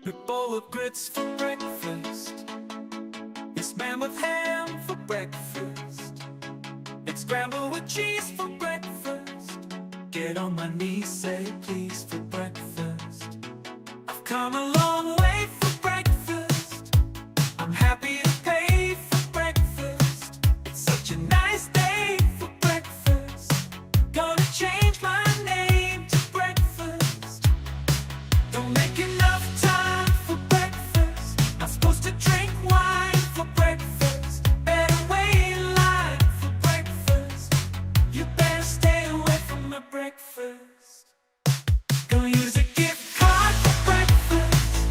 A bowl of grits for breakfast. It's man with ham for breakfast. It's scrambled with cheese for breakfast. Get on my knees, say please for breakfast. I've come a long way for breakfast. I'm happy to pay for breakfast. It's such a nice day for breakfast. Gonna change my name to breakfast. Don't make enough time for breakfast. Not supposed to drink wine for breakfast. Better wait in line for breakfast. You better stay away from my breakfast. Gonna use a gift card for breakfast.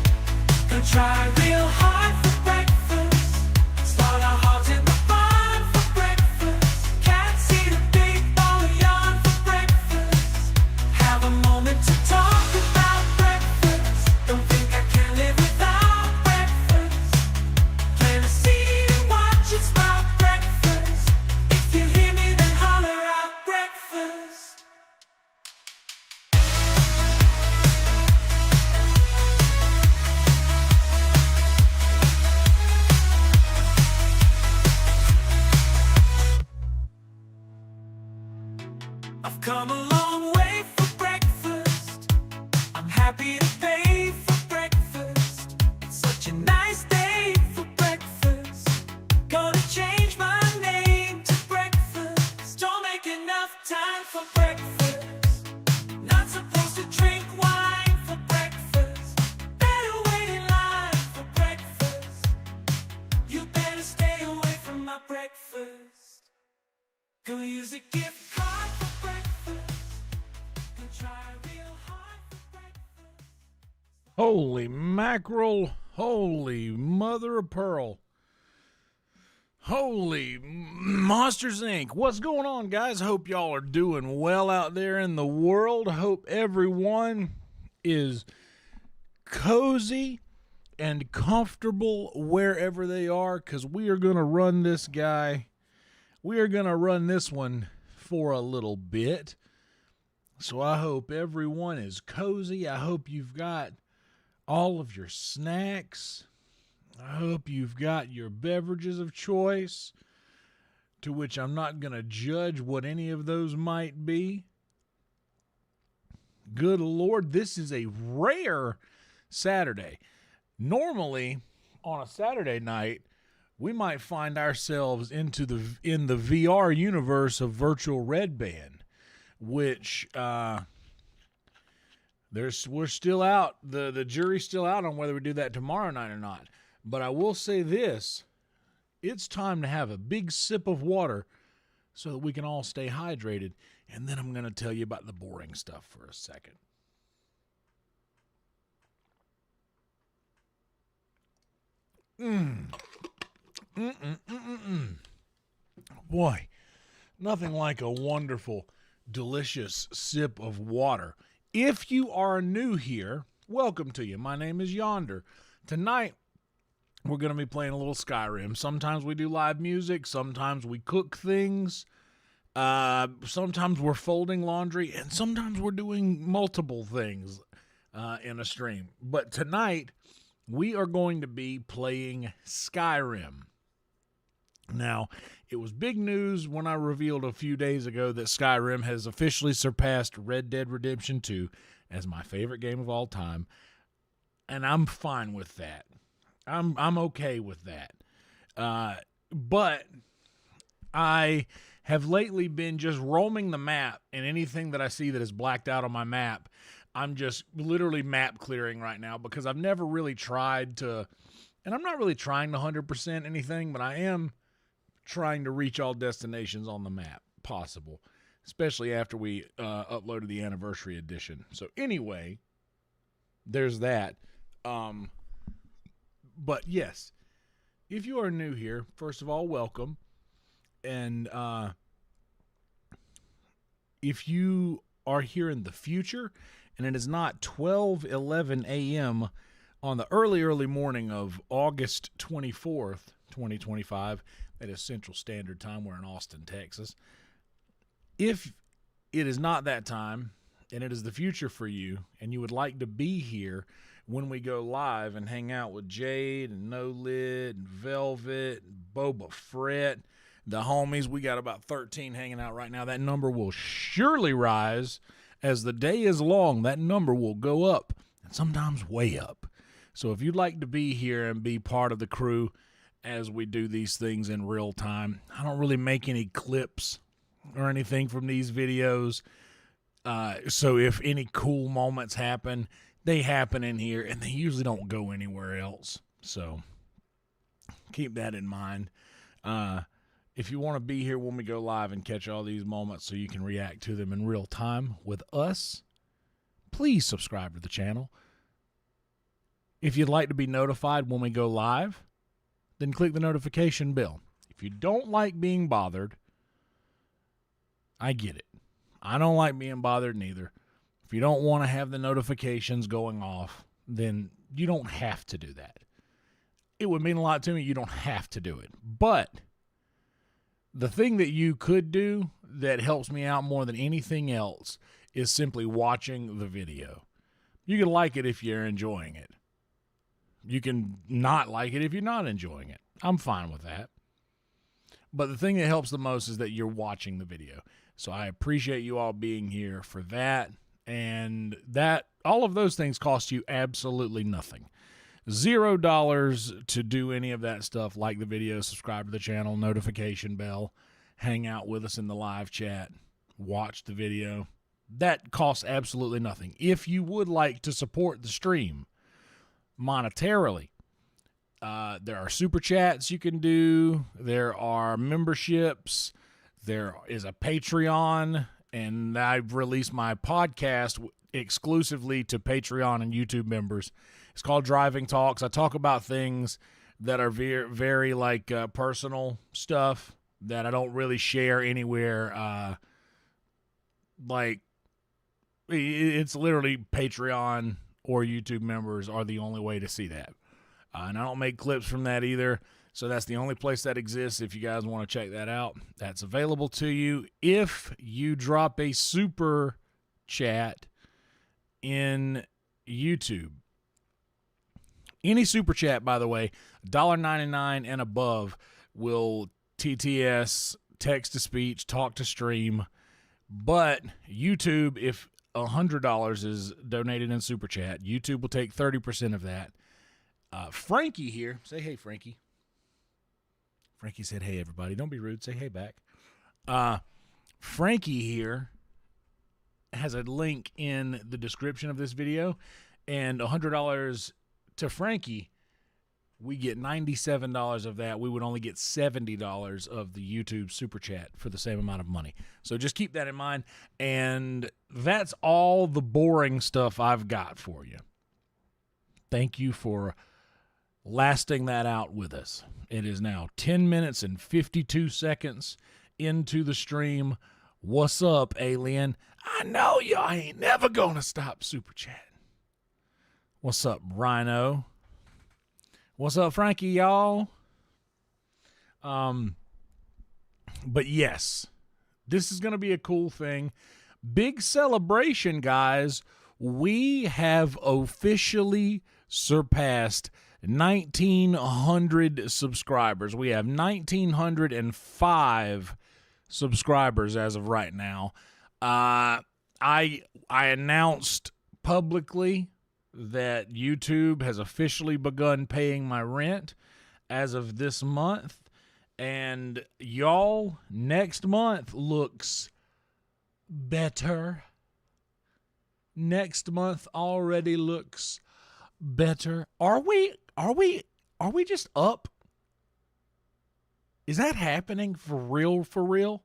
Gonna try real hard for breakfast. Start our hearts in the barn for breakfast. Can't see the big ball of yarn for breakfast. Have a moment to talk about breakfast. Don't think I can live without breakfast. Plant a seed and watch it sprout breakfast. If you hear me, then holler out breakfast. I've come a long way for breakfast. I'm happy to pay for breakfast. It's such a nice day for breakfast. Gonna change my name to breakfast. Don't make enough time for breakfast. Not supposed to drink wine for breakfast. Better wait in line for breakfast. You better stay away from my breakfast. Gonna use a gift card for breakfast. Gonna try real hard for breakfast. Holy mackerel, holy mother of pearl, holy Monsters Inc. What's going on, guys? Hope y'all are doing well out there in the world. Hope everyone is cozy and comfortable wherever they are, because we are going to run this guy. We are going to run this one for a little bit. So I hope everyone is cozy. I hope you've got all of your snacks. I hope you've got your beverages of choice, to which I'm not going to judge what any of those might be. Good Lord, this is a rare Saturday. Normally, on a Saturday night, we might find ourselves in the VR universe of virtual Red Band, which we're still out. The jury's still out on whether we do that tomorrow night or not. But I will say this: it's time to have a big sip of water so that we can all stay hydrated. And then I'm going to tell you about the boring stuff for a second. Boy, nothing like a wonderful, delicious sip of water. If you are new here, welcome to you. My name is Yonder. Tonight, we're going to be playing a little Skyrim. Sometimes we do live music. Sometimes we cook things. Sometimes we're folding laundry. And sometimes we're doing multiple things in a stream. But tonight, we are going to be playing Skyrim. Now, it was big news when I revealed a few days ago that Skyrim has officially surpassed Red Dead Redemption 2 as my favorite game of all time, and I'm fine with that. I'm okay with that. But I have lately been just roaming the map, and anything that I see that is blacked out on my map, I'm just literally map clearing right now, because I've never really tried to, and I'm not really trying to 100% anything, but I am trying to reach all destinations on the map possible, especially after we uploaded the anniversary edition. So anyway, there's that. But yes, if you are new here, first of all, welcome. And if you are here in the future and it is not 12:11 a.m. on the early morning of August 24th, 2025, that is Central Standard Time. We're in Austin, Texas. If it is not that time, and it is the future for you, and you would like to be here when we go live and hang out with Jade and No Lid and Velvet and Boba Fett, the homies. We got about 13 hanging out right now. That number will surely rise as the day is long. That number will go up and sometimes way up. So if you'd like to be here and be part of the crew as we do these things in real time, I don't really make any clips or anything from these videos. So if any cool moments happen, they happen in here, and they usually don't go anywhere else. So keep that in mind. If you want to be here when we go live and catch all these moments so you can react to them in real time with us, please subscribe to the channel. If you'd like to be notified when we go live, then click the notification bell. If you don't like being bothered, I get it. I don't like being bothered neither. If you don't want to have the notifications going off, then you don't have to do that. It would mean a lot to me. You don't have to do it. But the thing that you could do that helps me out more than anything else is simply watching the video. You can like it if you're enjoying it. You can not like it if you're not enjoying it. I'm fine with that. But the thing that helps the most is that you're watching the video. So I appreciate you all being here for that. And that all of those things cost you absolutely nothing. $0 to do any of that stuff, like the video, subscribe to the channel, notification bell, hang out with us in the live chat, watch the video. That costs absolutely nothing. If you would like to support the stream monetarily, there are super chats you can do. There are memberships. There is a Patreon, and I've released my podcast exclusively to Patreon and YouTube members. It's called Driving Talks. I talk about things that are very, very like personal stuff that I don't really share anywhere. Like it's literally Patreon or YouTube members are the only way to see that. And I don't make clips from that either. So that's the only place that exists. If you guys want to check that out, that's available to you if you drop a super chat in YouTube. Any super chat, by the way, $1.99 and above will TTS, text to speech, talk to stream. But YouTube, if $100 is donated in super chat, YouTube will take 30% of that. Frankie here, say hey, Frankie. Frankie said, hey, everybody. Don't be rude. Say hey back. Frankie here has a link in the description of this video, and $100 to Frankie, we get $97 of that. We would only get $70 of the YouTube super chat for the same amount of money. So just keep that in mind. And that's all the boring stuff I've got for you. Thank you for lasting that out with us. It is now 10 minutes and 52 seconds into the stream. What's up, alien? I know y'all ain't never gonna stop super chatting. What's up, Rhino? What's up, Frankie, y'all? But yes, this is gonna be a cool thing. Big celebration, guys. We have officially surpassed 1,900 subscribers. We have 1,905 subscribers as of right now. I announced publicly that YouTube has officially begun paying my rent as of this month. And y'all, next month looks better. Next month already looks better. Are we just up? Is that happening for real, for real?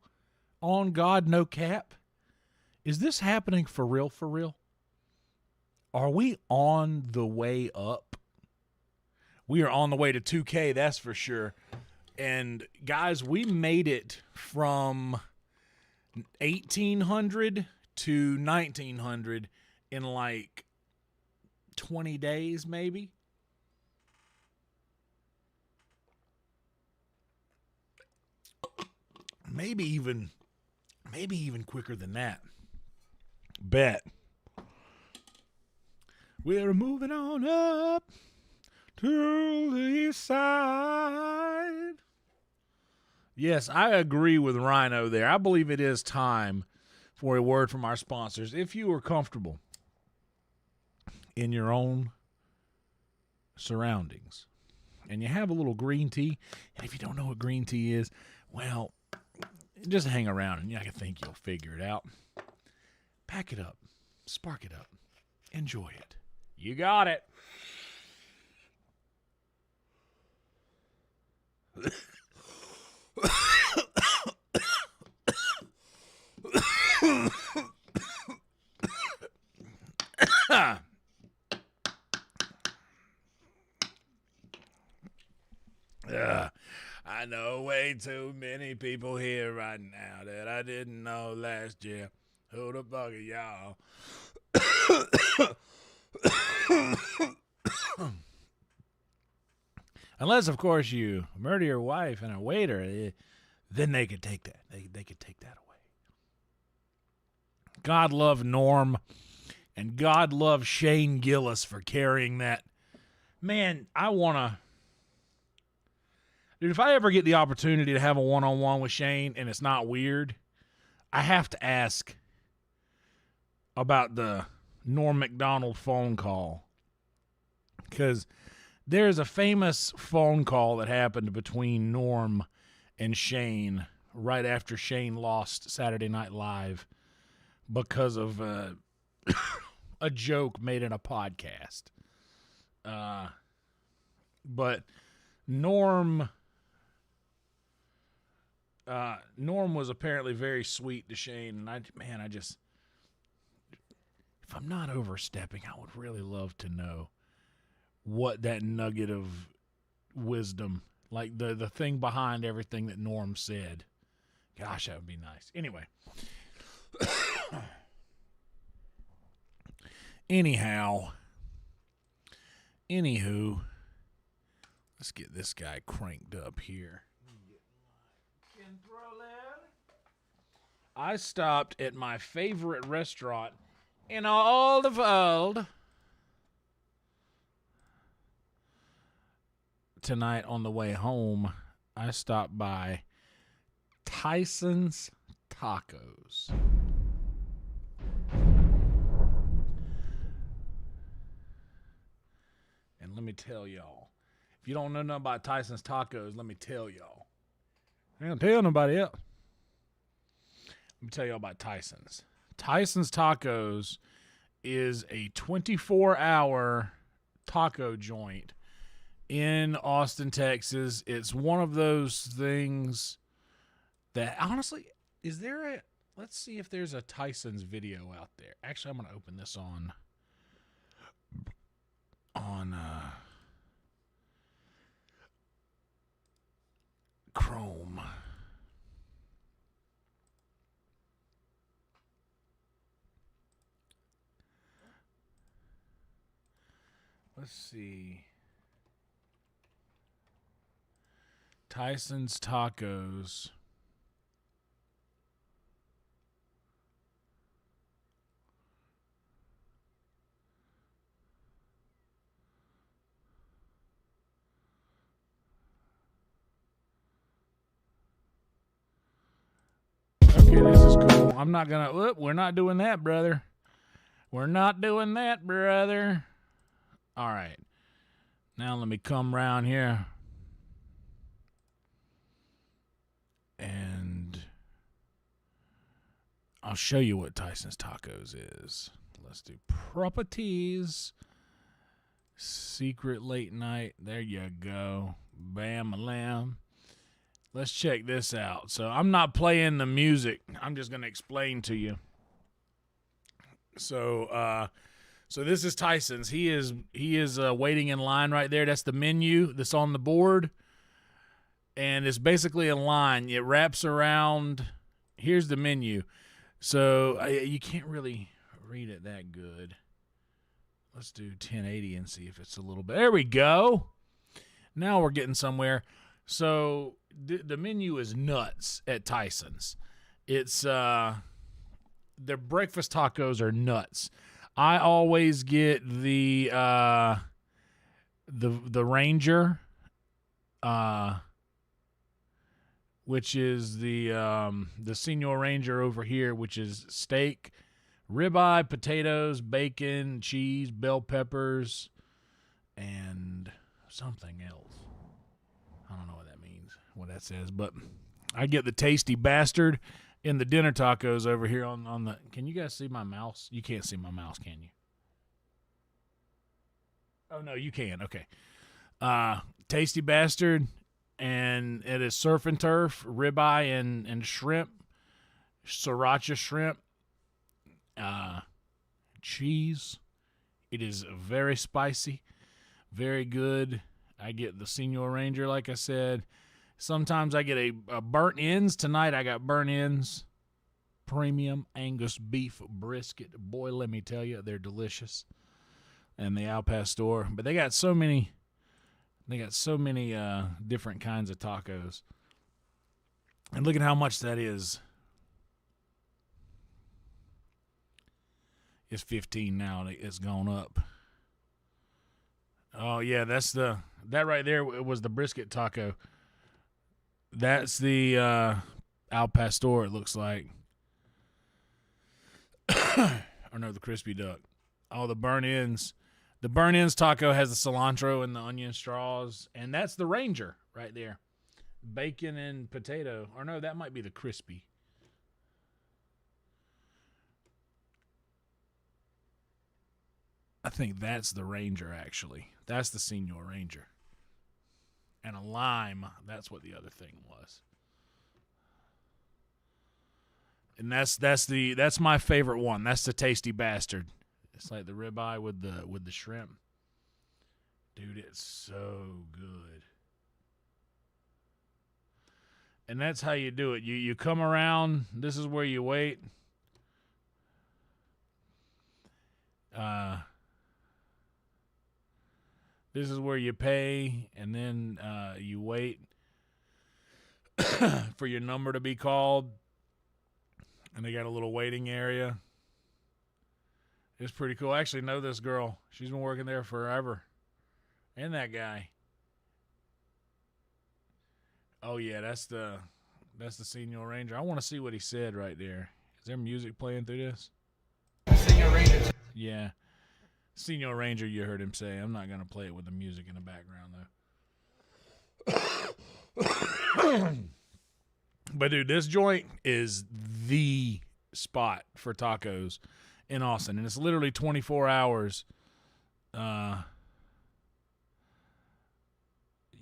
On God, no cap? Is this happening for real, for real? Are we on the way up? We are on the way to 2K, that's for sure. And guys, we made it from 1,800 to 1,900 in like 20 days, maybe. Maybe even quicker than that. Bet. We're moving on up to the east side. Yes, I agree with Rhino there. I believe it is time for a word from our sponsors. If you are comfortable in your own surroundings and you have a little green tea, and if you don't know what green tea is, well, just hang around and I think you'll figure it out. Pack it up, spark it up, enjoy it. You got it. I know way too many people here right now that I didn't know last year. Who the fuck are y'all? Unless, of course, you murder your wife and a waiter, then they could take that. They could take that away. God love Norm, and God love Shane Gillis for carrying that. Man, I want to... Dude, if I ever get the opportunity to have a one-on-one with Shane and it's not weird, I have to ask about the Norm Macdonald phone call. Because there's a famous phone call that happened between Norm and Shane right after Shane lost Saturday Night Live because of a joke made in a podcast. But Norm was apparently very sweet to Shane, and if I'm not overstepping, I would really love to know what that nugget of wisdom, like the thing behind everything that Norm said. Gosh, that would be nice. Anyway. Anywho, let's get this guy cranked up here. I stopped at my favorite restaurant in all the world tonight on the way home. I stopped by Tyson's Tacos. And let me tell y'all, if you don't know nothing about Tyson's Tacos, let me tell y'all. I ain't gonna tell nobody else. Let me tell y'all about Tyson's. Tyson's Tacos is a 24-hour taco joint in Austin, Texas. It's one of those things that, honestly, let's see if there's a Tyson's video out there. Actually, I'm going to open this on Chrome. Let's see. Tyson's Tacos. Okay, this is cool. I'm not gonna. We're not doing that, brother. We're not doing that, brother. All right. Now let me come around here. And I'll show you what Tyson's Tacos is. Let's do properties. Secret late night. There you go. Bam-a-lamb. Let's check this out. So I'm not playing the music. I'm just going to explain to you. So this is Tyson's. He is waiting in line right there. That's the menu that's on the board. And it's basically a line. It wraps around. Here's the menu. So you can't really read it that good. Let's do 1080 and see if it's a little bit. There we go. Now we're getting somewhere. So the menu is nuts at Tyson's. It's their breakfast tacos are nuts. I always get the Ranger, which is the Senior Ranger over here, which is steak, ribeye, potatoes, bacon, cheese, bell peppers, and something else. I don't know what that means, what that says, but I get the Tasty Bastard in the dinner tacos over here on the. Can you guys see my mouse? You can't see my mouse, can you? Oh no, you can. Okay. Tasty Bastard, and it is surf and turf, ribeye and shrimp, sriracha shrimp, cheese. It is very spicy, very good. I get the Senior Ranger, like I said. Sometimes I get a burnt ends. Tonight I got burnt ends, premium Angus beef brisket. Boy, let me tell you, they're delicious. And the Al Pastor, but they got so many different kinds of tacos. And look at how much that is. It's 15 now. It's gone up. Oh yeah, that right there was the brisket taco. That's the Al Pastor, it looks like. Or no, the crispy duck. Oh, the burnt ends. The burnt ends taco has the cilantro and the onion straws, and that's the Ranger right there. Bacon and potato. Or no, that might be the crispy. I think that's the Ranger, actually. That's the Senior Ranger. And a lime. That's what the other thing was. And that's my favorite one. That's the Tasty Bastard. It's like the ribeye with the shrimp. Dude, it's so good. And that's how you do it. You come around. This is where you wait. This is where you pay, and then you wait for your number to be called. And they got a little waiting area. It's pretty cool. I actually know this girl. She's been working there forever. And that guy. Oh yeah, that's the Senior Ranger. I want to see what he said right there. Is there music playing through this? Senior Ranger. Yeah. Senior Ranger, you heard him say. I'm not going to play it with the music in the background, though. But, dude, this joint is the spot for tacos in Austin. And it's literally 24 hours. Yeah,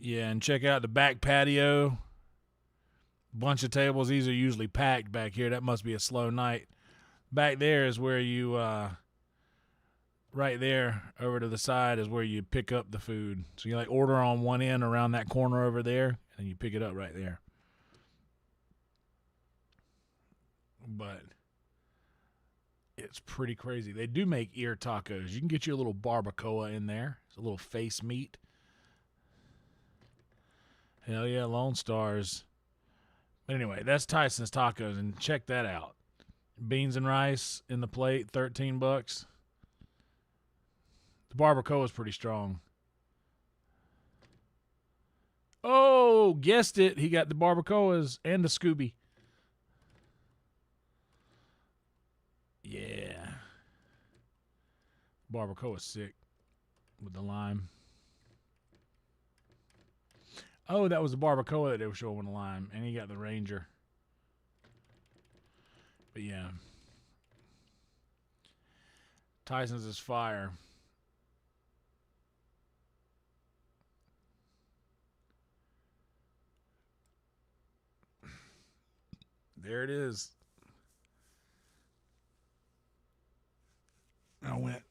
and check out the back patio. Bunch of tables. These are usually packed back here. That must be a slow night. Back there is where you... right there over to the side is where you pick up the food. So you like order on one end around that corner over there, and you pick it up right there. But it's pretty crazy. They do make ear tacos. You can get you a little barbacoa in there. It's a little face meat. Hell yeah, Lone Stars. But anyway, that's Tyson's Tacos, and check that out. Beans and rice in the plate, $13. The barbacoa is pretty strong. Oh, guessed it. He got the barbacoas and the Scooby. Yeah. Barbacoa is sick with the lime. Oh, that was the barbacoa that they were showing with the lime. And he got the Ranger. But yeah. Tyson's is fire. There it is.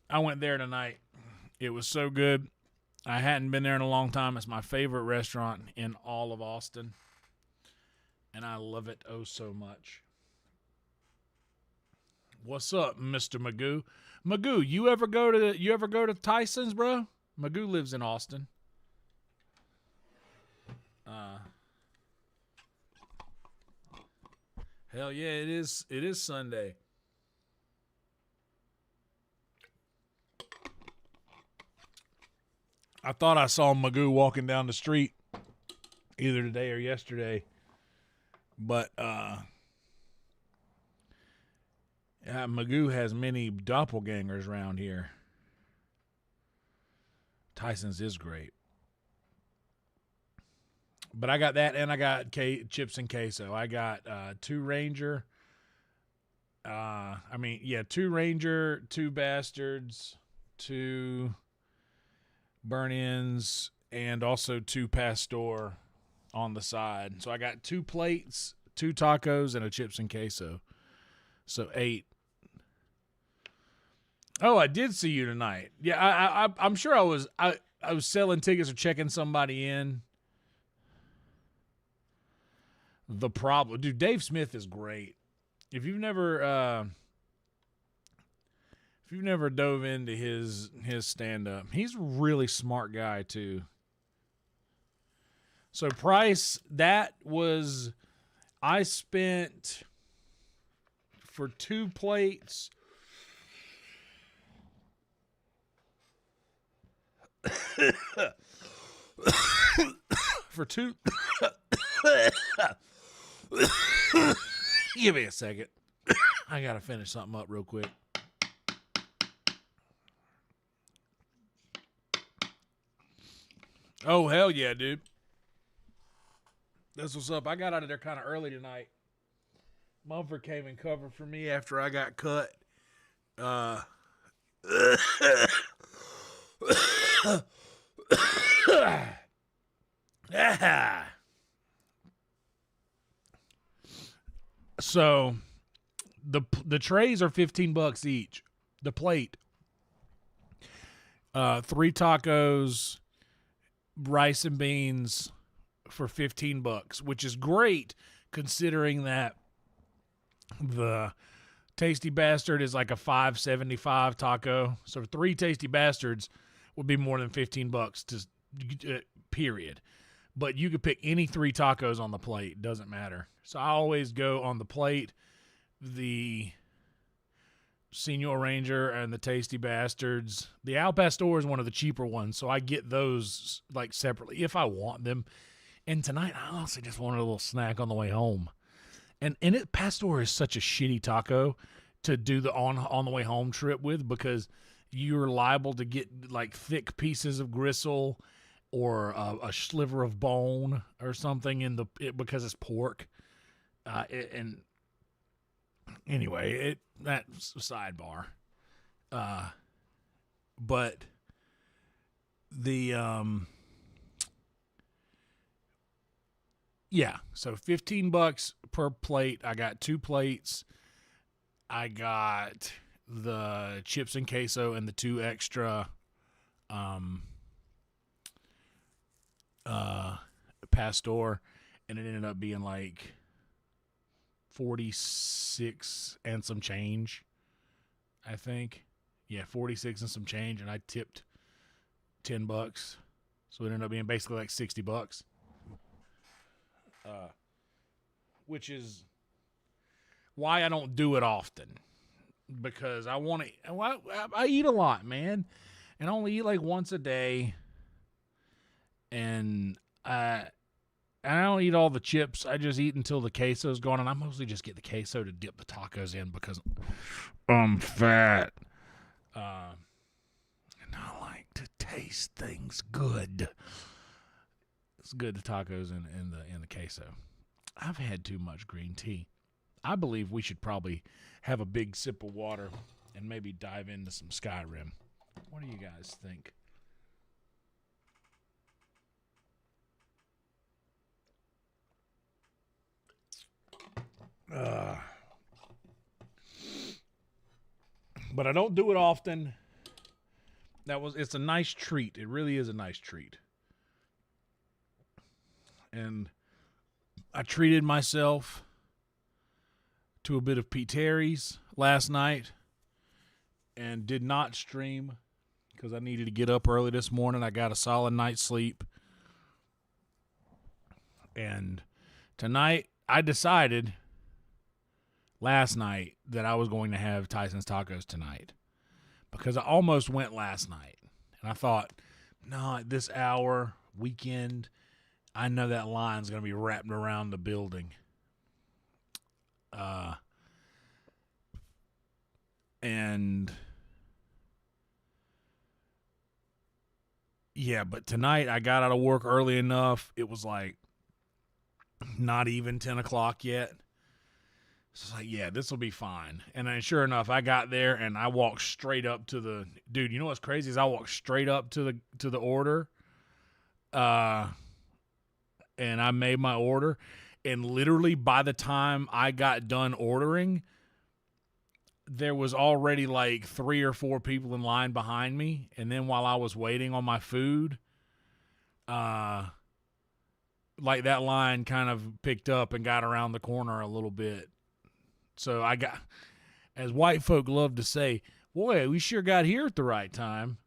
I went there tonight. It was so good. I hadn't been there in a long time. It's my favorite restaurant in all of Austin. And I love it oh so much. What's up, Mr. Magoo? Magoo, you ever go to Tyson's, bro? Magoo lives in Austin. Hell yeah, it is Sunday. I thought I saw Magoo walking down the street either today or yesterday, but Magoo has many doppelgangers around here. Tyson's is great. But I got that, and I got chips and queso. I got two Ranger. Two Ranger, two Bastards, two burn-ins, and also two Pastor on the side. So I got 2 plates, 2 tacos, and a chips and queso. So 8. Oh, I did see you tonight. Yeah, I'm sure I was selling tickets or checking somebody in. The problem, dude, Dave Smith is great. If you've never dove into his stand-up, he's a really smart guy too. So price, I spent for 2 plates for 2 give me a second. I gotta finish something up real quick. Oh, hell yeah, dude. That's what's up. I got out of there kind of early tonight. Mumford came and covered for me after I got cut. So the trays are $15 each. The plate, 3 tacos, rice and beans for $15, which is great considering that the Tasty Bastard is like a $5.75 taco. So 3 Tasty Bastards would be more than $15 period. But you could pick any 3 tacos on the plate. Doesn't matter. So I always go on the plate, the Senior Ranger and the Tasty Bastards. The Al Pastor is one of the cheaper ones, so I get those like separately if I want them. And tonight, I honestly just wanted a little snack on the way home. And Pastor is such a shitty taco to do the on the way home trip with, because you're liable to get like thick pieces of gristle or a sliver of bone or something because it's pork. And anyway, that's a sidebar. But the so $15 per plate. I got 2 plates. I got the chips and queso and the 2 extra Pastor, and it ended up being like 46 and some change, I think. Yeah, 46 and some change, and I tipped $10. So it ended up being basically like $60. Which is why I don't do it often, because I want to. I eat a lot, man, and I only eat like once a day, and I don't eat all the chips. I just eat until the queso's gone, and I mostly just get the queso to dip the tacos in because I'm fat, and I like to taste things good. It's good, the tacos and the queso. I've had too much green tea. I believe we should probably have a big sip of water and maybe dive into some Skyrim. What do you guys think? But I don't do it often. It's a nice treat. It really is a nice treat. And I treated myself to a bit of Pete Terry's last night and did not stream because I needed to get up early this morning. I got a solid night's sleep. And tonight, I decided last night that I was going to have Tyson's Tacos tonight because I almost went last night. And I thought, No, at this hour, weekend, I know that line's going to be wrapped around the building. And yeah, but tonight I got out of work early enough. It was like not even 10 o'clock yet. So it's like, yeah, this will be fine. And then sure enough, I got there and I walked straight up to the dude. You know what's crazy is I walked straight up to the order, and I made my order. And literally by the time I got done ordering, there was already like 3 or 4 people in line behind me. And then while I was waiting on my food, like that line kind of picked up and got around the corner a little bit. So I got, as white folk love to say, boy, we sure got here at the right time.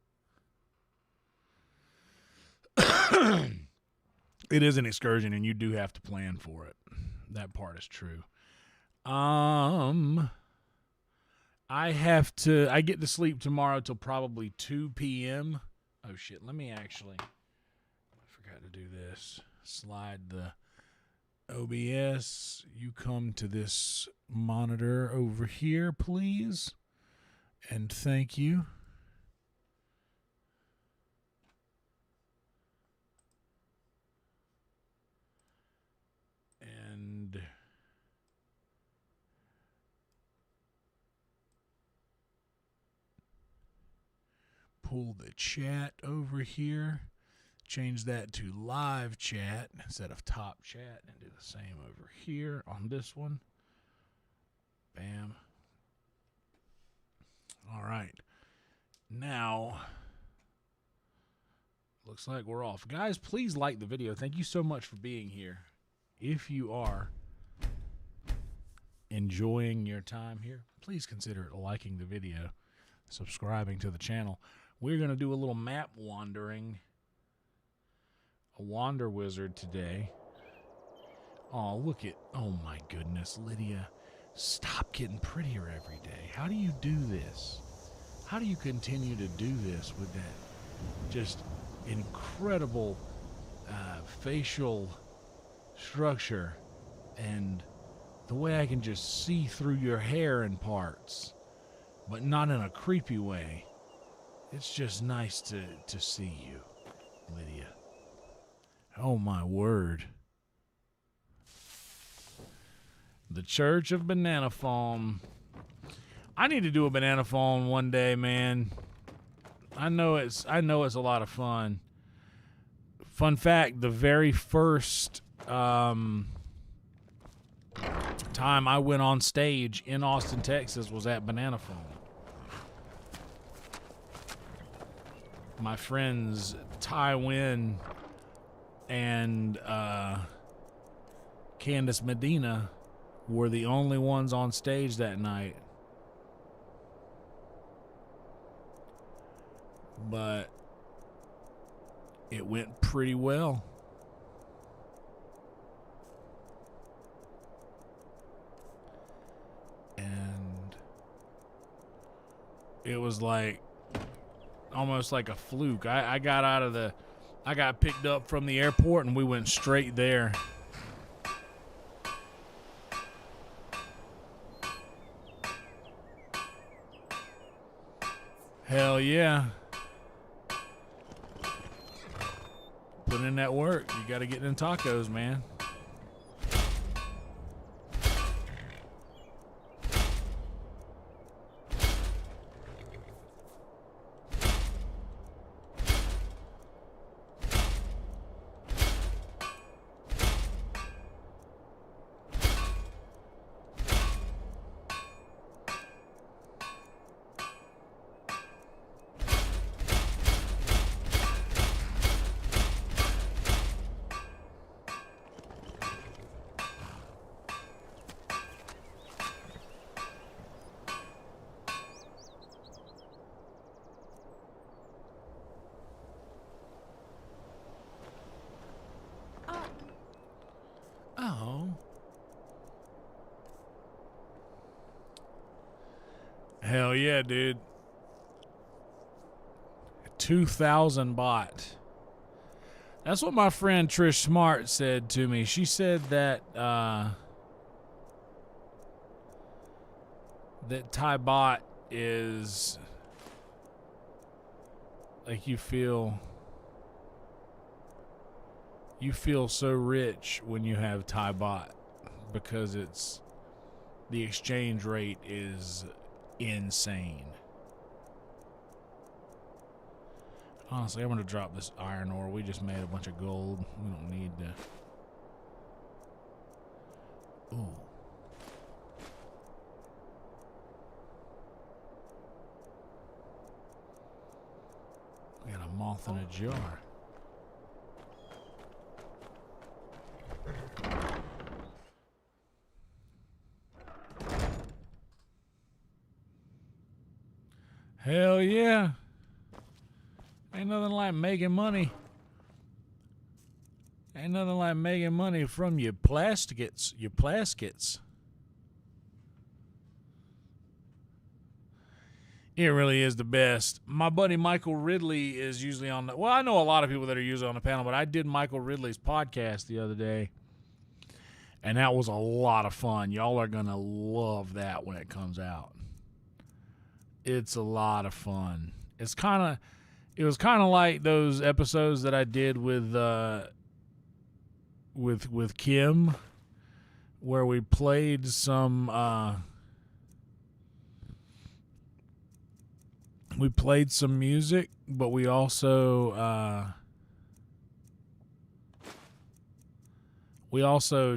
It is an excursion and you do have to plan for it. That part is true. I get to sleep tomorrow till probably 2 p.m. Oh, shit. I forgot to do this. Slide the OBS. You come to this monitor over here, please. And thank you. And pull the chat over here, change that to live chat instead of top chat, and do the same over here on this one. Bam. All right. Now, looks like we're off. Guys, please like the video. Thank you so much for being here. If you are enjoying your time here, please consider liking the video, subscribing to the channel. We're going to do a little map wandering, a wander wizard today. Oh, look at, oh my goodness, Lydia, stop getting prettier every day. How do you do this? How do you continue to do this with that just incredible facial structure and the way I can just see through your hair in parts, but not in a creepy way? It's just nice to see you, Lydia. Oh, my word. The Church of Banana Phone. I need to do a banana phone one day, man. I know it's a lot of fun. Fun fact, the very first time I went on stage in Austin, Texas was at Banana Phone. My friends Ty Wynn and Candace Medina were the only ones on stage that night. But it went pretty well. And it was like almost like a fluke. I got picked up from the airport and we went straight there. Hell yeah. Put in that work. You got to get in tacos, man. Oh. Hell yeah, dude. 2,000 bot. That's what my friend Trish Smart said to me. She said that that Thai bot is like you feel so rich when you have Thai bot because the exchange rate is insane. Honestly, I'm going to drop this iron ore. We just made a bunch of gold. We don't need to. Ooh. We got a moth in a jar. Hell yeah. Ain't nothing like making money. Ain't nothing like making money from your plastics. It really is the best. My buddy Michael Ridley is usually on the... Well, I know a lot of people that are usually on the panel, but I did Michael Ridley's podcast the other day, and that was a lot of fun. Y'all are going to love that when it comes out. It's a lot of fun. It was kind of like those episodes that I did with Kim, where we played some music, but we also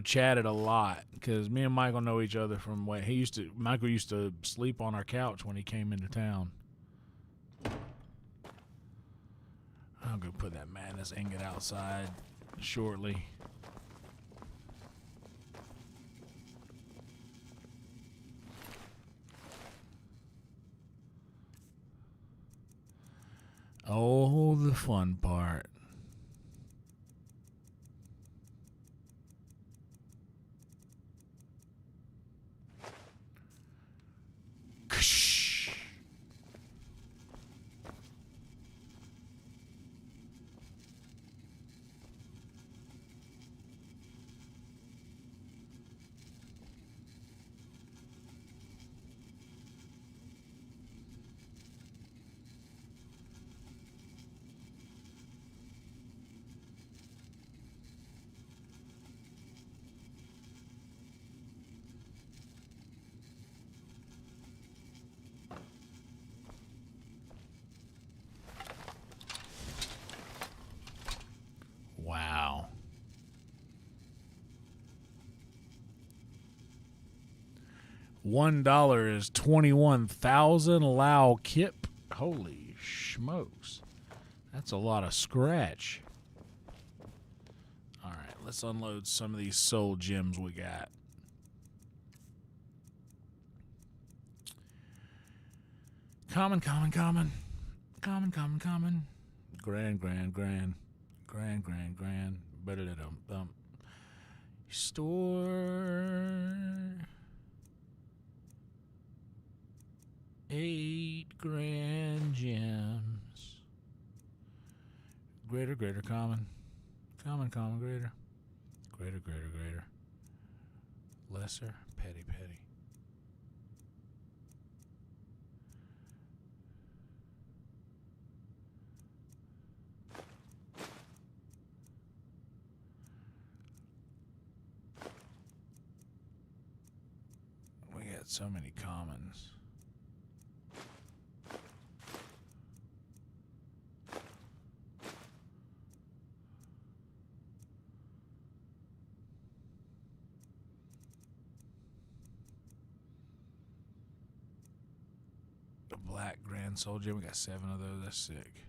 chatted a lot because me and Michael know each other from when Michael used to sleep on our couch when he came into town. I'll go put that madness ingot outside shortly. Oh, the fun part. Wow. $1 is 21,000 Lao Kip. Holy smokes. That's a lot of scratch. All right, let's unload some of these soul gems we got. Common. Grand. Ba-da-da-dum-bum. Store 8 grand gems. Greater, common. Common, greater. Greater. Lesser, petty. We got so many commons. The black grand soul gem. We got 7 of those. That's sick.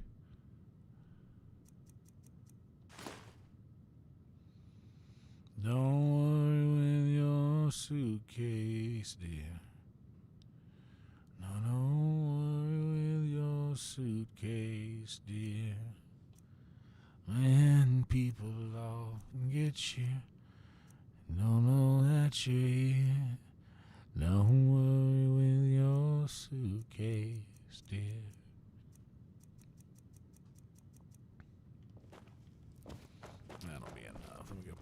Don't worry with your suitcase, dear. No, don't worry with your suitcase, dear. When people often get you, don't know that you're here. Don't worry with your suitcase, dear.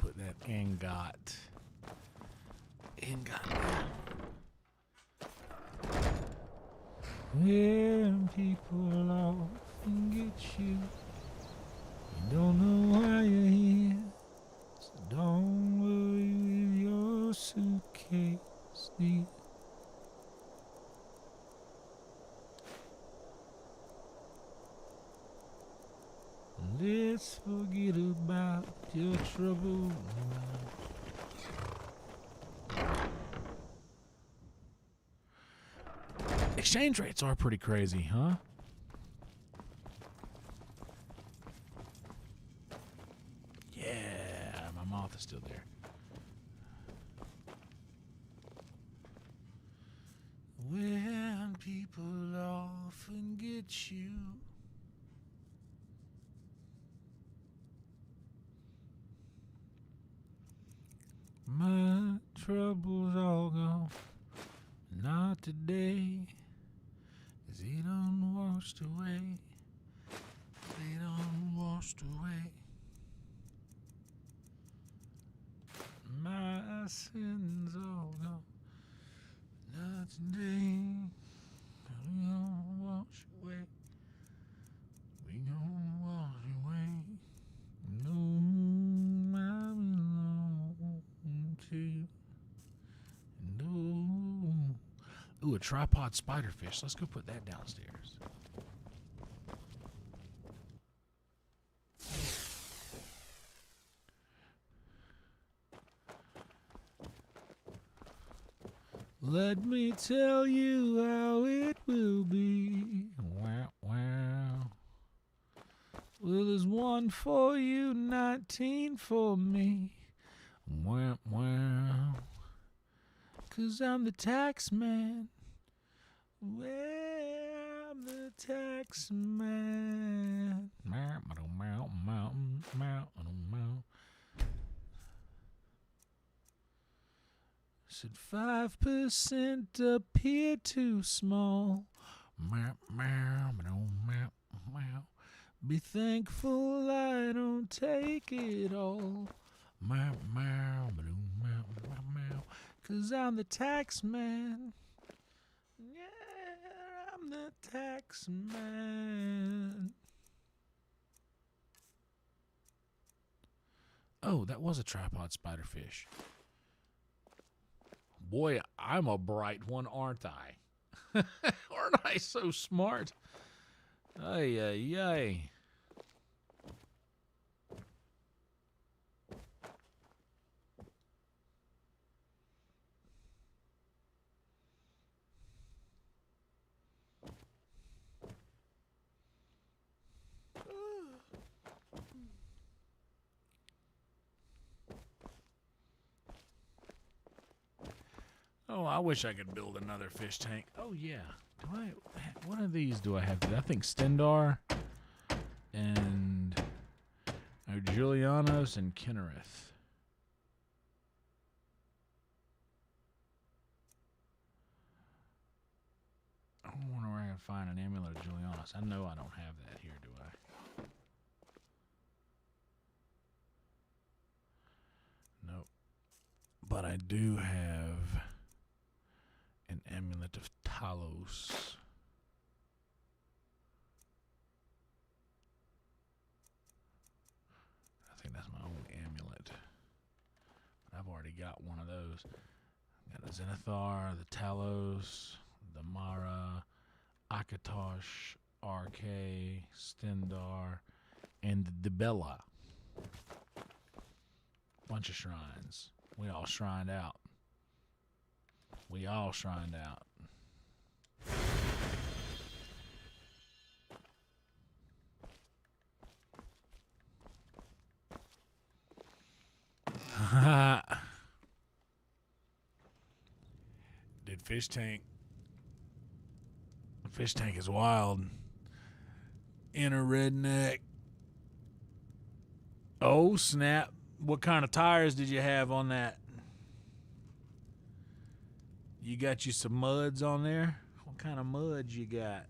put that ingot down. When people often get you, you don't know why you're here, so don't worry with your suitcase, dear. Let's forget about your trouble. Exchange rates are pretty crazy, huh? Yeah, my mouth is still there. When people often get you, my troubles all gone. Not today, 'cause they done washed away. They done washed away. My sins all gone. Not today, we gonna wash away. We gonna wash away. No, I belong to you. No. Ooh, a tripod spiderfish. Let's go put that downstairs. Let me tell you how it will be. Wow, wow. Well, there's one for you, 19 for me. Wow, wow. 'Cause I'm the tax man. Well, I'm the tax man. Said 5% appear too small. Be thankful I don't take it all. 'Cause I'm the tax man. Yeah, I'm the tax man. Oh, that was a tripod spiderfish. Boy, I'm a bright one, aren't I? Aren't I so smart? Ay, ay, ay. Oh, I wish I could build another fish tank. Oh, yeah. What of these do I have? I think Stendar and Julianos and Kinnereth. I wonder where I can find an amulet of Julianos. I know I don't have that here, do I? Nope. But I do have an amulet of Talos. I think that's my own amulet. But I've already got one of those. Got the Zenithar, the Talos, the Mara, Akatosh, RK, Stendar, and the Debella. Bunch of shrines. We all shrined out. We all shrined out. Dude, fish tank. Fish tank is wild. Inner redneck. Oh, snap. What kind of tires did you have on that? You got you some muds on there? What kind of muds you got?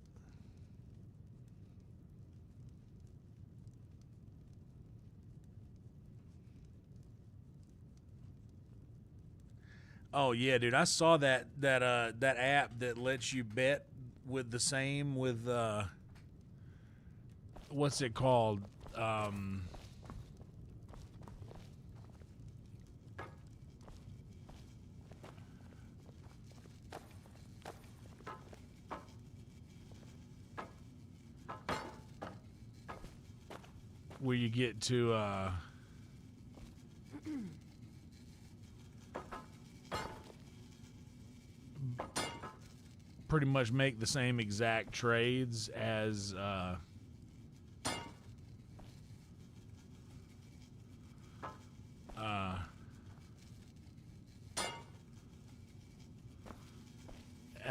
Oh yeah, dude. I saw that app that lets you bet with the same with what's it called? Where you get to pretty much make the same exact trades as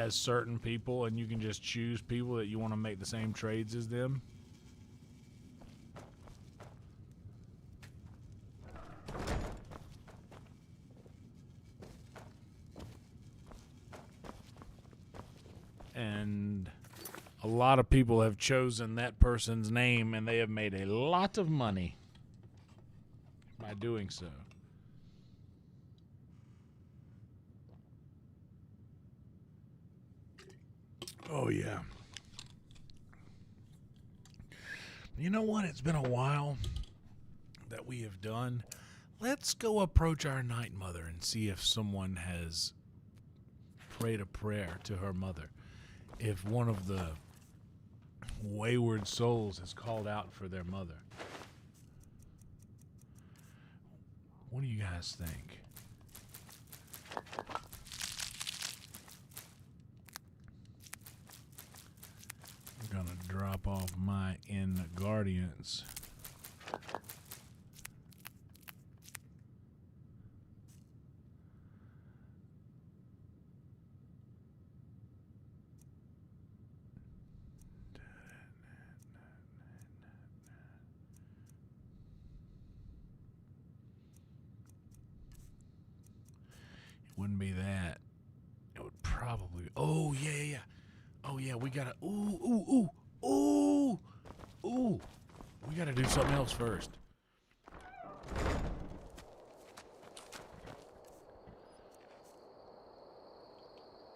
certain people, and you can just choose people that you want to make the same trades as them. And a lot of people have chosen that person's name, and they have made a lot of money by doing so. Oh, yeah. You know what? It's been a while that we have done. Let's go approach our night mother and see if someone has prayed a prayer to her mother. If one of the wayward souls has called out for their mother. What do you guys think? I'm gonna drop off my Guardians. Wouldn't be that. It would probably. Oh yeah, yeah. Oh yeah, we gotta. Ooh. We gotta do something else first.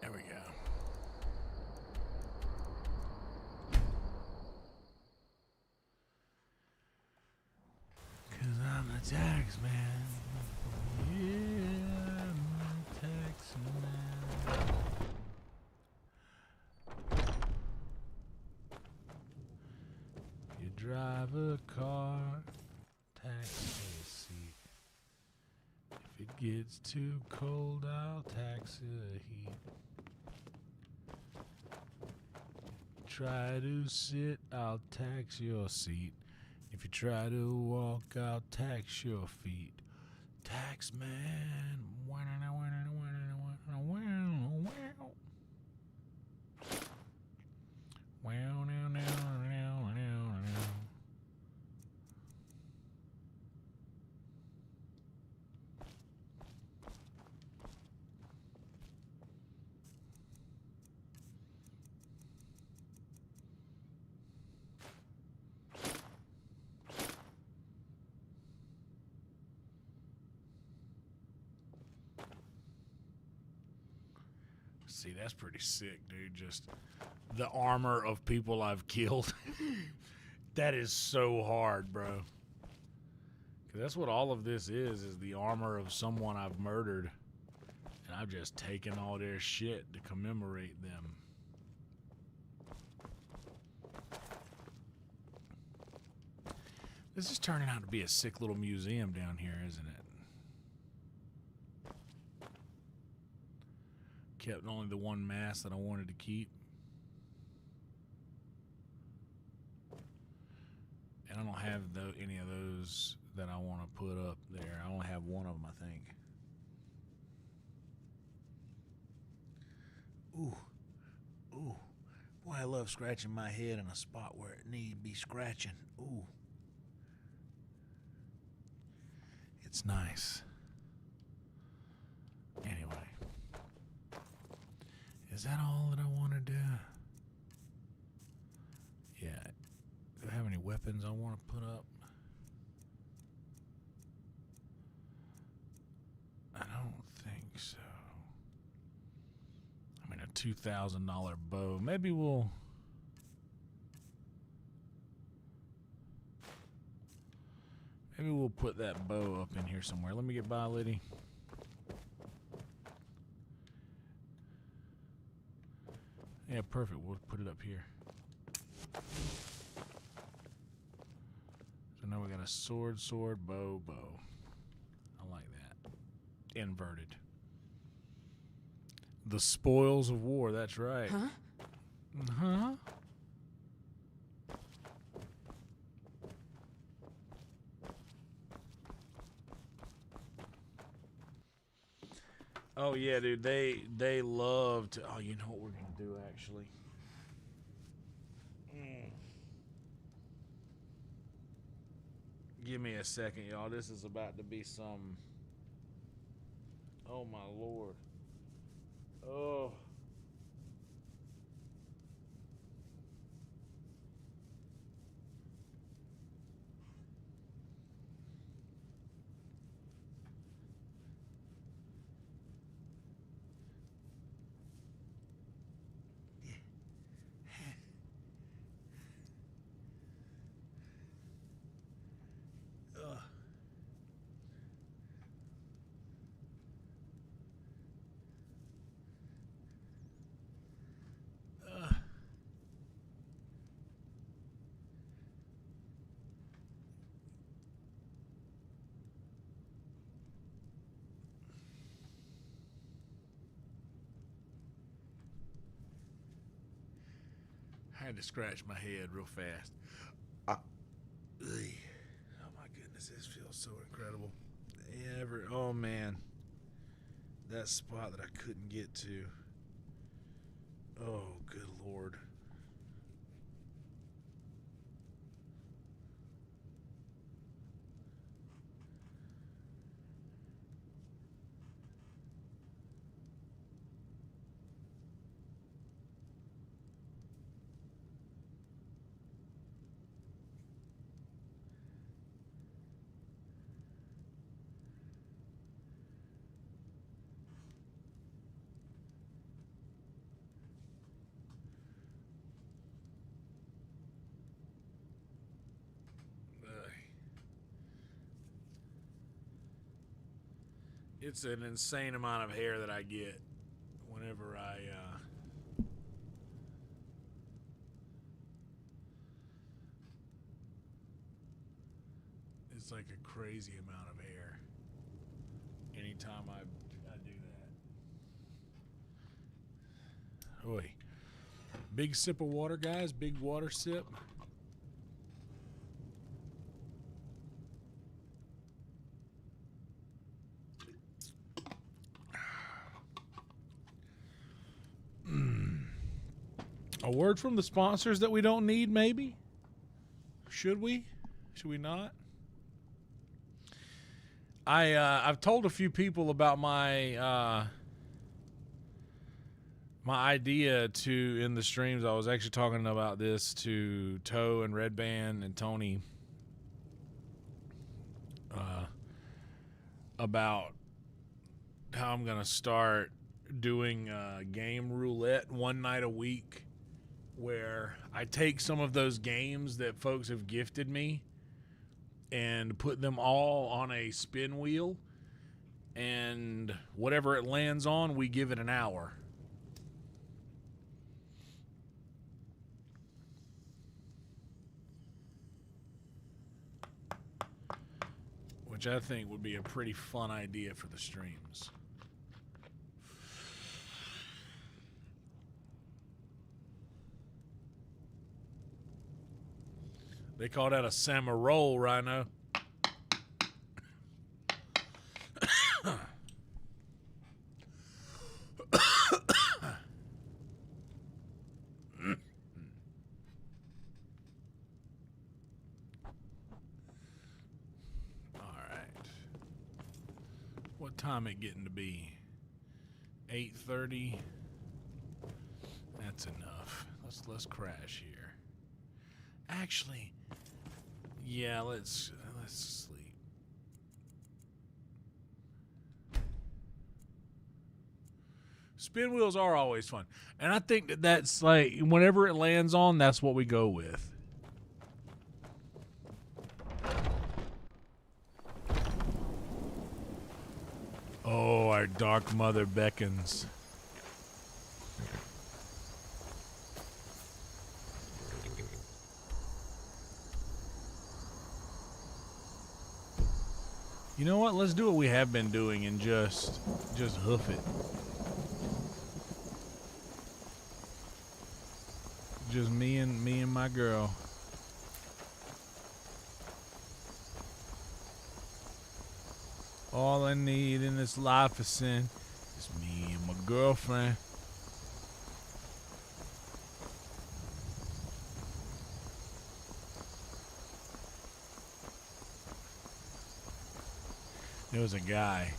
There we go. Cause I'm a tax man. Yeah, I'm a tax man. You drive a car, tax the seat. If it gets too cold, I'll tax the heat. Try to sit, I'll tax your seat. If you try to walk, I'll tax your feet. Tax man. See, that's pretty sick, dude. Just the armor of people I've killed. That is so hard, bro. 'Cause that's what all of this is the armor of someone I've murdered. And I've just taken all their shit to commemorate them. This is turning out to be a sick little museum down here, isn't it? Kept only the one mask that I wanted to keep. And I don't have any of those that I want to put up there. I only have one of them, I think. Ooh. Boy, I love scratching my head in a spot where it need to be scratching. Ooh. It's nice. Anyway. Is that all that I want to do? Yeah. Do I have any weapons I want to put up? I don't think so. $2,000 bow. Maybe we'll put that bow up in here somewhere. Let me get by, Liddy. Yeah, perfect. We'll put it up here. So now we got a sword, bow, bow. I like that. Inverted. The spoils of war, that's right. Huh? Huh? Oh yeah, dude. They love to. Oh, you know what we're gonna do actually. Give me a second, y'all. This is about to be some. Oh my lord. Oh. I had to scratch my head real fast. Oh my goodness, this feels so incredible. Oh man, that spot that I couldn't get to. Oh, good lord. It's an insane amount of hair that I get whenever I it's like a crazy amount of hair anytime I do that. Oi. Big sip of water, guys. Big water sip. A word from the sponsors that we don't need, maybe? Should we? Should we not? I've told a few people about my my idea to in the streams. I was actually talking about this to Toe and Red Band and Tony about how I'm gonna start doing game roulette one night a week, where I take some of those games that folks have gifted me and put them all on a spin wheel, and whatever it lands on, we give it an hour. Which I think would be a pretty fun idea for the streams. They call that a summer roll, Rhino. What time it getting to be? 8:30. That's enough. Let's crash here. Actually, yeah, let's sleep. Spin wheels are always fun. And I think that that's like, whenever it lands on, that's what we go with. Oh, our dark mother beckons. You know what? Let's do what we have been doing and just hoof it. Just me and my girl. All I need in this life is sin. It's me and my girlfriend. There was a guy.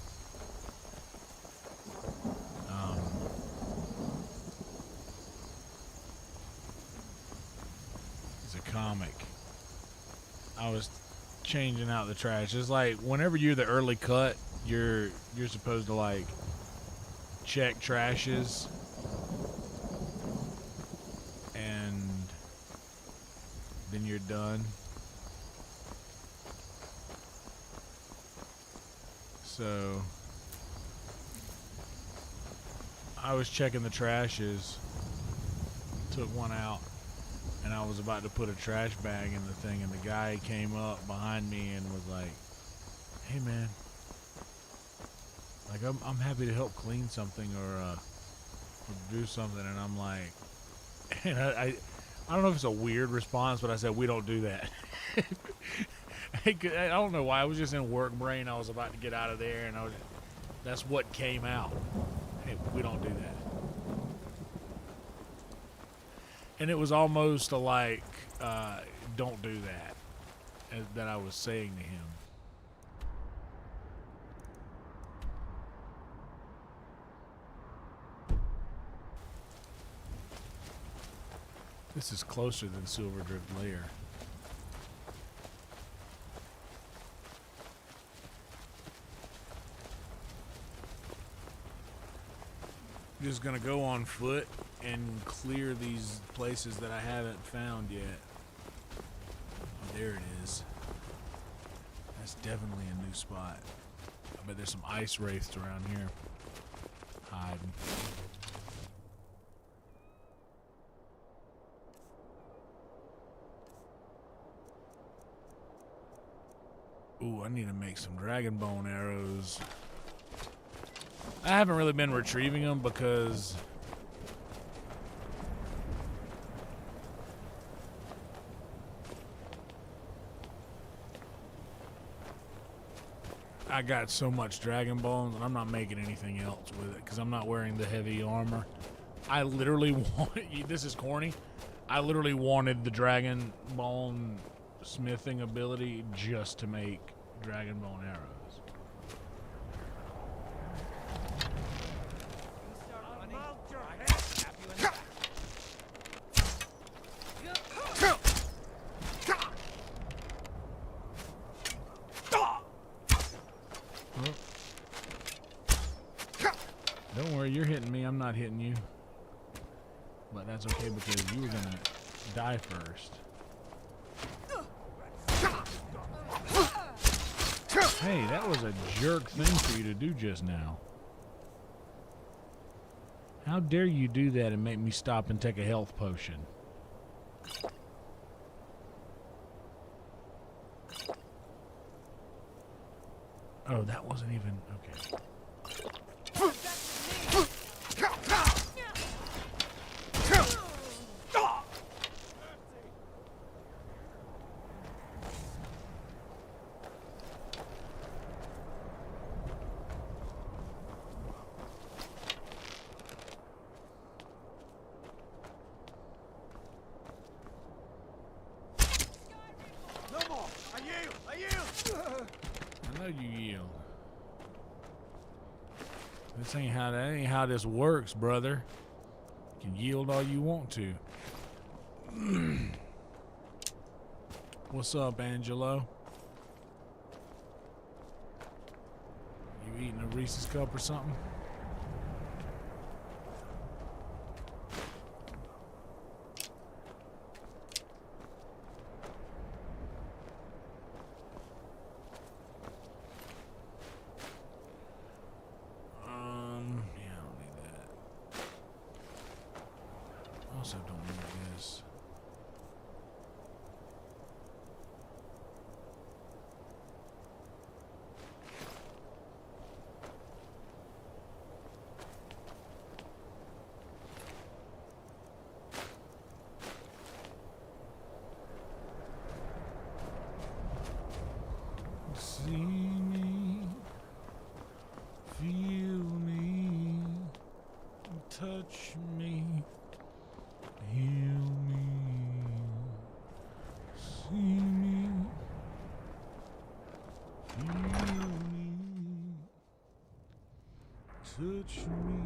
He's a comic. I was changing out the trash. It's like whenever you're the early cut, you're supposed to like check trashes and then you're done. So I was checking the trashes, took one out, and I was about to put a trash bag in the thing, and the guy came up behind me and was like, "Hey man, like I'm happy to help clean something or do something," and I'm like, and I don't know if it's a weird response, but I said, "We don't do that." I don't know why. I was just in work brain. I was about to get out of there, and that's what came out. Hey, we don't do that. And it was almost like, don't do that, that I was saying to him. This is closer than Silver Drift Lair. Just gonna go on foot and clear these places that I haven't found yet. Oh, there it is. That's definitely a new spot. I bet there's some ice wraiths around here hiding. Ooh, I need to make some dragon bone arrows. I haven't really been retrieving them because I got so much dragon bones and I'm not making anything else with it because I'm not wearing the heavy armor. I literally wanted, this is corny, I literally wanted the dragon bone smithing ability just to make dragon bone arrows. Don't worry, you're hitting me. I'm not hitting you. But that's okay because you were gonna die first. Hey, that was a jerk thing for you to do just now. How dare you do that and make me stop and take a health potion? Oh, that wasn't even... okay. I know you yield. That ain't how this works, brother. You can yield all you want to. What's up, Angelo? You eating a Reese's cup or something? also don't need this. See me, feel me, touch me, heal me, see me, feel me, touch me,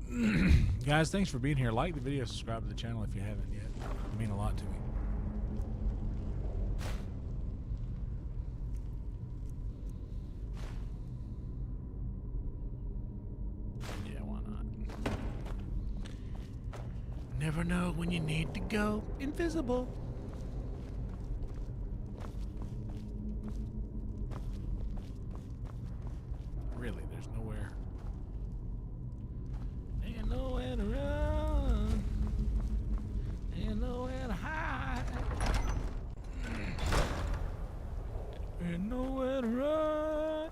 heal me. Guys, thanks for being here. Like the video, subscribe to the channel if you haven't yet. It means a lot to me. Yeah, why not? Never know when you need to go invisible. Really, there's nowhere. Ain't nowhere to run. Ain't nowhere to hide. Ain't nowhere to run.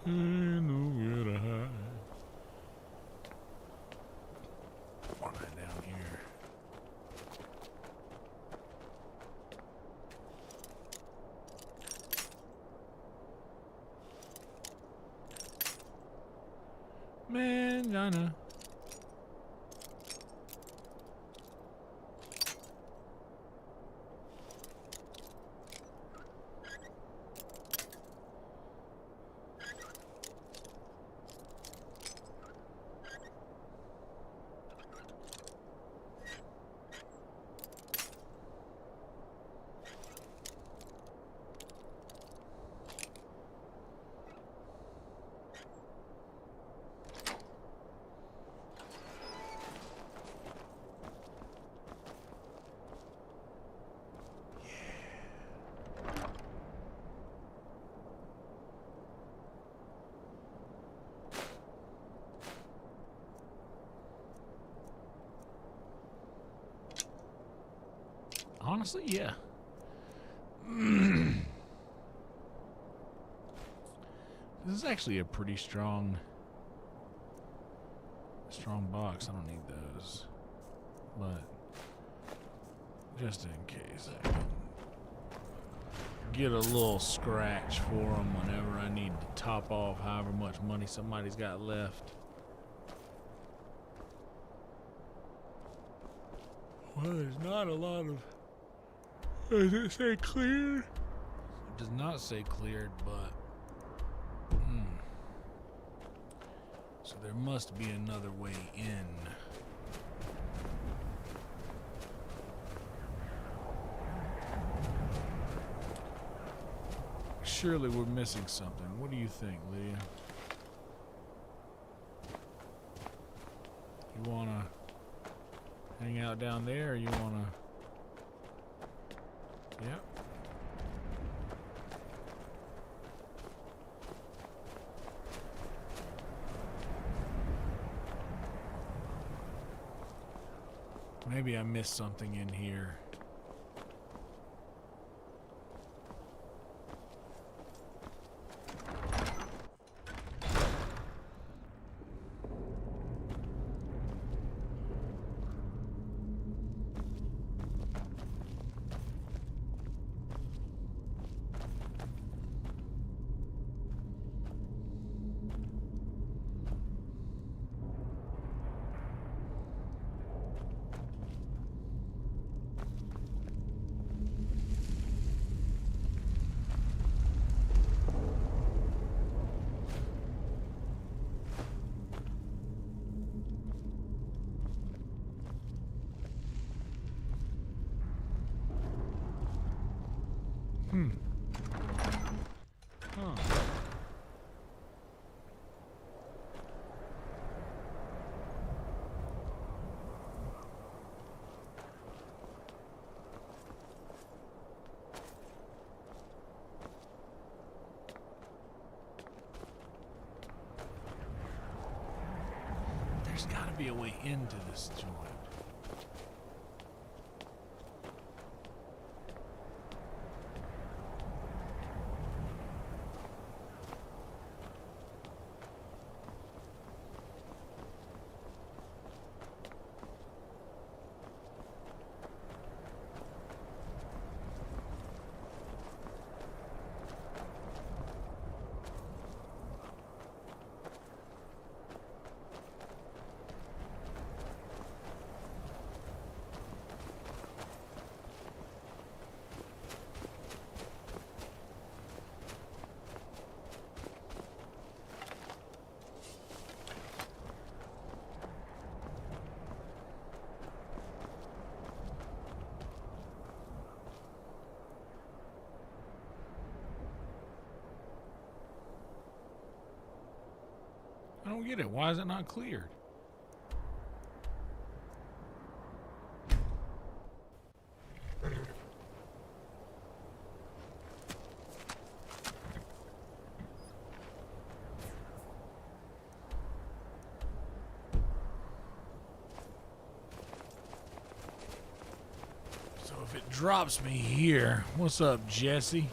Ain't nowhere to hide. What am I down here? Man, I know. Honestly, yeah. This is actually a pretty strong box. I don't need those, but just in case I can get a little scratch for them whenever I need to top off however much money somebody's got left. Well, there's not a lot of. Does it say cleared? It does not say cleared, but so there must be another way in. Surely we're missing something. What do you think, Lydia? You wanna hang out down there, or you wanna? Yep. Maybe I missed something in here. There's got to be a way into this joint. I don't get it. Why is it not cleared? So if it drops me here, what's up, Jesse?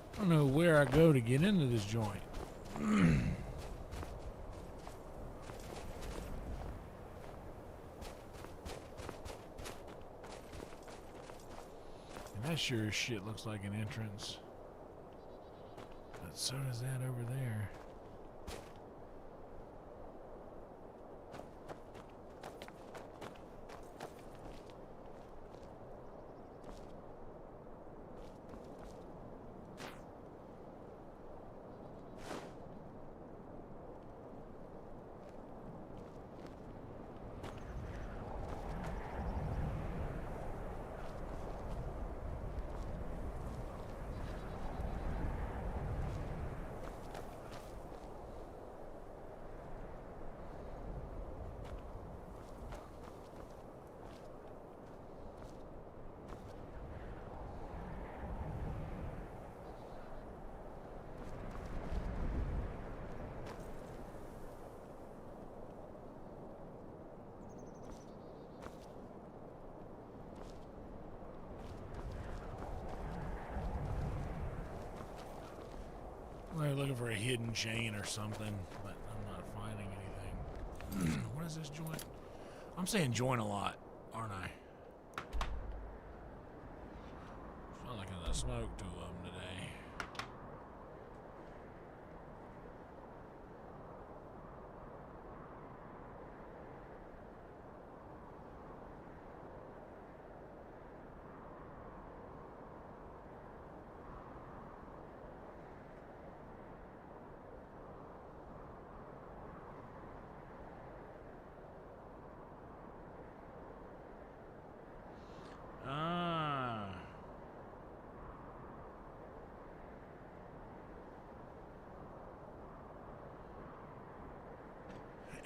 I don't know where I go to get into this joint. And that sure as shit looks like an entrance. But so does that over there. We're looking for a hidden chain or something, but I'm not finding anything. What is this joint? I'm saying joint a lot, aren't I? Feel like I smoked two of them today.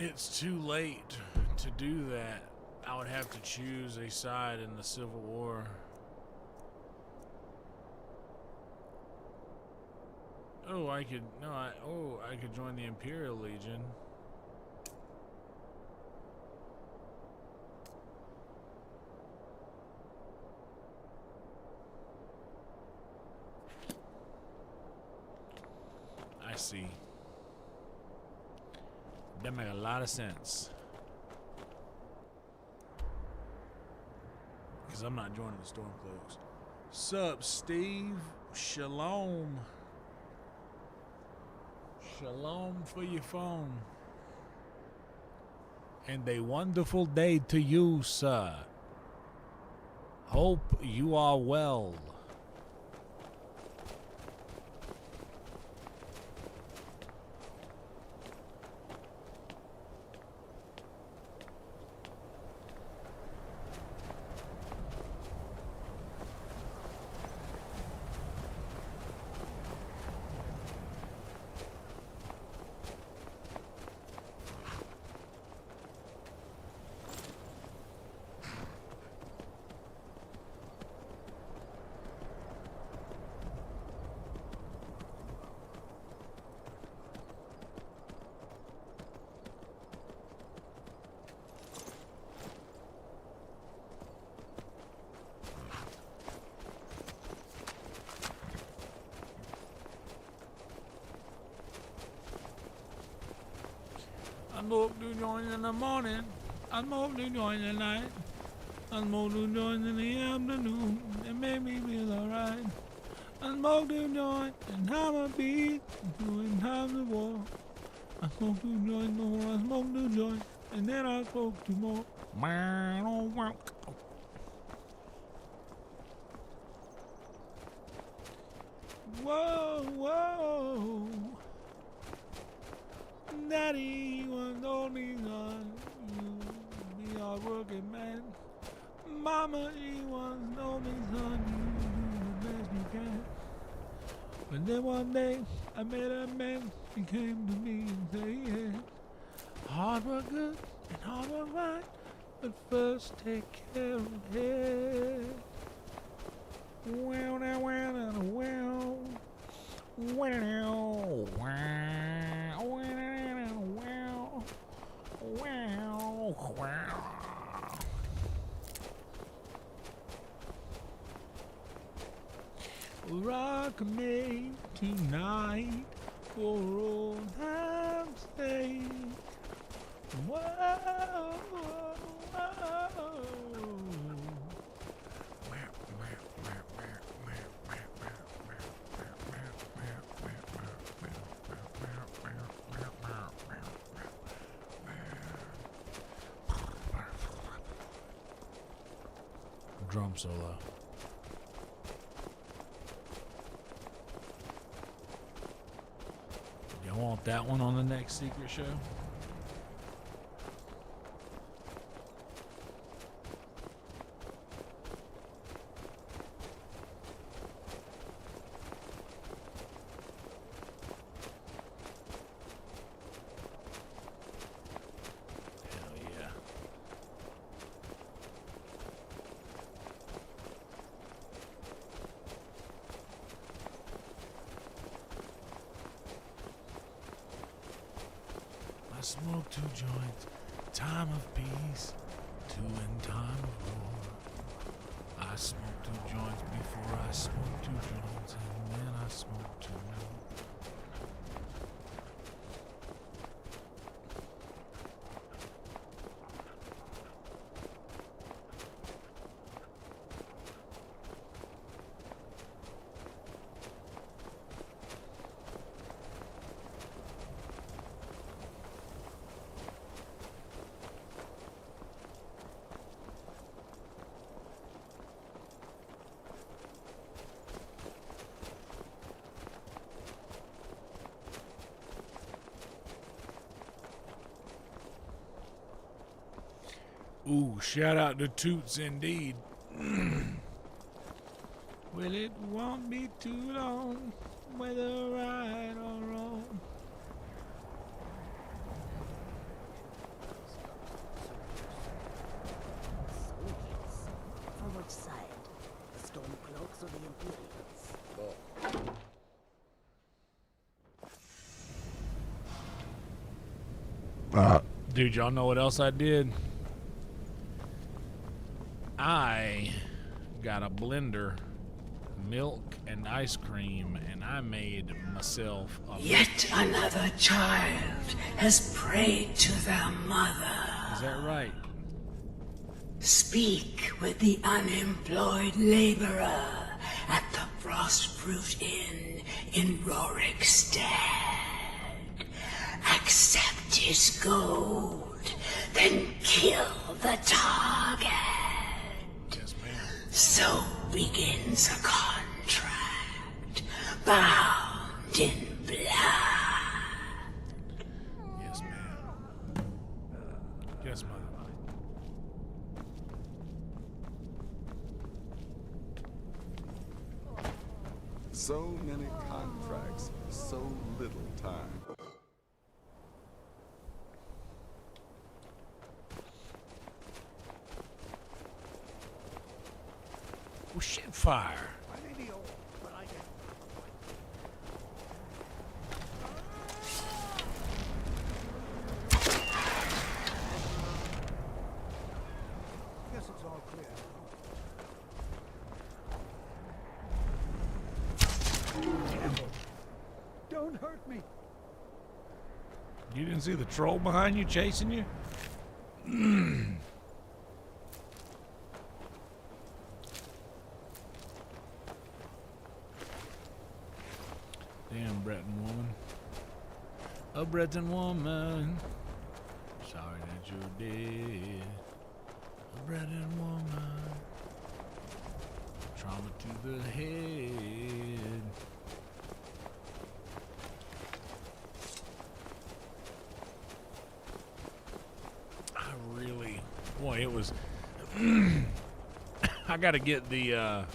It's too late to do that. I would have to choose a side in the Civil War. Oh, I could join the Imperial Legion. I see. That make a lot of sense. Because I'm not joining the Stormcloaks. Sup, Steve? Shalom. Shalom for your phone. And a wonderful day to you, sir. Hope you are well. I smoke two joints in the morning. I smoke two joints at night. I smoke two joints in the afternoon. It make me feel alright. I smoke two joints in time of peace, in times of war. I smoke two joints more. I smoke two joints, and then I smoke two more. Whoa, whoa. Daddy was only son, you be a working man. Mama, she was only son, you do the best you can. But then one day, I met a man, he came to me and said, yeah, hard work good and hard work right, but first take care of it. Well, now, well, now, well. Well, wow, wow, wow, wow. Rock me tonight for old time's sake. Whoa, whoa. Drum solo. You want that one on the next secret show? I smoke two joints, time of peace, two in time of war. I smoke two joints before I smoke two joints, and then I smoke two more. Ooh, shout out to Toots indeed. Well, it won't be too long, whether right or wrong. Soldiers. For which side? The Stormcloaks or the Imperials? Dude, y'all know what else I did? I got a blender, milk and ice cream, and I made myself a... Yet another child has prayed to their mother. Is that right? Speak with the unemployed laborer at the Frostfruit Inn in Rorikstead. Accept his gold, then kill the target. Yes, ma'am. So begins a contract, bound in blood. Yes, ma'am. Yes, mother. So many contracts, so little time. Well, shit fire. Guess it's all clear. Don't hurt me. You didn't see the troll behind you chasing you? Damn Breton woman. A Breton woman. Sorry that you're dead. A Breton woman. Trauma to the head. Boy, it was. I gotta get the. I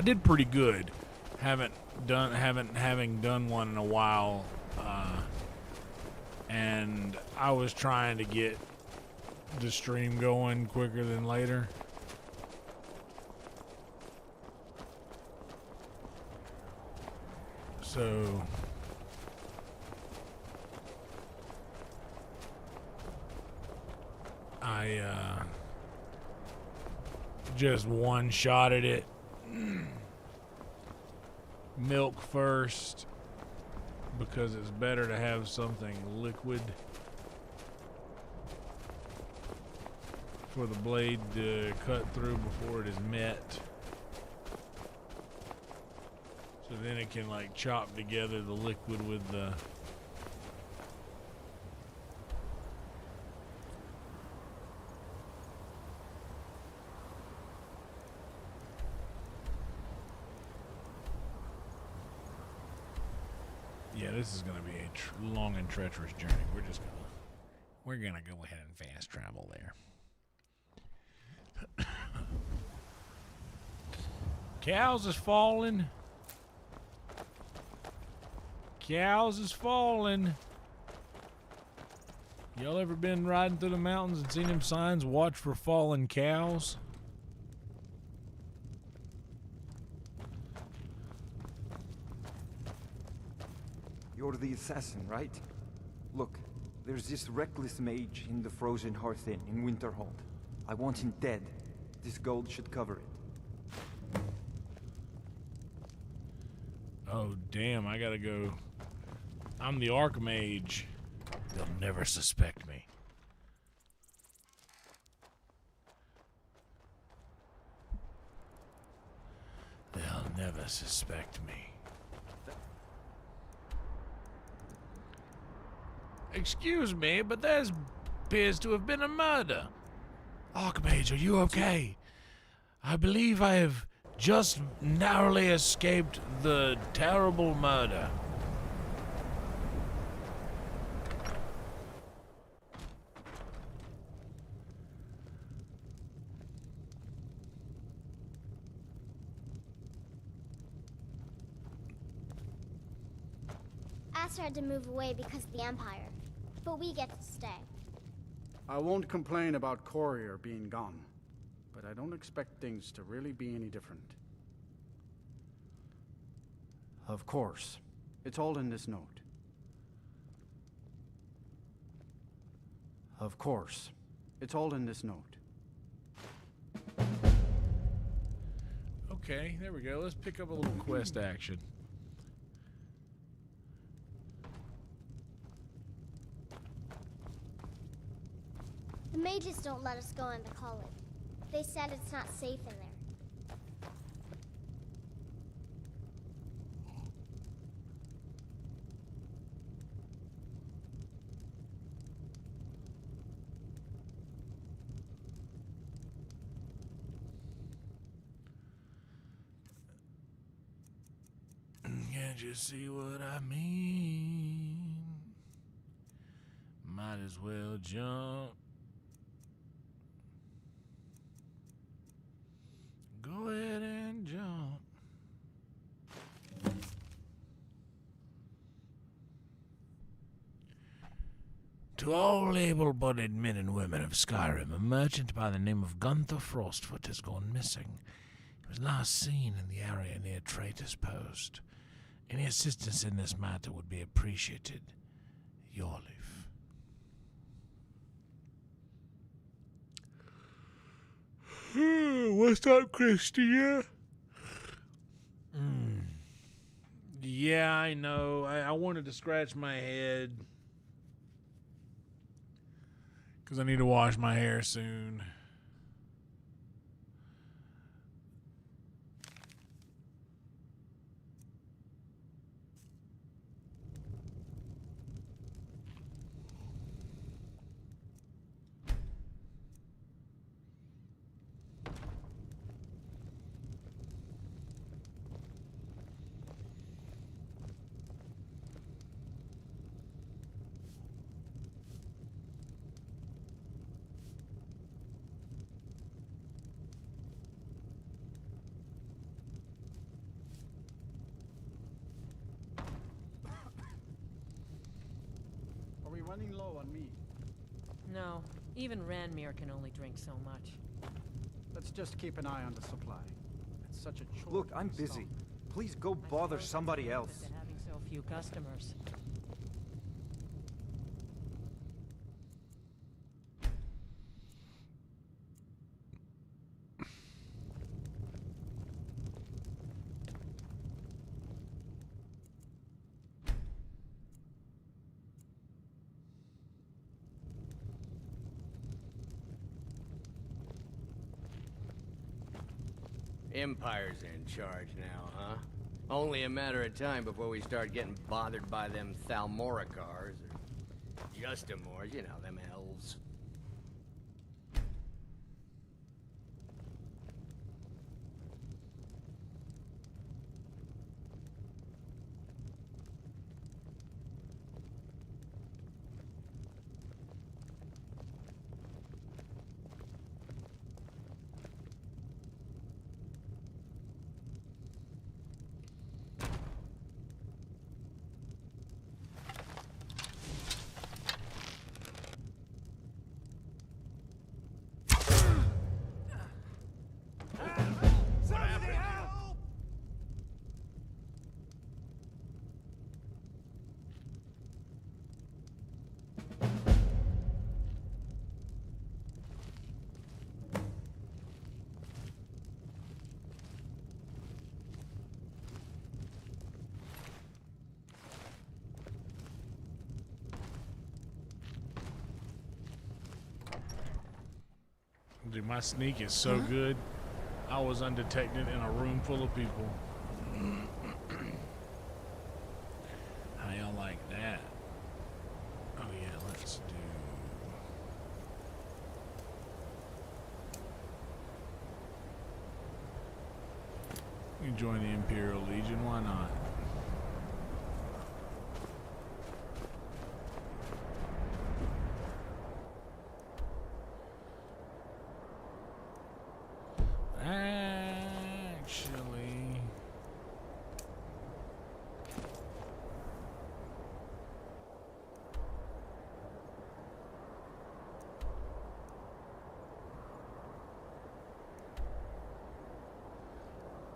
did pretty good. Having done one in a while, and I was trying to get the stream going quicker than later. So. I just one-shotted it. Milk first, because it's better to have something liquid for the blade to cut through before it is met. So then it can like chop together the liquid with the this is going to be a long and treacherous journey. We're gonna go ahead and fast travel there. Cows is falling. Cows is falling. Y'all ever been riding through the mountains and seen them signs? Watch for fallen cows. You're the assassin, right? Look, there's this reckless mage in the Frozen Hearth Inn in Winterhold. I want him dead. This gold should cover it. Oh, damn, I gotta go. I'm the Archmage. They'll never suspect me. They'll never suspect me. Excuse me, but there appears to have been a murder. Archmage, are you okay? I believe I have just narrowly escaped the terrible murder. Aster had to move away because of the Empire, but we get to stay. I won't complain about Courier being gone, but I don't expect things to really be any different. Of course. It's all in this note. Of course. It's all in this note. Okay, there we go. Let's pick up a little quest action. The mages don't let us go in the college. They said it's not safe in there. Can't you see what I mean? Might as well jump. Go ahead and jump. To all able-bodied men and women of Skyrim, a merchant by the name of Gunther Frostfoot has gone missing. He was last seen in the area near Traitor's Post. Any assistance in this matter would be appreciated. Yorliff. What's up, Christia? Yeah, I know. I wanted to scratch my head because I need to wash my hair soon. Are we running low on meat? No, even Ranmir can only drink so much. Let's just keep an eye on the supply. It's such a chore. Look, I'm to busy. stock. Please go I bother suppose somebody it's else. related to having so few customers. Empire's in charge now, huh? Only a matter of time before we start getting bothered by them Thalmoricars, or Justimores, you know, them elves. Dude, my sneak is so good. I was undetected in a room full of people. How y'all like that? Oh yeah, let's do... You can join the Imperial Legion, why not? Actually,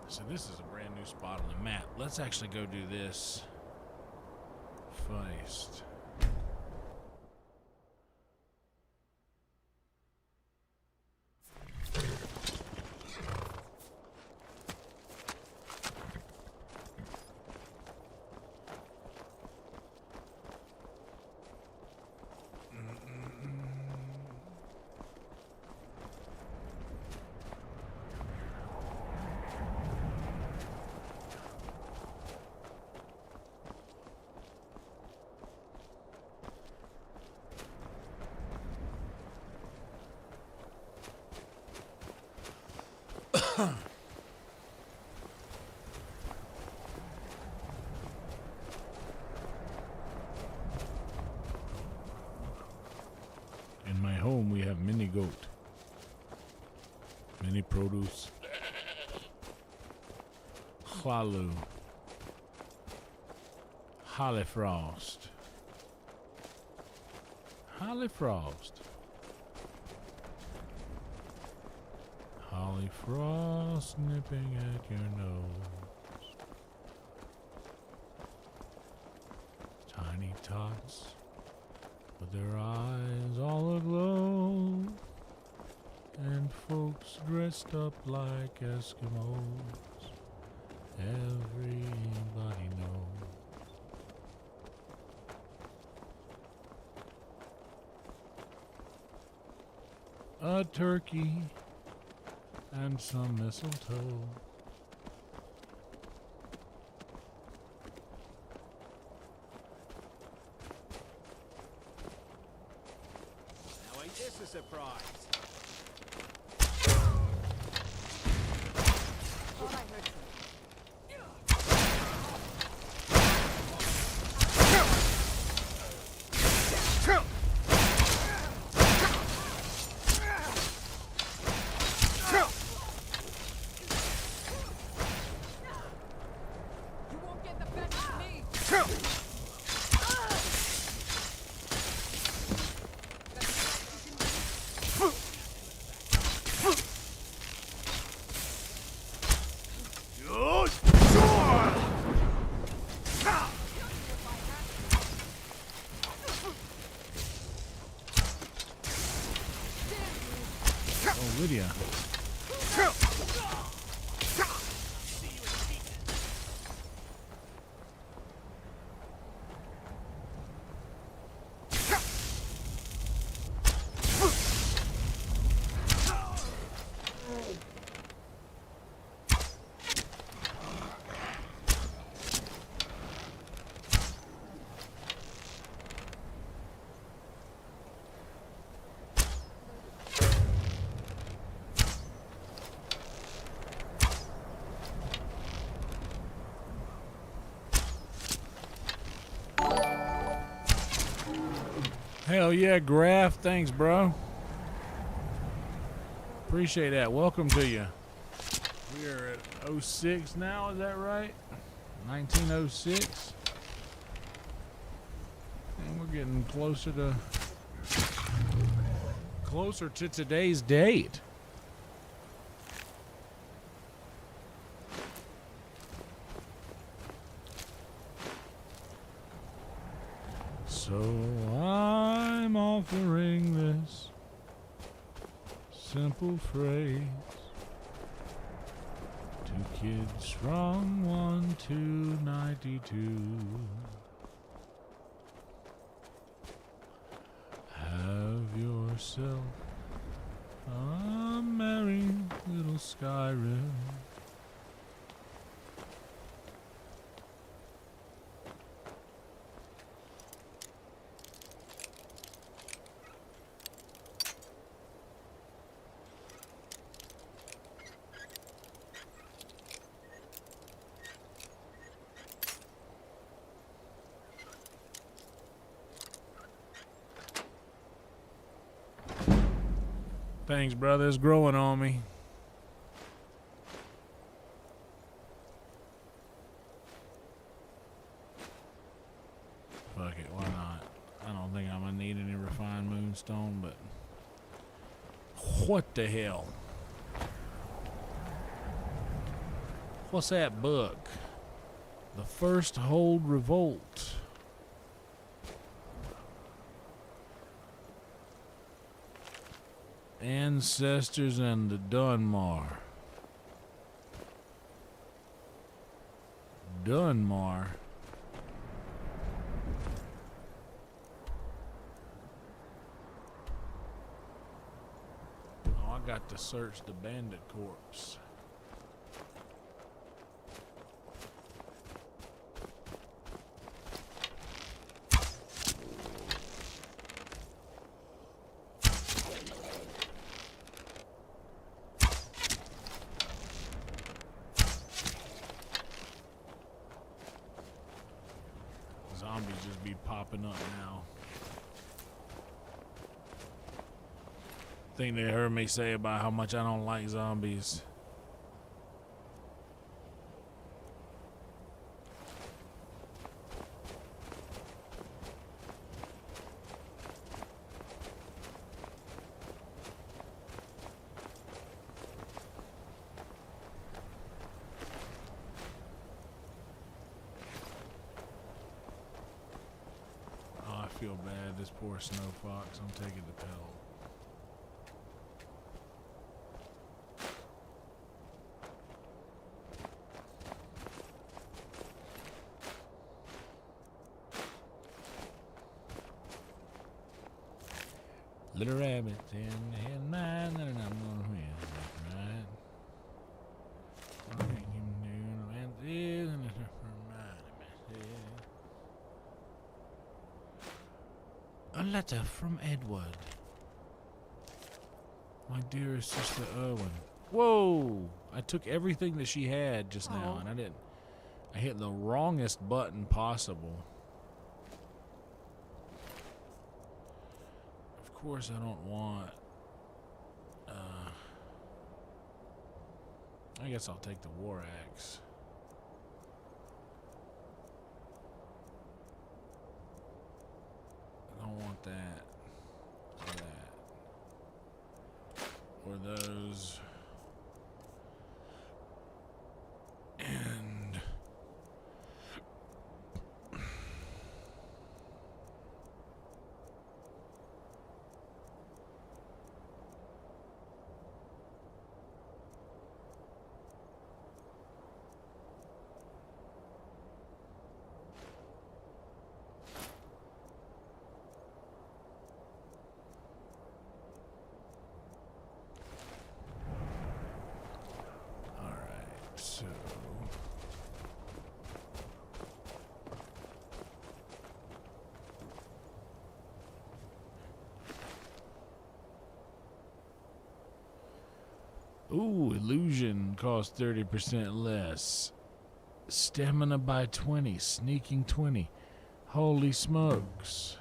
so this is a brand new spot on the map. Let's actually go do this first. In my home, we have mini goat, mini produce, Hlalu, Hollyfrost, Hollyfrost, Hollyfrost nipping at your nose, tiny tots with their eyes all aglow, and folks dressed up like Eskimos Everybody knows. A turkey and some mistletoe. Now ain't this a surprise? Oh, Lydia. Hell yeah, Graph. Thanks, bro. Appreciate that. Welcome to you. We are at 06 now, is that right? 1906. And we're getting closer to today's date. So I'm offering this simple phrase to kids from 1 to 92. Have yourself a merry little Skyrim. Thanks, brother. It's growing on me. Fuck it, why not? I don't think I'm gonna need any refined moonstone, but what the hell? What's that book? The First Hold Revolt. Ancestors and the Dunmar. Dunmar. Oh, I got to search the bandit corpse. Zombies just be popping up now. Think they heard me say about how much I don't like zombies. I feel bad, this poor snow fox. I'm taking the pill. Little rabbits in mine, and I'm gonna win, right? A letter from Edward. My dearest sister Erwin. Whoa! I took everything that she had just now, and I didn't. I hit the wrongest button possible. Of course, I don't want. I guess I'll take the war axe. I don't want that. Or that. Or those. And. So ooh, illusion costs 30% less. Stamina by 20, sneaking 20. Holy smokes.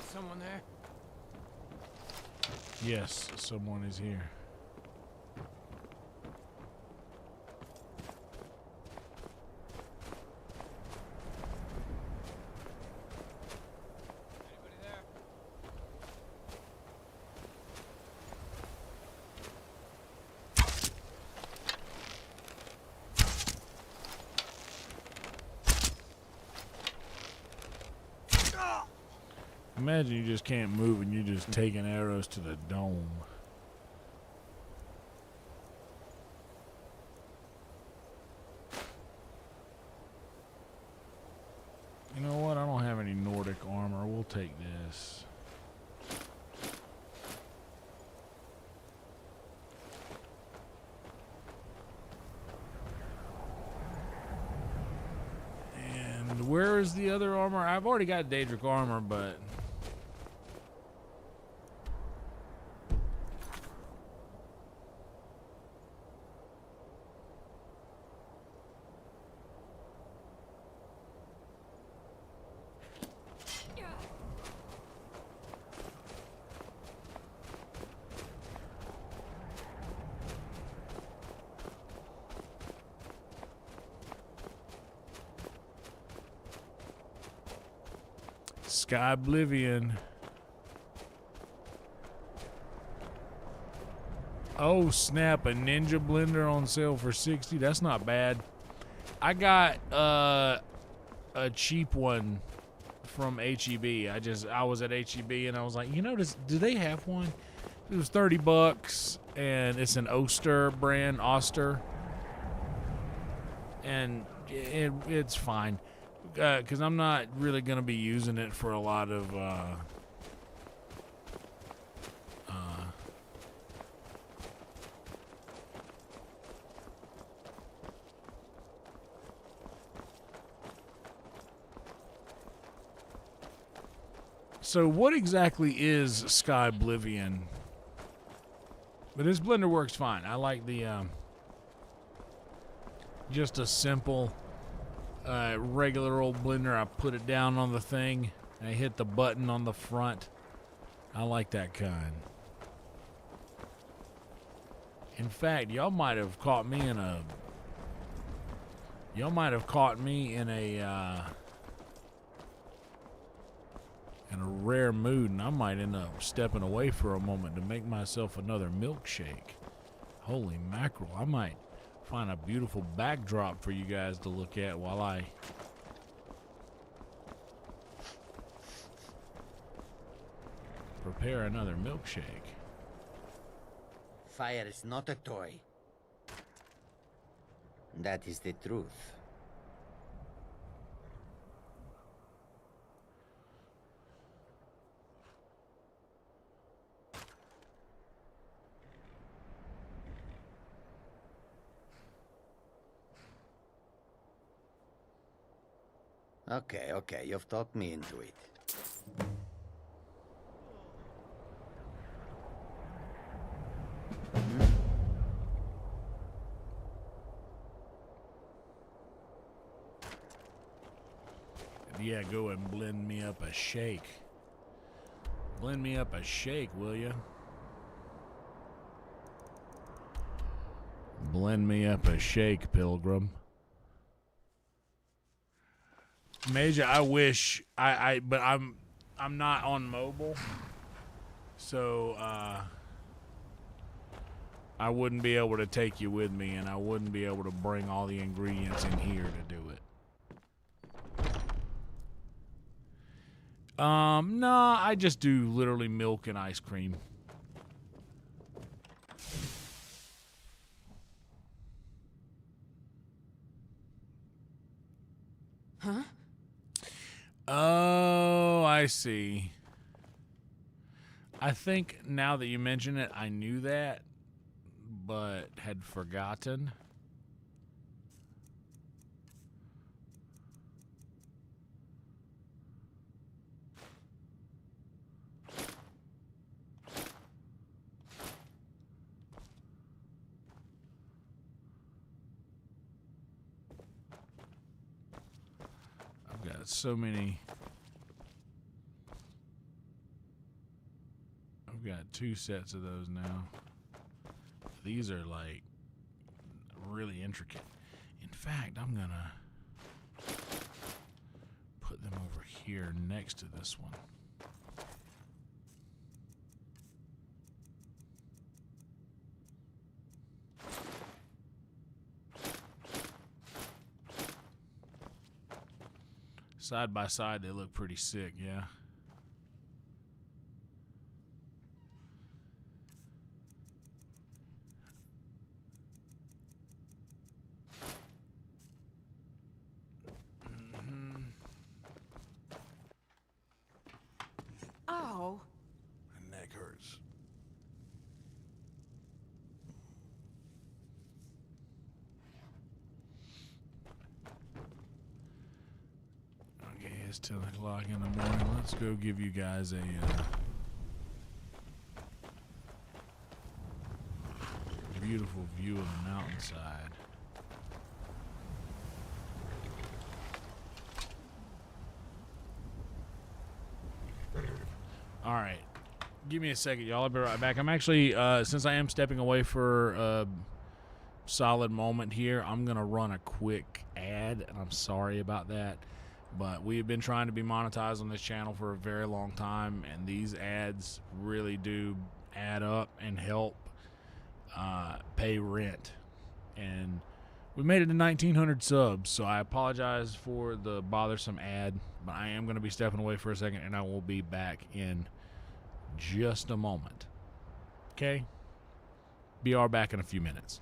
Someone there? Yes, someone is here. Anybody there? Imagine you just can't move and you're just taking arrows to the dome. You know what? I don't have any Nordic armor. We'll take this. And where is the other armor? I've already got Daedric armor, but... Sky Oblivion. Oh snap, a Ninja blender on sale for 60. That's not bad. I got a cheap one from HEB. I was at HEB and I was like, you know, do they have one? It was $30 and it's an Oster brand, Oster. And it's fine. Because I'm not really going to be using it for a lot of So what exactly is Sky Oblivion? But this blender works fine. I like the just a simple regular old blender. I put it down on the thing and I hit the button on the front. I like that kind. In fact, y'all might have caught me in a rare mood, and I might end up stepping away for a moment to make myself another milkshake. Holy mackerel, I might find a beautiful backdrop for you guys to look at while I prepare another milkshake. Fire is not a toy. That is the truth. Okay, okay, you've talked me into it. Yeah, go and blend me up a shake. Blend me up a shake, will ya? Blend me up a shake, Pilgrim. Major, I wish but I'm not on mobile, so I wouldn't be able to take you with me, and I wouldn't be able to bring all the ingredients in here to do it. No, I just do literally milk and ice cream. Huh? Oh, I see. I think now that you mention it, I knew that, but had forgotten. I've got so many. I've got 2 sets of those now. These are like really intricate. In fact, I'm gonna put them over here next to this one. Side by side, they look pretty sick, yeah. Oh. My neck hurts. Okay, it's 10 o'clock in the morning. Let's go give you guys a beautiful view of the mountainside. All right, give me a second, y'all. I'll be right back. I'm actually, since I am stepping away for a solid moment here, I'm gonna run a quick ad, and I'm sorry about that, but we have been trying to be monetized on this channel for a very long time, and these ads really do add up and help pay rent. And we made it to 1,900 subs, so I apologize for the bothersome ad, but I am going to be stepping away for a second, and I will be back in just a moment. Okay? BR back in a few minutes.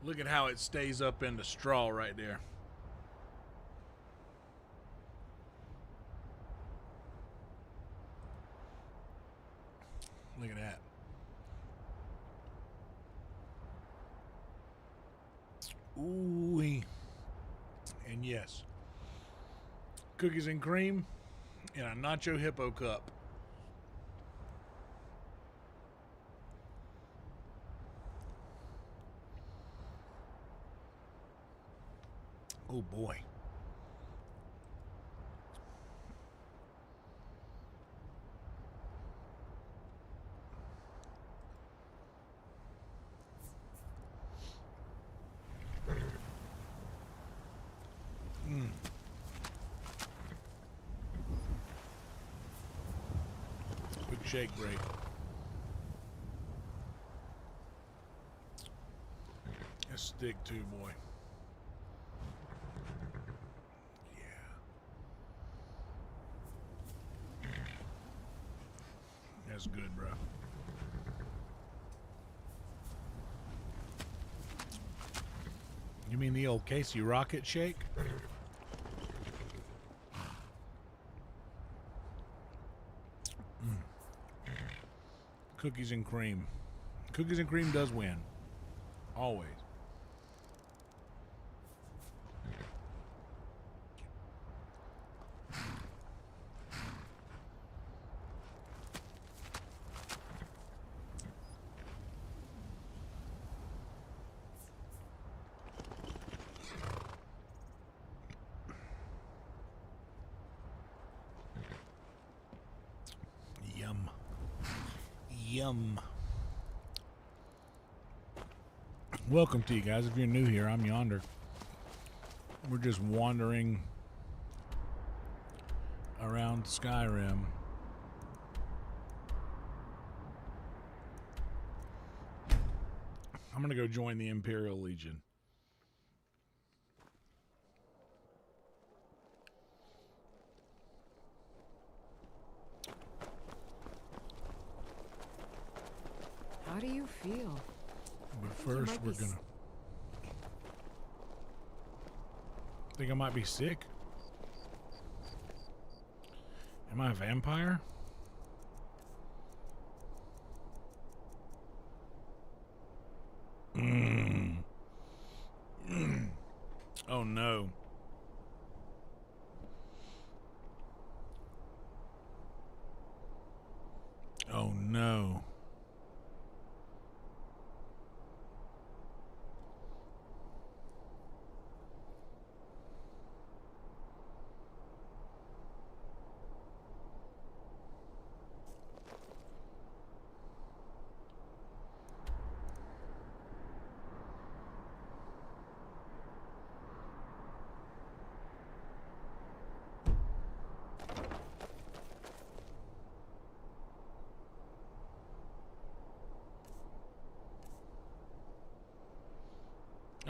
Look at how it stays up in the straw right there. Look at that. Ooh-wee. And yes, cookies and cream in a nacho hippo cup. Oh boy. Quick shake break. Let's stick to, boy. That's good, bro. You mean the old Casey Rocket shake? Cookies and cream. Cookies and cream does win. Always. Yum. Yum. Welcome to you guys. If you're new here, I'm Yonder. We're just wandering around Skyrim. I'm gonna go join the Imperial Legion. How do you feel? But first, we're gonna. Think I might be sick? Am I a vampire? Oh no. Oh no.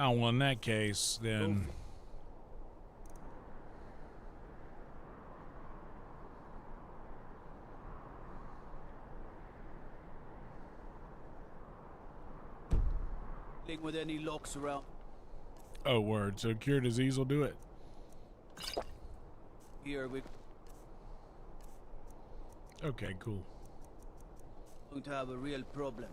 Oh, well, in that case, then... With any locks around. Oh, word. So cure disease will do it? Here we Okay, cool. going to have a real problem.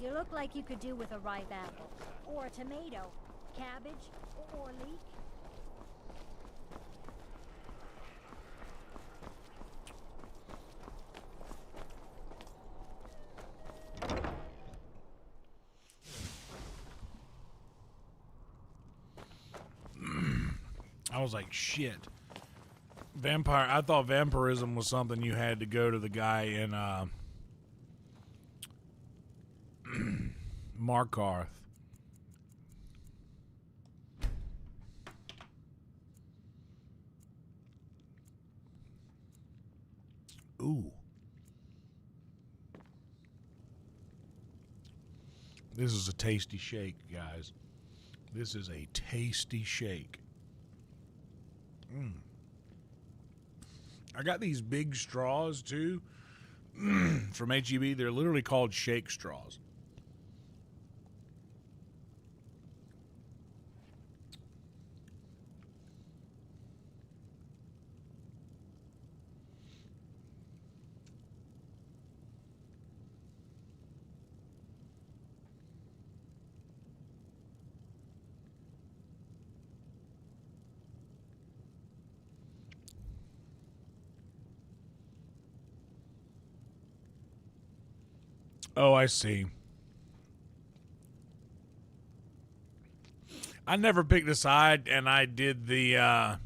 You look like you could do with a ripe apple. Or a tomato. Cabbage. Or leek. I was like, shit. Vampire. I thought vampirism was something you had to go to the guy in Markarth. Ooh. This is a tasty shake, guys. This is a tasty shake. I got these big straws too from HEB. They're literally called shake straws. Oh, I see. I never picked a side, and I did the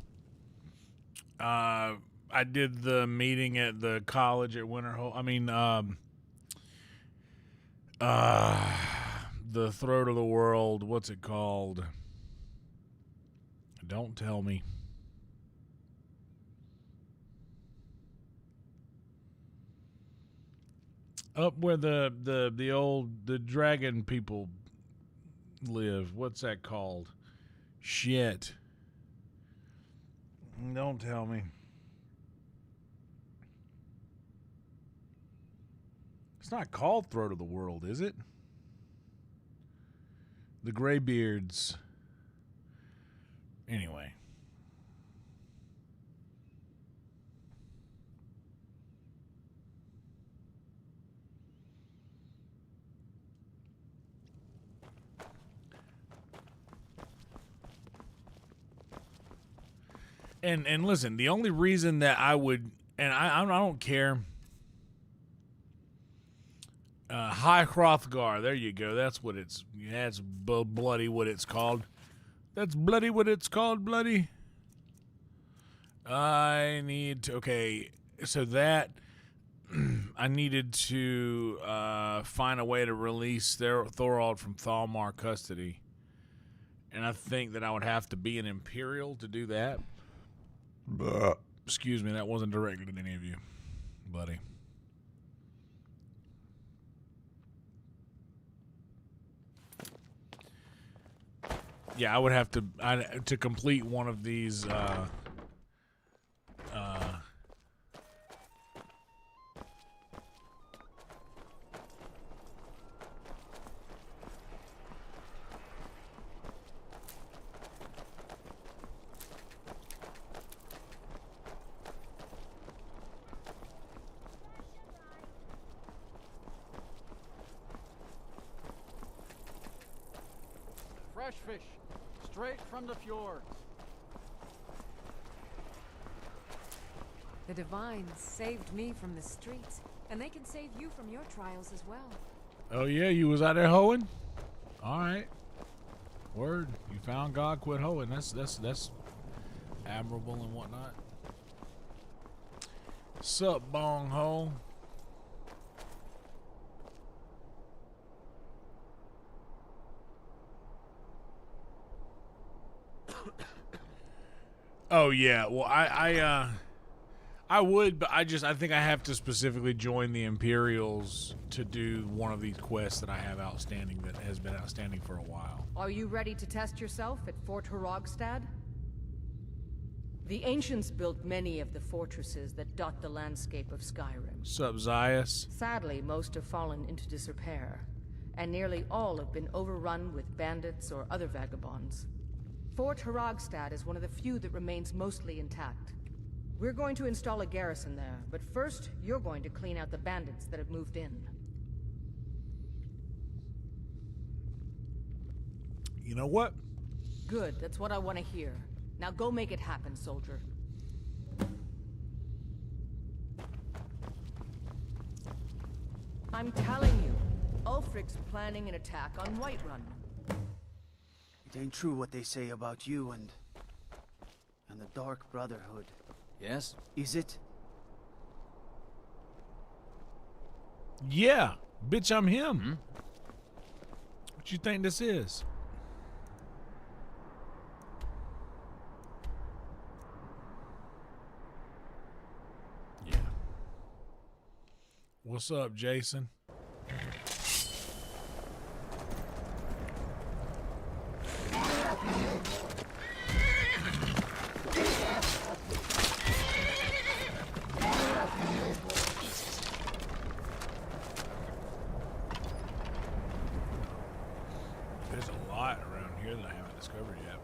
meeting at the college at Winterhold. I mean, the throat of the world. What's it called? Don't tell me. Up where the dragon people live. What's that called? Shit. Don't tell me. It's not called Throat of the World, is it? The Greybeards. Anyway. And listen, the only reason that I would, and I don't care. High Hrothgar, there you go. That's what it's. That's bloody what it's called. That's bloody what it's called. Bloody. I need to. Okay, so that I needed to find a way to release Thorald from Thalmar custody, and I think that I would have to be an Imperial to do that. Excuse me, that wasn't directed at any of you, buddy. Yeah, I would have to complete one of these. Fresh fish, straight from the fjords. The Divines saved me from the streets, and they can save you from your trials as well. Oh yeah, you was out there hoeing? All right. Word. You found God, quit hoeing. That's admirable and whatnot. Sup, bong ho. Oh yeah, well I would, but I think I have to specifically join the Imperials to do one of these quests that I have outstanding that has been outstanding for a while. Are you ready to test yourself at Fort Horogstad? The ancients built many of the fortresses that dot the landscape of Skyrim. Sup, Zias? Sadly, most have fallen into disrepair, and nearly all have been overrun with bandits or other vagabonds. Fort Horogstad is one of the few that remains mostly intact. We're going to install a garrison there, but first, you're going to clean out the bandits that have moved in. You know what? Good, that's what I want to hear. Now go make it happen, soldier. I'm telling you, Ulfric's planning an attack on Whiterun. It ain't true what they say about you and the Dark Brotherhood. Yes? Is it? Yeah, bitch, I'm him. Hmm? What you think this is? Yeah. What's up, Jason? discovered yet.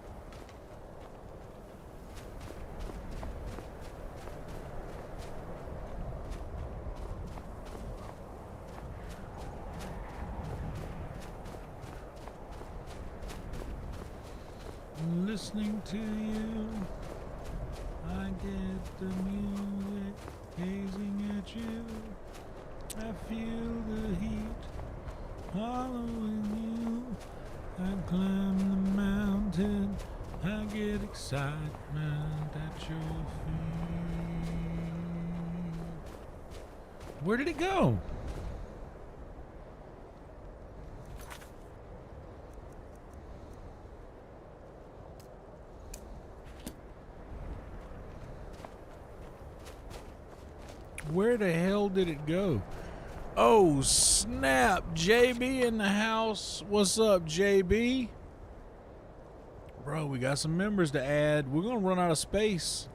Listening to you, I get the music, gazing at you. I feel the heat following you. I climb the mountain, I get excitement at your feet. Where did it go? Where the hell did it go? Oh, snap. JB in the house. What's up, JB? Bro, we got some members to add. We're going to run out of space.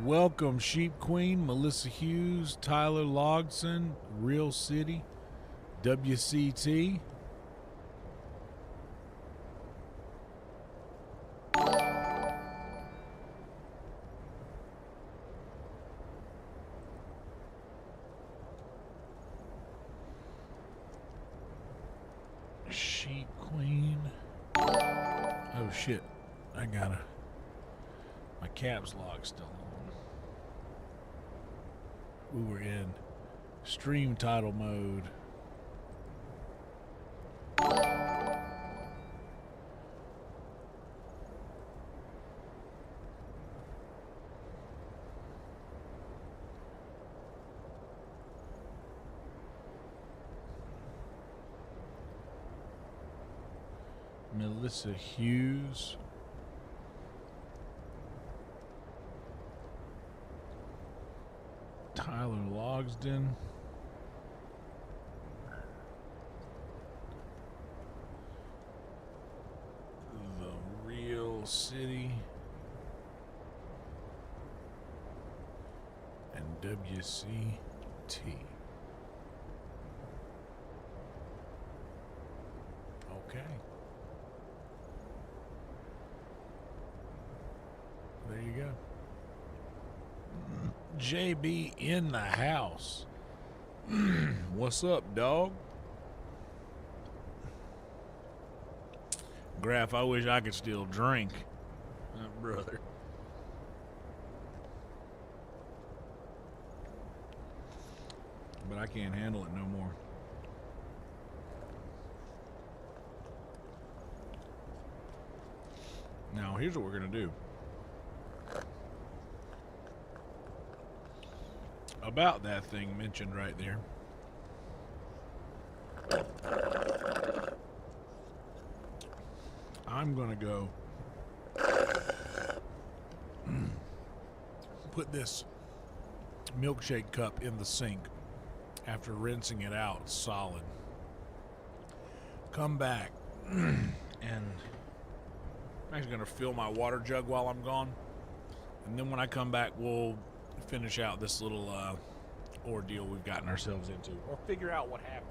Welcome, Sheep Queen, Melissa Hughes, Tyler Logson, Real City, WCT. Sheep Queen. Oh shit, I gotta. My caps lock still on. We were in stream title mode. Melissa Hughes. Tyler Logsden. The Real City. And WCT. Okay. There you go. JB in the house. What's up, dog? Graph, I wish I could still drink. Brother. But I can't handle it no more. Now, here's what we're going to do. About that thing mentioned right there. I'm gonna go put this milkshake cup in the sink after rinsing it out solid. Come back and I'm actually gonna fill my water jug while I'm gone, and then when I come back we'll finish out this little ordeal we've gotten ourselves into, or figure out what happened.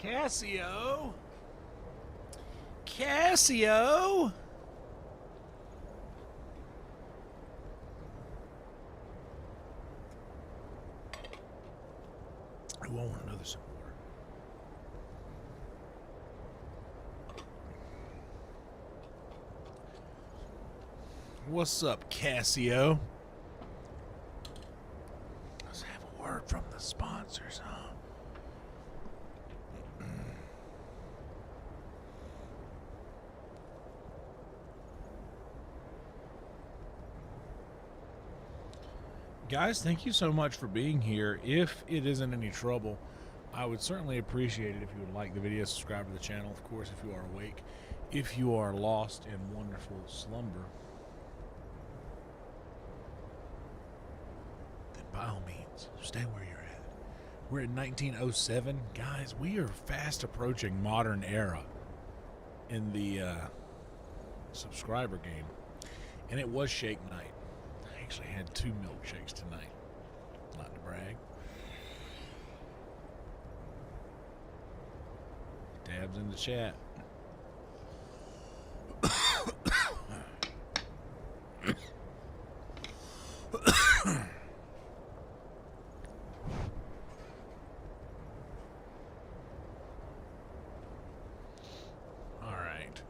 Cassio? Cassio? I want another some water. What's up, Cassio? Let's have a word from the sponsors, huh? Guys, thank you so much for being here. If it isn't any trouble, I would certainly appreciate it if you would like the video, subscribe to the channel, of course, if you are awake. If you are lost in wonderful slumber, then by all means, stay where you're at. We're in 1907. Guys, we are fast approaching modern era in the subscriber game. And it was Shake Night. I actually had 2 milkshakes tonight. Not to brag. Dabs in the chat. All right.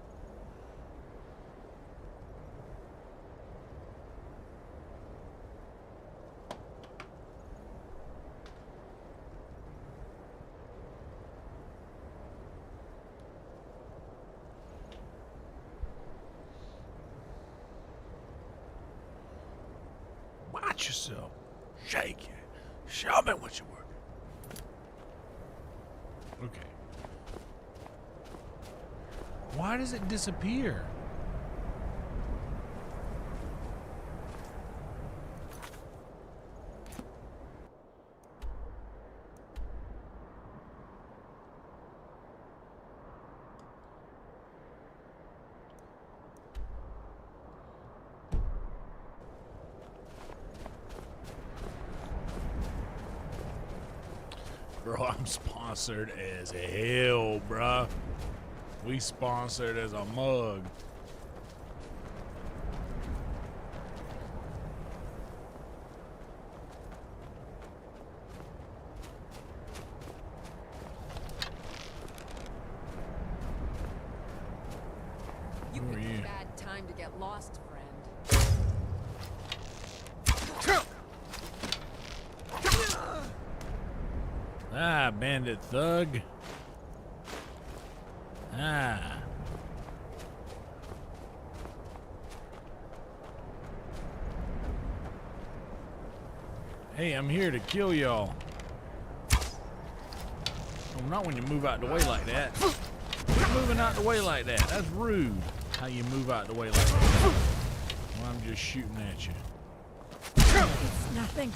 Watch yourself. Shake it. Show me what you're working. Okay. Why does it disappear? Bro, I'm sponsored as hell, bruh. We sponsored as a mug. You Who are picked you? a bad time to get lost, friend. Ah, bandit thug. Ah. Hey, I'm here to kill y'all. Oh, not when you move out the way like that. You're moving out the way like that. That's rude. How you move out the way like that. Well, I'm just shooting at you. It's nothing.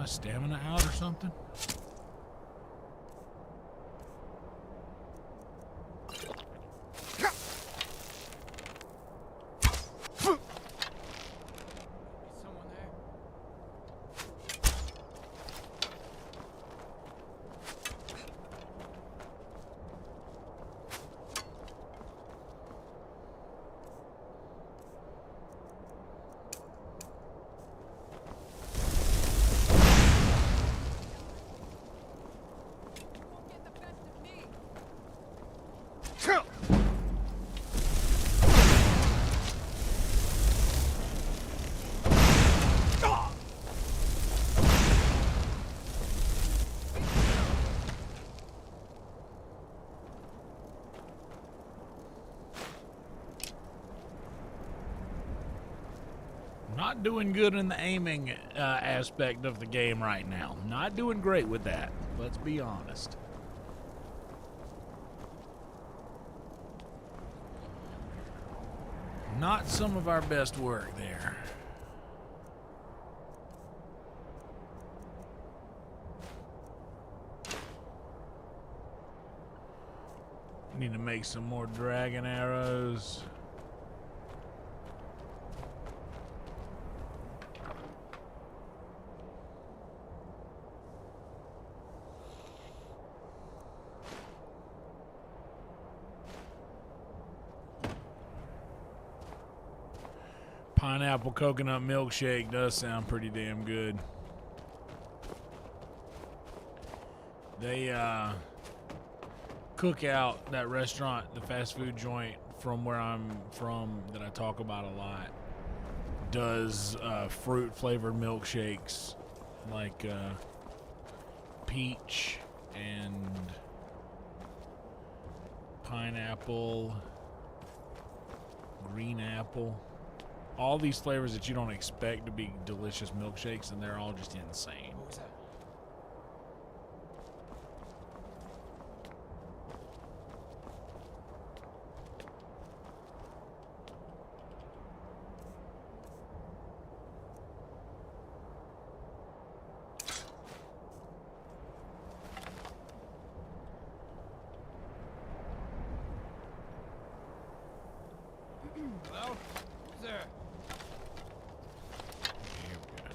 Stamina out or something? Not doing good in the aiming aspect of the game right now. Not doing great with that. Let's be honest. Not some of our best work there. Need to make some more dragon arrows. Pineapple coconut milkshake does sound pretty damn good. They Cookout, that restaurant, the fast food joint from where I'm from that I talk about a lot, does fruit flavored milkshakes like peach and pineapple, green apple. All these flavors that you don't expect to be delicious milkshakes, and they're all just insane. What was that? Hello? Who's there? Here we go.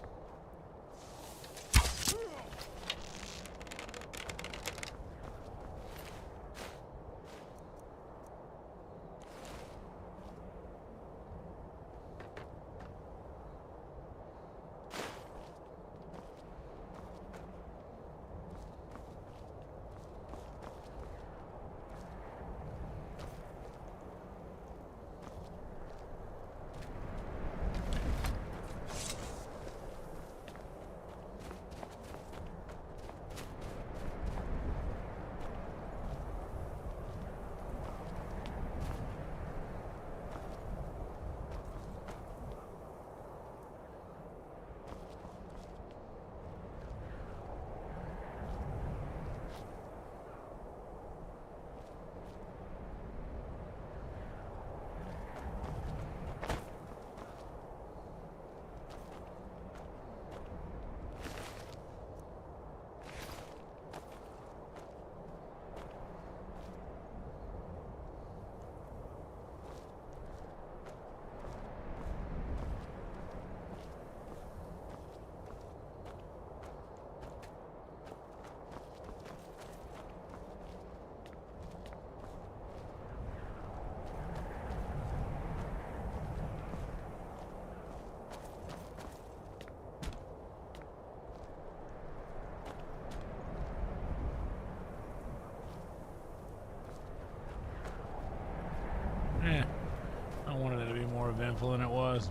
I wanted it to be more eventful than it was.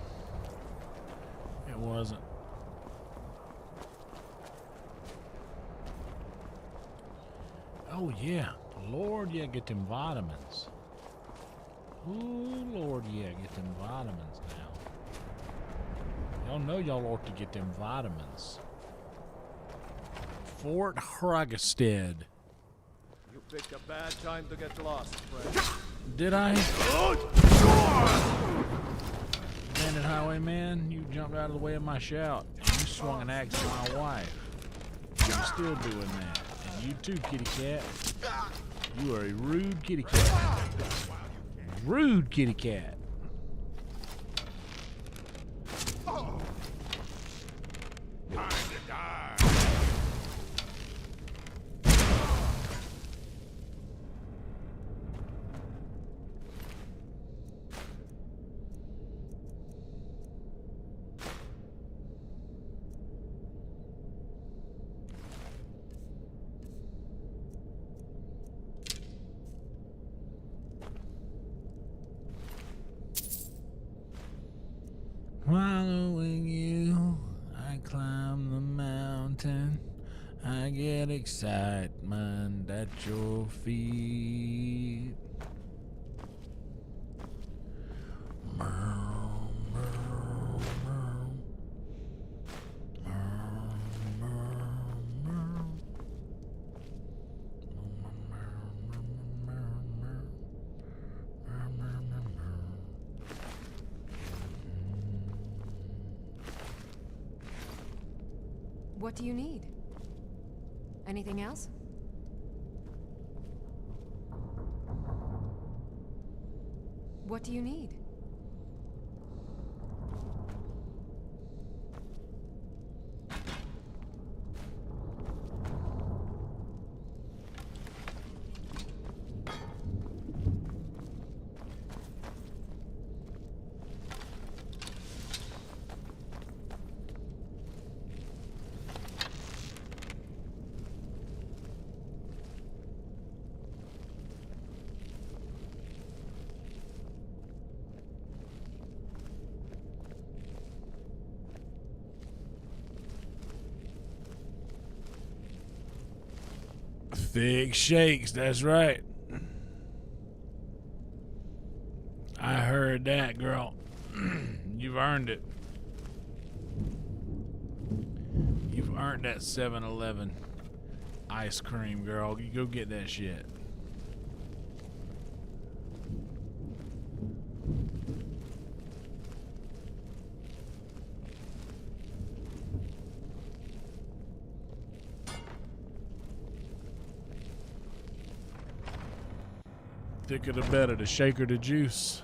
It wasn't. Oh yeah, Lord, yeah, get them vitamins. Ooh, Lord, yeah, get them vitamins now. Y'all know y'all ought to get them vitamins. Fort Hragstead. You picked a bad time to get lost, friend. Did I? Bandit Highwayman, you jumped out of the way of my shout. And you swung an axe at my wife. You're still doing that. And you too, kitty cat. You are a rude kitty cat. Rude kitty cat. Time to die. Following you, I climb the mountain. I get excitement at your feet. What do you need? Anything else? What do you need? Thick shakes, that's right. I heard that, girl. You've earned it. You've earned that 7-Eleven ice cream, girl. You go get that shit. Thicker the better, the shaker the juice,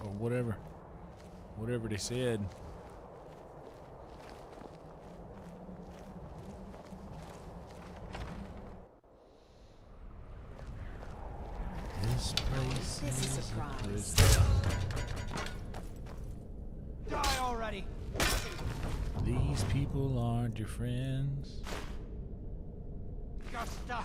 or whatever they said. This place This is a surprise. Die already! These people aren't your friends. Gusta!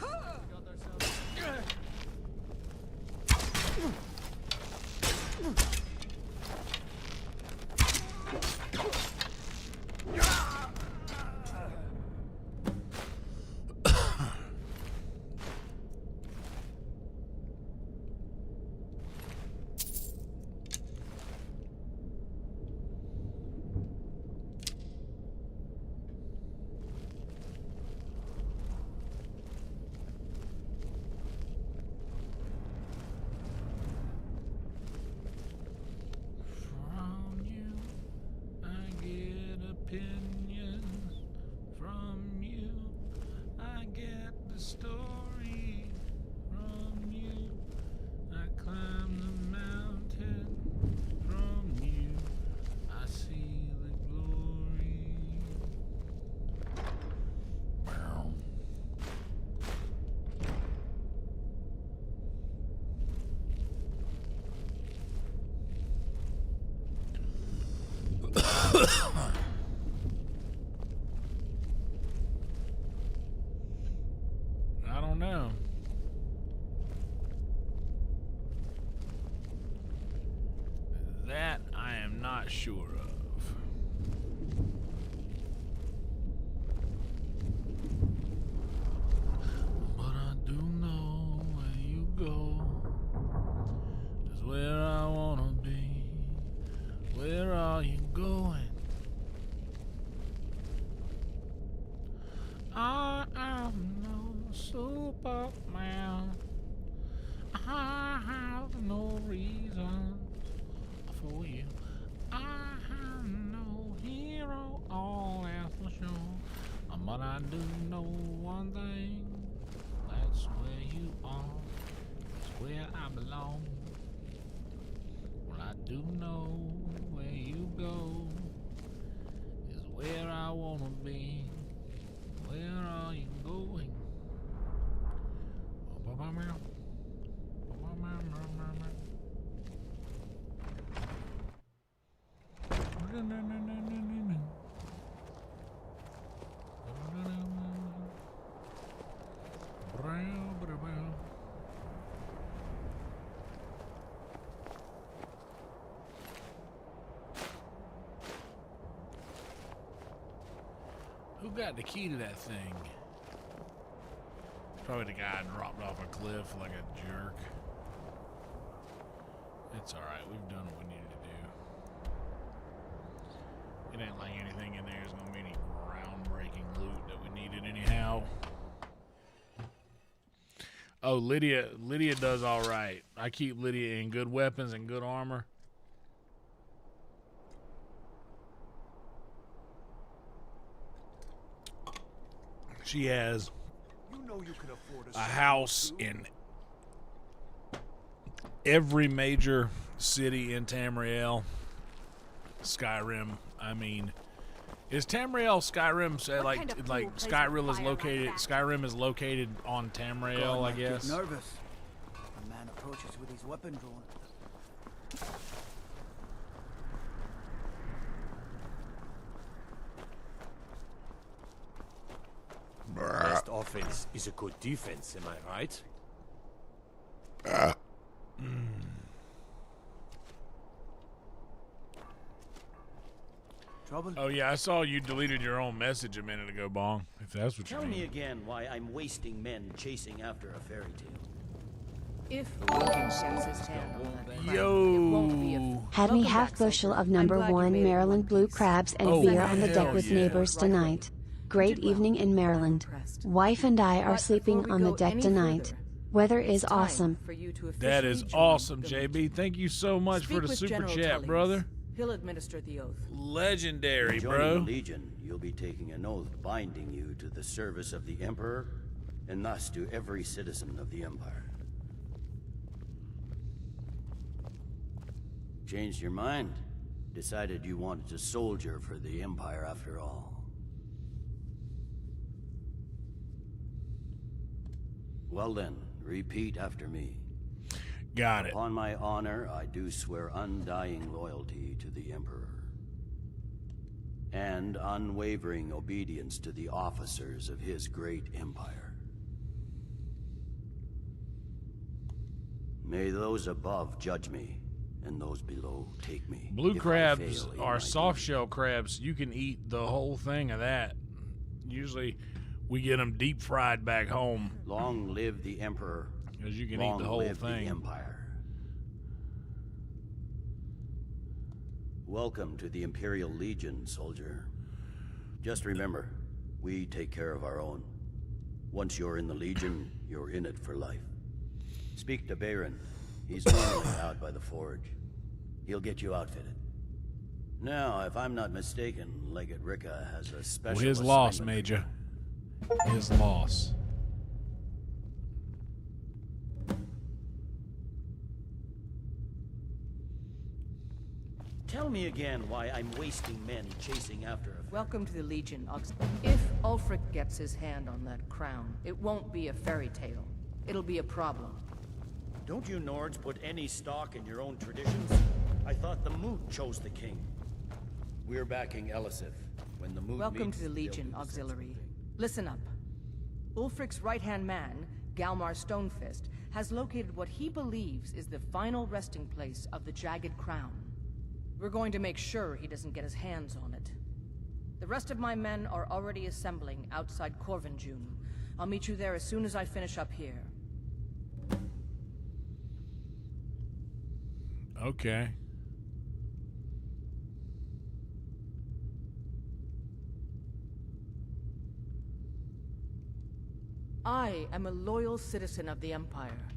Opinions from you. I get the story from you. I climb the mountain from you. I see the glory. Wow. I don't know. That I am not sure of. But I do know where you go is where I wanna be. Where are you going? I am no Superman. I have no reasons for you. I am no hero, all that's for sure. But I do know one thing. That's where you are. It's where I belong. Well, I do know where you go is where I wanna be. Where are you going? Who got the key to that thing? Probably the guy dropped off a cliff like a jerk. It's alright, we've done what we needed to do. It ain't like anything in there is gonna be any groundbreaking loot that we needed anyhow. Oh, Lydia does alright. I keep Lydia in good weapons and good armor. She has You know you can afford a house in every major city in Tamriel. Skyrim. I mean, is Tamriel Skyrim? Say like kind of like fool plays Skyrim with is fire located. like that? Skyrim is located on Tamriel, God I might get guess. nervous. A man approaches with his weapon drawn. Best offense is a good defense, am I right? Trouble? Oh yeah, I saw you deleted your own message a minute ago, Bong. If that's what Tell you me mean. again why I'm wasting men chasing after a fairy tale. If Wilkins gets his hand on that crown, Yo. it won't be a... Had me Welcome half back, bushel soldier. of I'm number glad you one made it in Maryland one blue piece. crabs and Oh, a beer on the deck hell with yeah. neighbors Right away. tonight. Great did well. evening in Maryland. Wife and I are But sleeping before we on the go deck any tonight. further, Weather it's is time awesome. for you to That officially is join awesome, the JB. Legion. Thank you so much Speak for the with super General chat, Tullius. brother. He'll administer the oath. Legendary, Joining bro. the Legion, you'll be taking an oath binding you to the service of the Emperor, and thus to every citizen of the Empire. Changed your mind? Decided you wanted to soldier for the Empire after all. Well then, repeat after me. Got it. Upon my honor, I do swear undying loyalty to the Emperor. And unwavering obedience to the officers of his great empire. May those above judge me, and those below take me. Blue if I crabs fail in are my soft duty. shell crabs. You can eat the whole thing of that. Usually, we get them deep fried back home. Long live the Emperor. Because you can Long eat the whole live thing. the Empire. Welcome to the Imperial Legion, soldier. Just remember, we take care of our own. Once you're in the Legion, you're in it for life. Speak to Baron. He's normally out by the forge. He'll get you outfitted. Now, if I'm not mistaken, Legate Ricka has a special Well, his loss, assignment. Major. His loss. Tell me again why I'm wasting men chasing after a... Welcome to the Legion, If Ulfric gets his hand on that crown, it won't be a fairy tale. It'll be a problem. Don't you Nords put any stock in your own traditions? I thought the Moot chose the king. We're backing Elisif. When the Moot Welcome meets, to the they'll Legion, do the Auxiliary. Listen up. Ulfric's right-hand man, Galmar Stonefist, has located what he believes is the final resting place of the Jagged Crown. We're going to make sure he doesn't get his hands on it. The rest of my men are already assembling outside Corvinjune. I'll meet you there as soon as I finish up here. Okay. I am a loyal citizen of the Empire.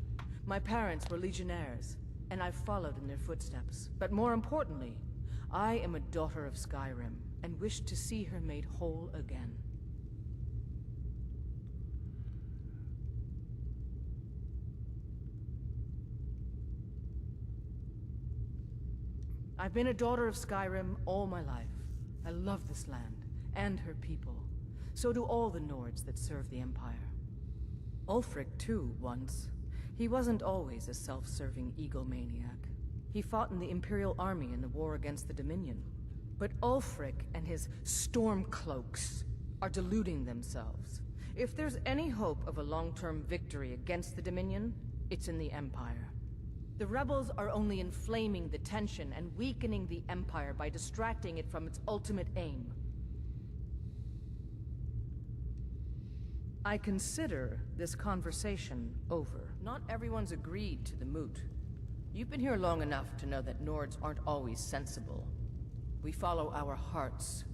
My parents were legionnaires, and I've followed in their footsteps. But more importantly, I am a daughter of Skyrim, and wish to see her made whole again. I've been a daughter of Skyrim all my life. I love this land, and her people. So do all the Nords that serve the Empire. Ulfric, too, once. He wasn't always a self-serving egomaniac. He fought in the Imperial Army in the war against the Dominion. But Ulfric and his Stormcloaks are deluding themselves. If there's any hope of a long-term victory against the Dominion, it's in the Empire. The rebels are only inflaming the tension and weakening the Empire by distracting it from its ultimate aim. I consider this conversation over. Not everyone's agreed to the moot. You've been here long enough to know that Nords aren't always sensible. We follow our hearts.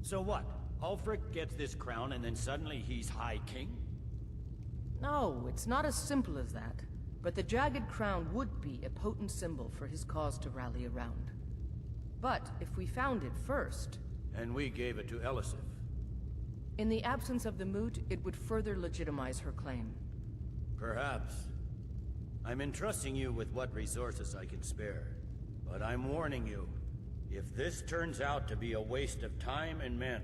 So what? Ulfric gets this crown and then suddenly he's High King? No, it's not as simple as that. But the Jagged Crown would be a potent symbol for his cause to rally around. But if we found it first... And we gave it to Elisif. In the absence of the moot, it would further legitimize her claim. Perhaps. I'm entrusting you with what resources I can spare. But I'm warning you, if this turns out to be a waste of time and men...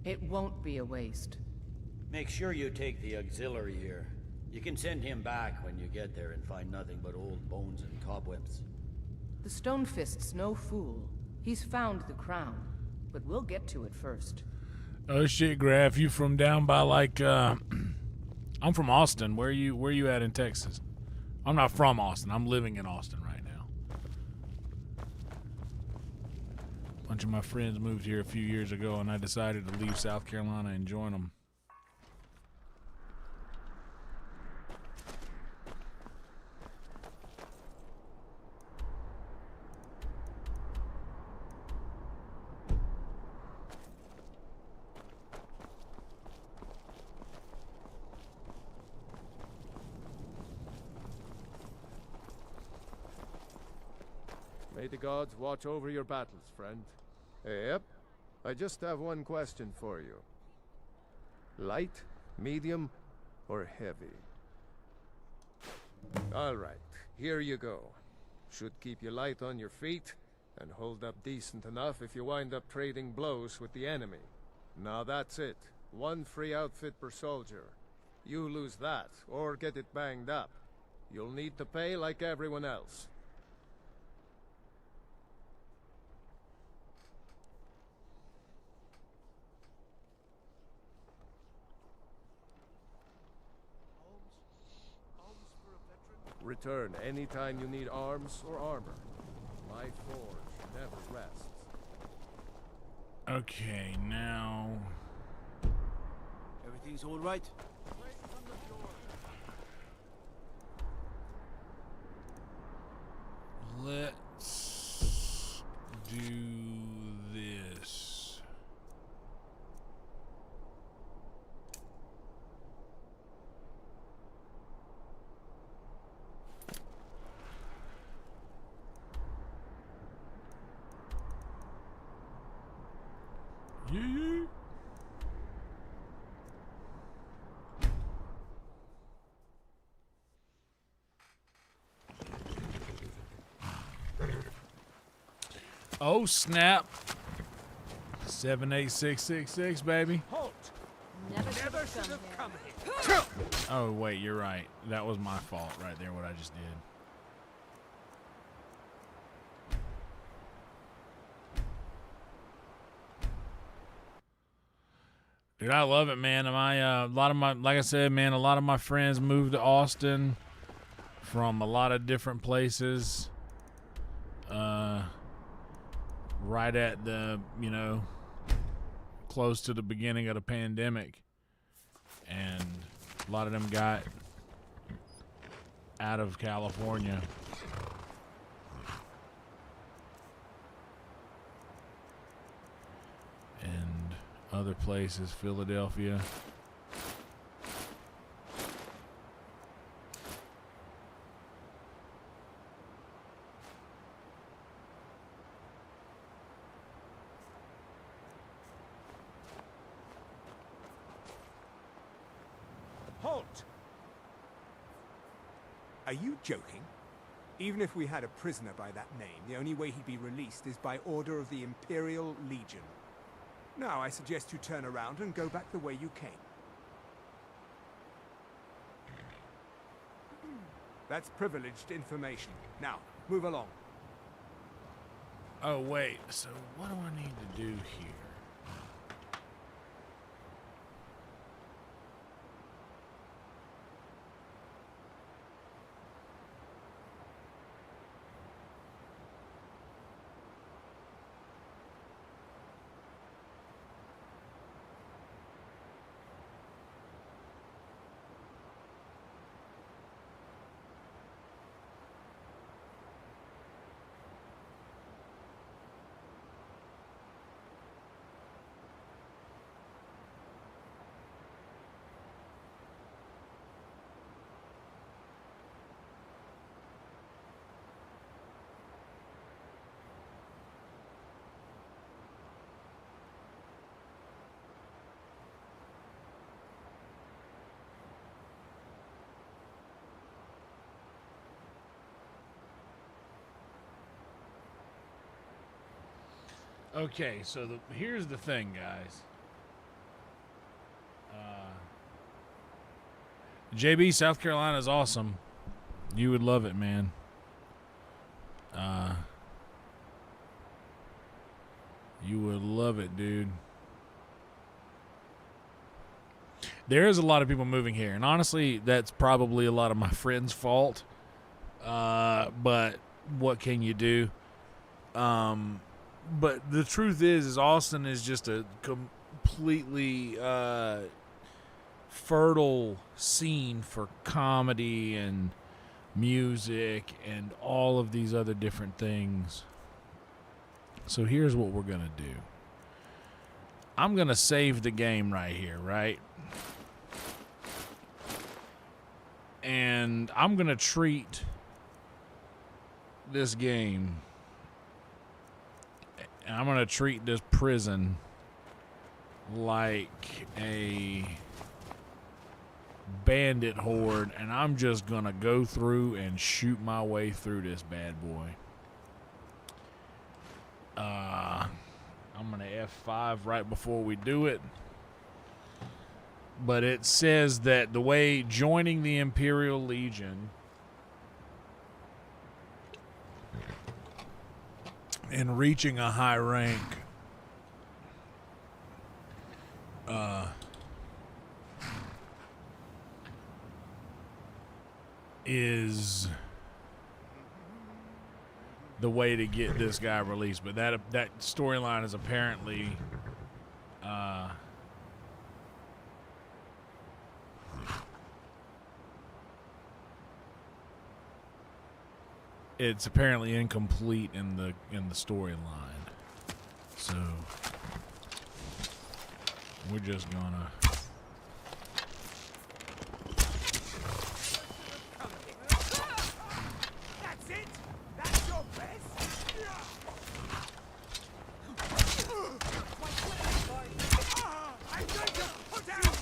It won't be a waste. Make sure you take the auxiliary here. You can send him back when you get there and find nothing but old bones and cobwebs. The Stonefist's no fool. He's found the crown, but we'll get to it first. Oh shit, Graf, you from down by like I'm from Austin. Where you at in Texas? I'm not from Austin. I'm living in Austin right now. A bunch of my friends moved here a few years ago and I decided to leave South Carolina and join them. May the gods watch over your battles, friend. Yep. I just have one question for you. Light, medium, or heavy? Alright, here you go. Should keep you light on your feet, and hold up decent enough if you wind up trading blows with the enemy. Now that's it. One free outfit per soldier. You lose that, or get it banged up. You'll need to pay like everyone else. Return anytime you need arms or armor. My forge never rests. Okay, now... Everything's all right? Let's do this. Yeah. Oh snap! 78666, baby. Halt! Never should have come here. Oh wait, you're right. That was my fault right there. What I just did. Dude, I love it, man. A lot of my, like I said, man, a lot of my friends moved to Austin from a lot of different places. Right at the, you know, close to the beginning of the pandemic. And a lot of them got out of California. And other places, Philadelphia. Halt! Are you joking? Even if we had a prisoner by that name, the only way he'd be released is by order of the Imperial Legion. Now I suggest you turn around and go back the way you came. That's privileged information. Now, move along. Oh, wait. So what do I need to do here? Okay, so here's the thing, guys. JB, South Carolina is awesome. You would love it, man. You would love it, dude. There is a lot of people moving here, and honestly, that's probably a lot of my friends' fault. But what can you do? But the truth is Austin is just a completely fertile scene for comedy and music and all of these other different things. So here's what we're going to do. I'm going to save the game right here, right? And I'm going to treat this game, and I'm going to treat this prison like a bandit horde, and I'm just going to go through and shoot my way through this bad boy. I'm going to F5 right before we do it. But it says that the way joining the Imperial Legion and reaching a high rank is the way to get this guy released. But that storyline is apparently it's apparently incomplete in the storyline. So we're just gonna That's it? That's your best? I'm going to put down!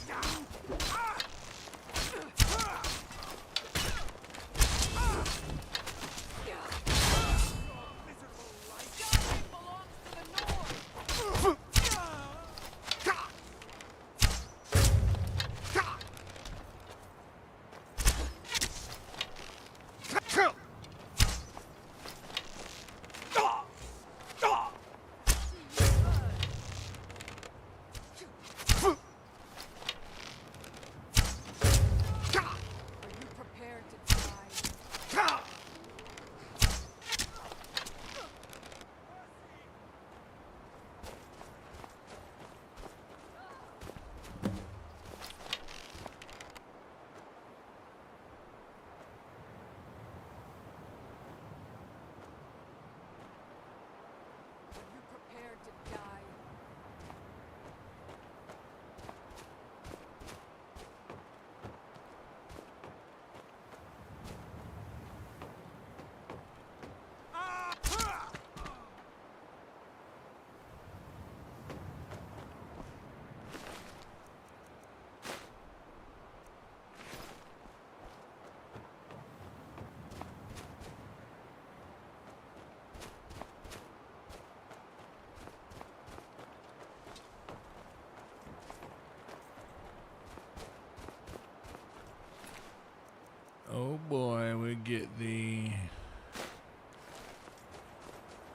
oh boy, we get the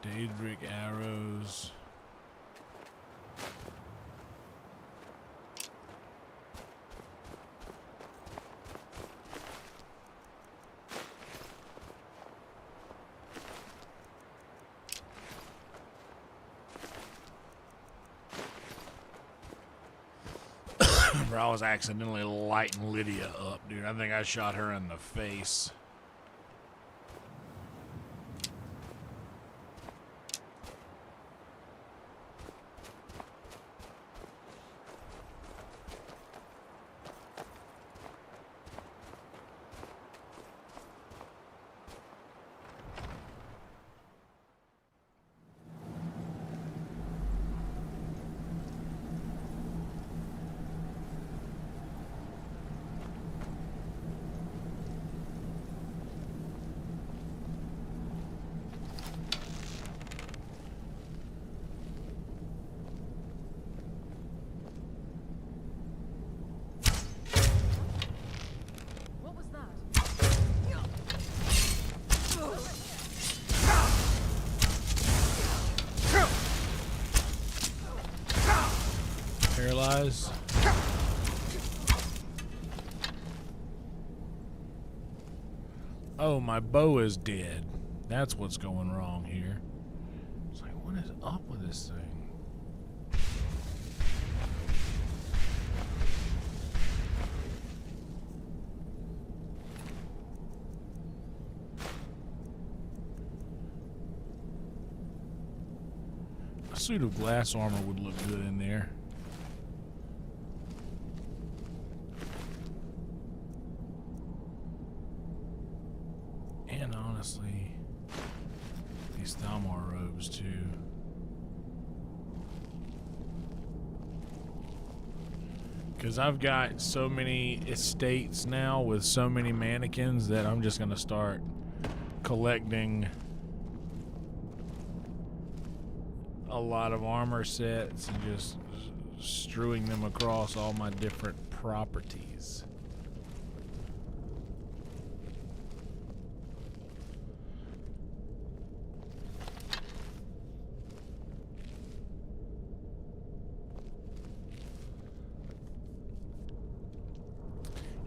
Daedric arrows. I was accidentally lighting Lydia up, dude. I think I shot her in the face. guys. Oh, my bow is dead. That's what's going wrong here. It's like, what is up with this thing? A suit of glass armor would look good in there. And honestly, these Thalmor robes too. Because I've got so many estates now with so many mannequins that I'm just going to start collecting a lot of armor sets and just strewing them across all my different properties.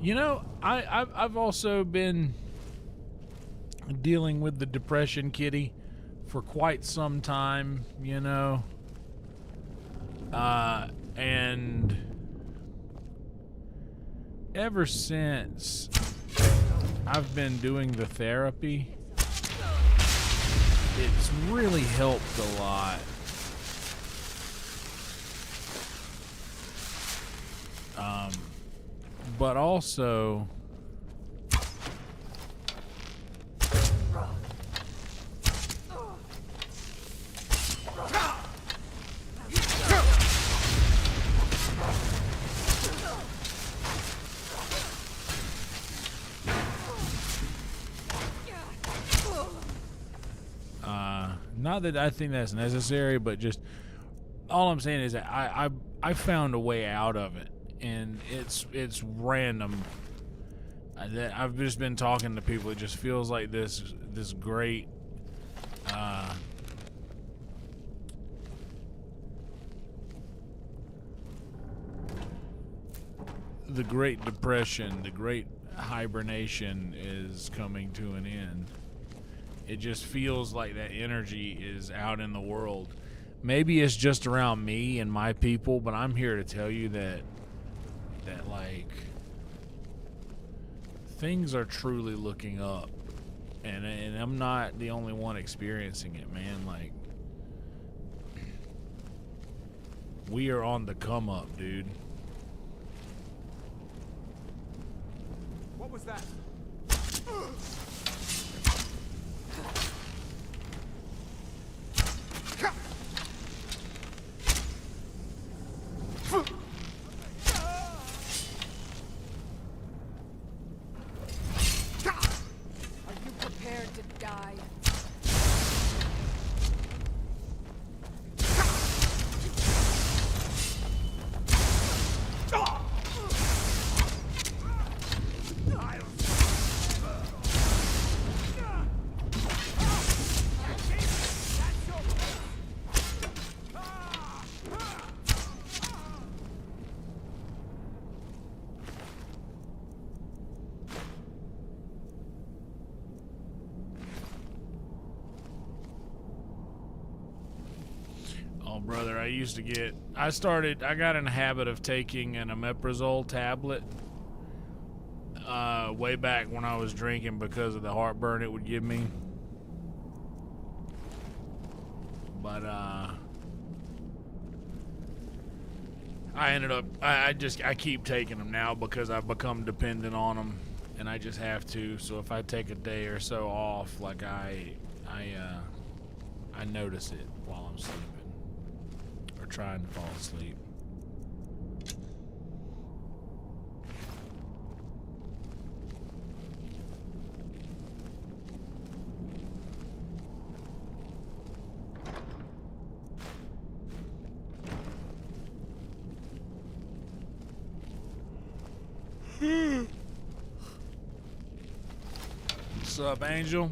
You know, I've also been dealing with the depression kitty for quite some time, you know. And ever since I've been doing the therapy, it's really helped a lot. But also, not that I think that's necessary, but just all I'm saying is that I found a way out of it. And it's random. I've just been talking to people. It just feels like this great the Great Depression, the Great Hibernation is coming to an end. It just feels like that energy is out in the world. Maybe it's just around me and my people, but I'm here to tell you that like things are truly looking up, and I'm not the only one experiencing it, man. Like, we are on the come up, dude. What was that? Brother, I got in the habit of taking an omeprazole tablet way back when I was drinking because of the heartburn it would give me. But I keep taking them now because I've become dependent on them, and I just have to. So if I take a day or so off, like I notice it while I'm sleeping. Trying to fall asleep. What's up, Angel?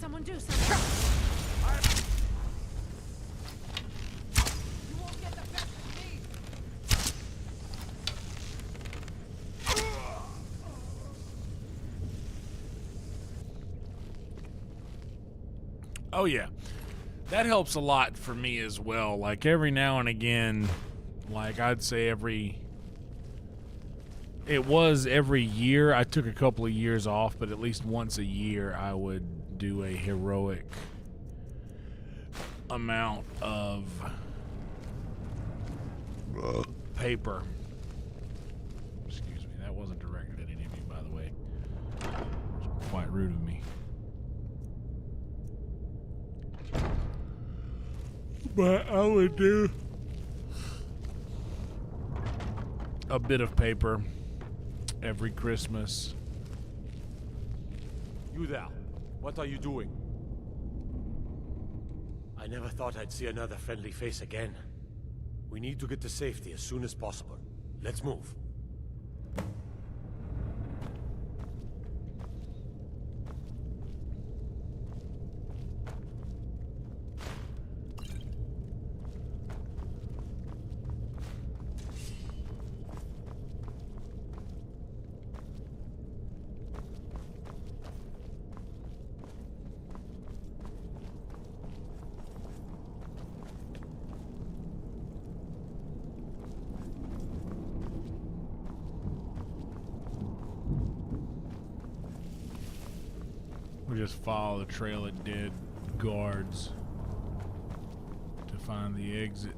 Someone do something. You won't get the best of me. Oh yeah, that helps a lot for me as well. Like every now and again, like I'd say every year. I took a couple of years off, but at least once a year I would do a heroic amount of paper. Excuse me, that wasn't directed at any of you, by the way. It's quite rude of me. But I would do a bit of paper every Christmas. You there. What are you doing? I never thought I'd see another friendly face again. We need to get to safety as soon as possible. Let's move. We just follow the trail of dead guards to find the exit.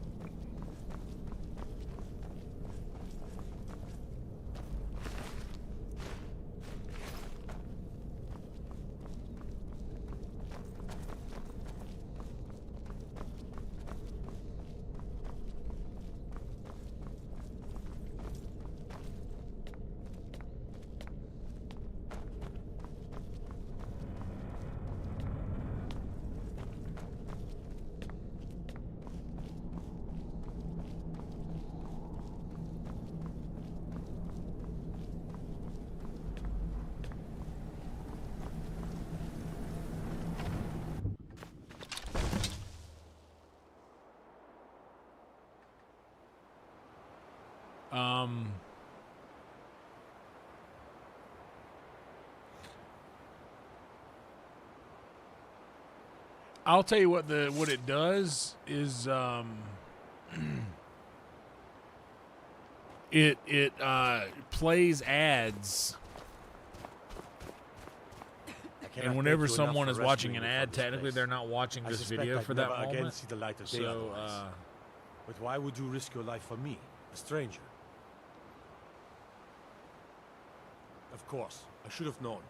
I'll tell you what it does is it plays ads, and whenever someone is watching an ad, technically they're not watching this video for that moment. Again see the light of day otherwise. But why would you risk your life for me, a stranger? Of course, I should have known.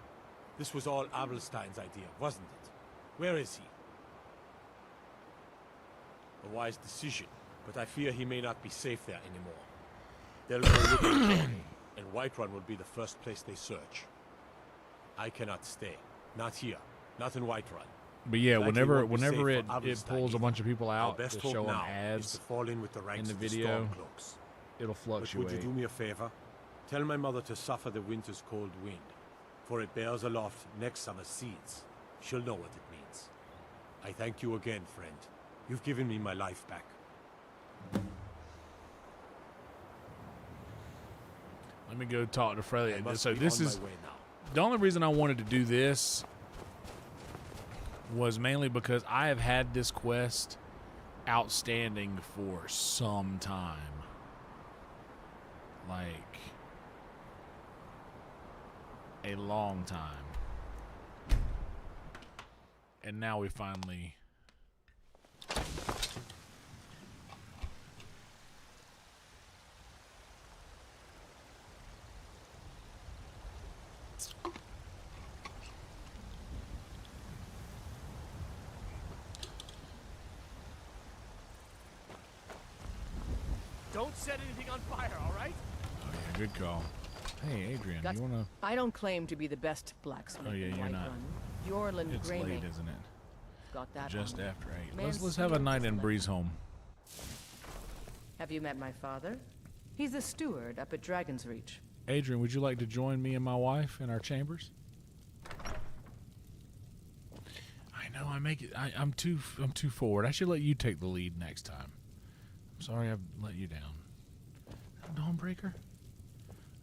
This was all Abelstein's idea, wasn't it? Where is he? A wise decision, but I fear he may not be safe there anymore. They'll go looking for him, and Whiterun will be the first place they search. I cannot stay. Not here. Not in Whiterun. But yeah, Likely whenever won't be safe it for Abelstein pulls a either. bunch of people Our out best to hope show them now is ads to fall in with the ranks in the of the video, Stormcloaks. it'll But fluctuate. would you do me a favor? Tell my mother to suffer the winter's cold wind, for it bears aloft next summer's seeds. She'll know what it means. I thank you again, friend. You've given me my life back. Let me go talk to Freya. I must So be this on is my way now. the only reason I wanted to do this was mainly because I have had this quest outstanding for some time. Like a long time. And now we finally Don't set anything on fire, all right? Oh yeah, good call. Hey Adrian, you wanna I don't claim to be the best blacksmith Oh yeah, in you're not. Whiterun. Yorland It's Greymane. late, isn't it? Got that Just on me. after 8. Man's Let's have a steel night is in left. Breeze Home. Have you met my father? He's a steward up at Dragon's Reach. Adrian, would you like to join me and my wife in our chambers? know I make it. I'm too forward. I should let you take the lead next time. I'm sorry I've let you down. Dawnbreaker?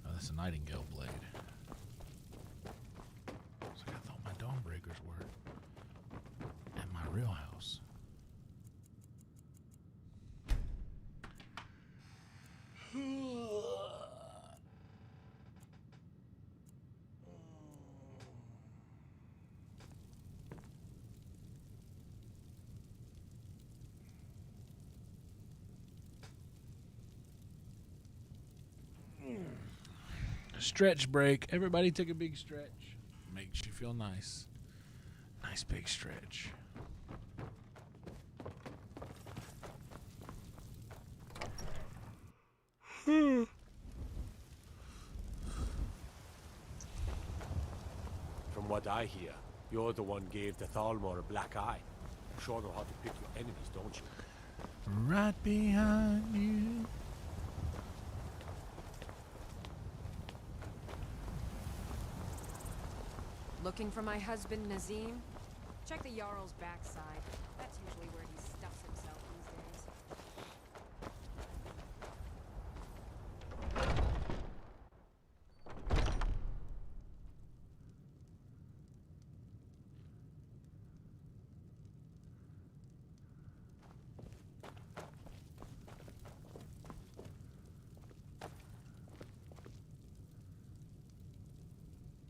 Oh, that's a Nightingale blade. It's like I thought my Dawnbreakers were at my real house. Stretch break. Everybody take a big stretch. Makes you feel nice. Nice big stretch. From what I hear, you're the one gave the Thalmor a black eye. You sure know how to pick your enemies, don't you? Right behind you. Looking for my husband, Nazim? Check the Jarl's backside. That's usually where he stuffs himself these days.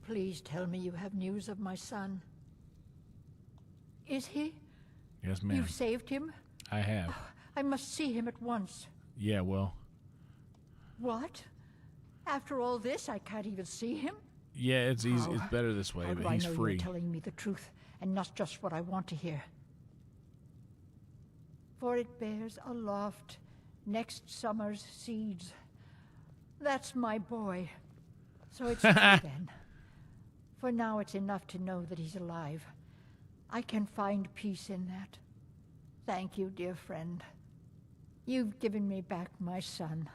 Please tell me you have news of my son. Is he? Yes, ma'am. You've saved him? I have. I must see him at once. Yeah, well. What? After all this, I can't even see him? Yeah, it's easy. It's better this way, How but do I he's know free. You're telling me the truth and not just what I want to hear? For it bears aloft next summer's seeds. That's my boy. So it's true then. For now, it's enough to know that he's alive. I can find peace in that. Thank you, dear friend. You've given me back my son.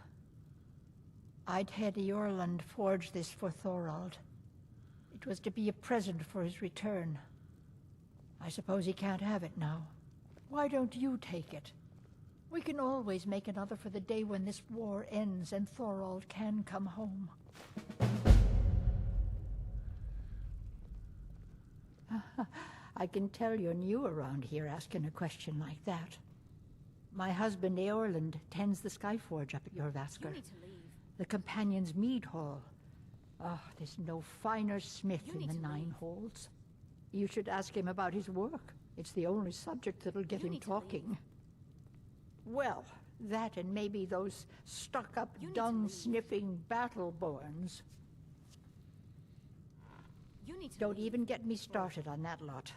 I'd had Eorlund forge this for Thorald. It was to be a present for his return. I suppose he can't have it now. Why don't you take it? We can always make another for the day when this war ends and Thorald can come home. I can tell you're new around here asking a question like that. My husband Eorlund tends the Skyforge up at your Vasker. You need to leave. The Companion's Mead Hall. Oh, there's no finer smith in the Nine Halls. You should ask him about his work. It's the only subject that'll get him talking. Well, that and maybe those stuck-up, dung-sniffing battle-borns. Don't even get me started on that lot.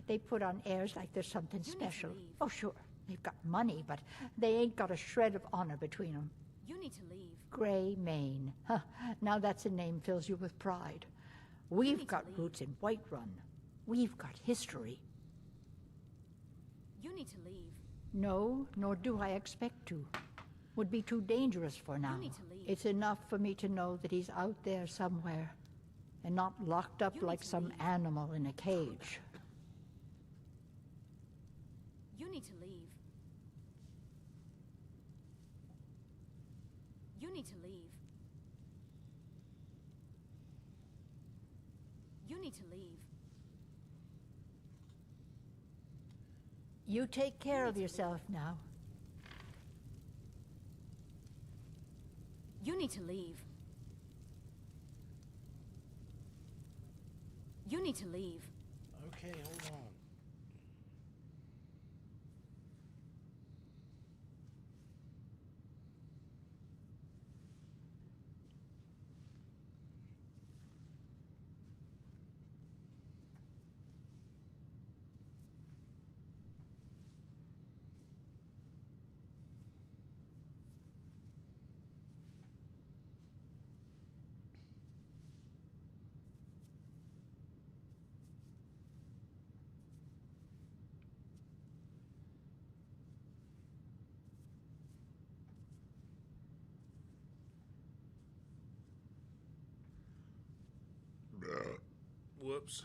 They put on airs like there's something special. Oh, sure, they've got money, but they ain't got a shred of honor between them. You need to leave. Grey Mane. Huh, now that's a name fills you with pride. We've got roots in Whiterun. We've got history. You need to leave. No, nor do I expect to. Would be too dangerous for now. You need to leave. It's enough for me to know that he's out there somewhere, and not locked up like some animal in a cage. You need to leave. You need to leave. You need to leave. You take care of yourself now. You need to leave. You need to leave. Okay, hold on. Whoops.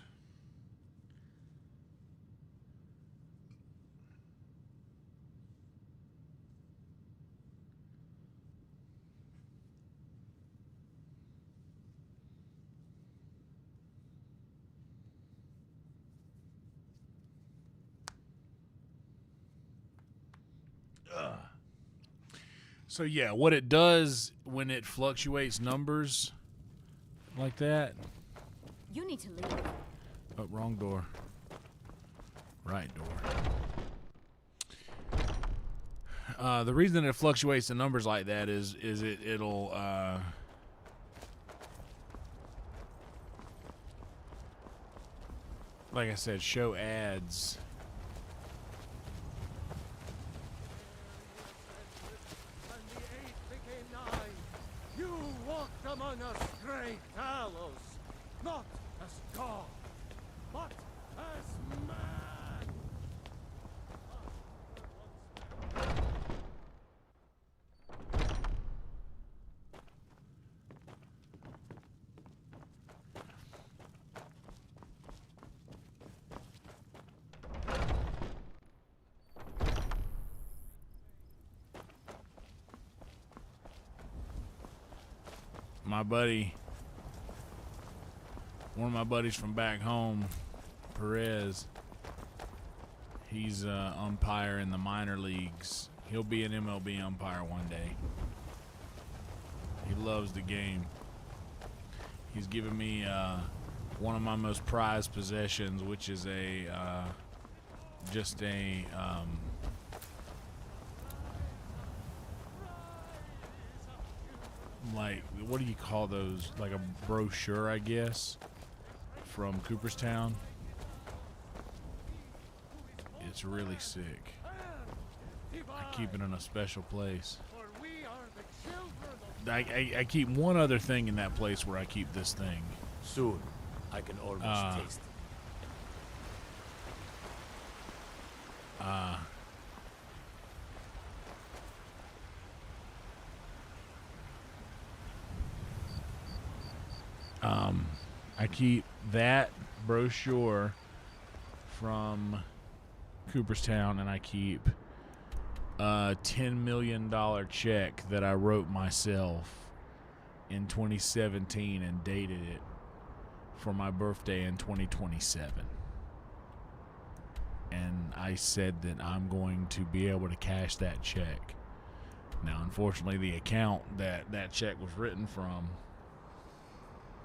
So yeah, what it does when it fluctuates numbers like that. You need to leave. Oh, wrong door. Right door. The reason it fluctuates the numbers like that is it'll like I said, show ads. You walked among us, great Talos, not as God, but as man. My buddy, one of my buddies from back home, Perez, he's an umpire in the minor leagues. He'll be an MLB umpire one day. He loves the game. He's given me one of my most prized possessions, which is just a like, what do you call those? Like a brochure, I guess, from Cooperstown. It's really sick. I keep it in a special place. I keep one other thing in that place where I keep this thing. Soon, I can almost taste it. I keep that brochure from Cooperstown, and I keep a $10 million check that I wrote myself in 2017 and dated it for my birthday in 2027. And I said that I'm going to be able to cash that check. Now, unfortunately, the account that that check was written from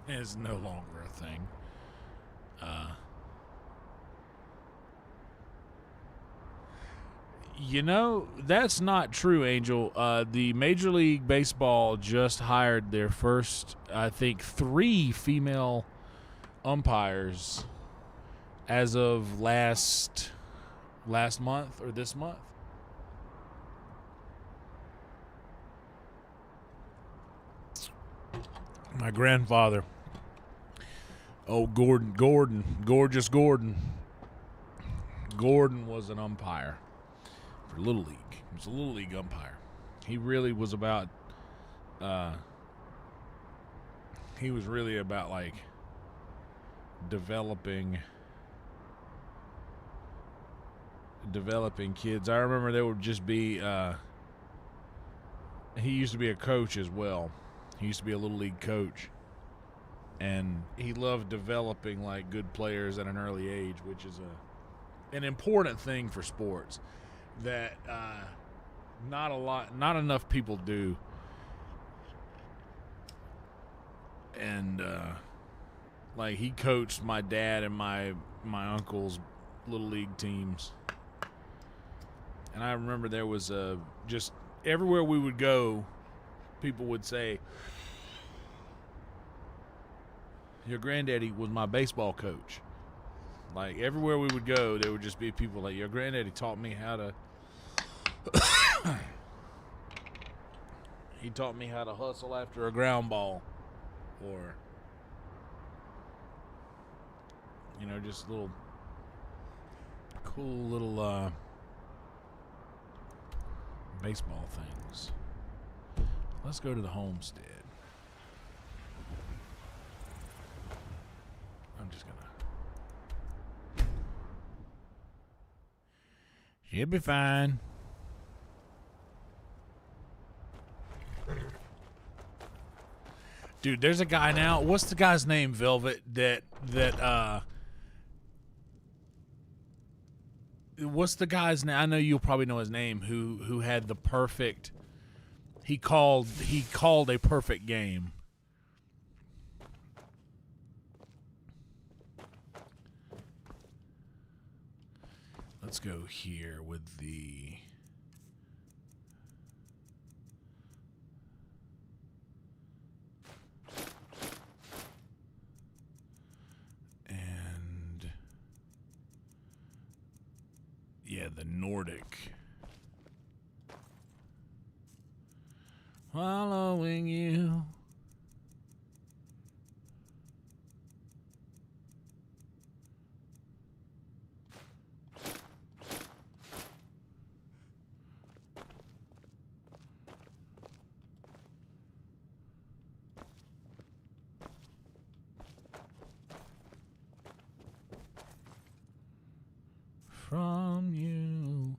is no longer a thing. You know, that's not true, Angel. The Major League Baseball just hired their first, I think, 3 female umpires as of last month or this month. My grandfather, gorgeous Gordon was an umpire for Little League. He was a Little League umpire. He really was about, like developing kids. I remember there would just be, he used to be a coach as well. He used to be a Little League coach, and he loved developing like good players at an early age, which is an important thing for sports that not enough people do. And like, he coached my dad and my uncle's Little League teams, and I remember there was just everywhere we would go, people would say, your granddaddy was my baseball coach. Like, everywhere we would go, there would just be people like, your granddaddy taught me how to he taught me how to hustle after a ground ball, or you know, just little cool little baseball things. Let's go to the homestead. I'm just gonna. She'll be fine. Dude, there's a guy now. What's the guy's name, Velvet? what's the guy's name? I know you'll probably know his name. Who had the perfect? He called a perfect game. Let's go here with the. And yeah, the Nordic. Following you. From you,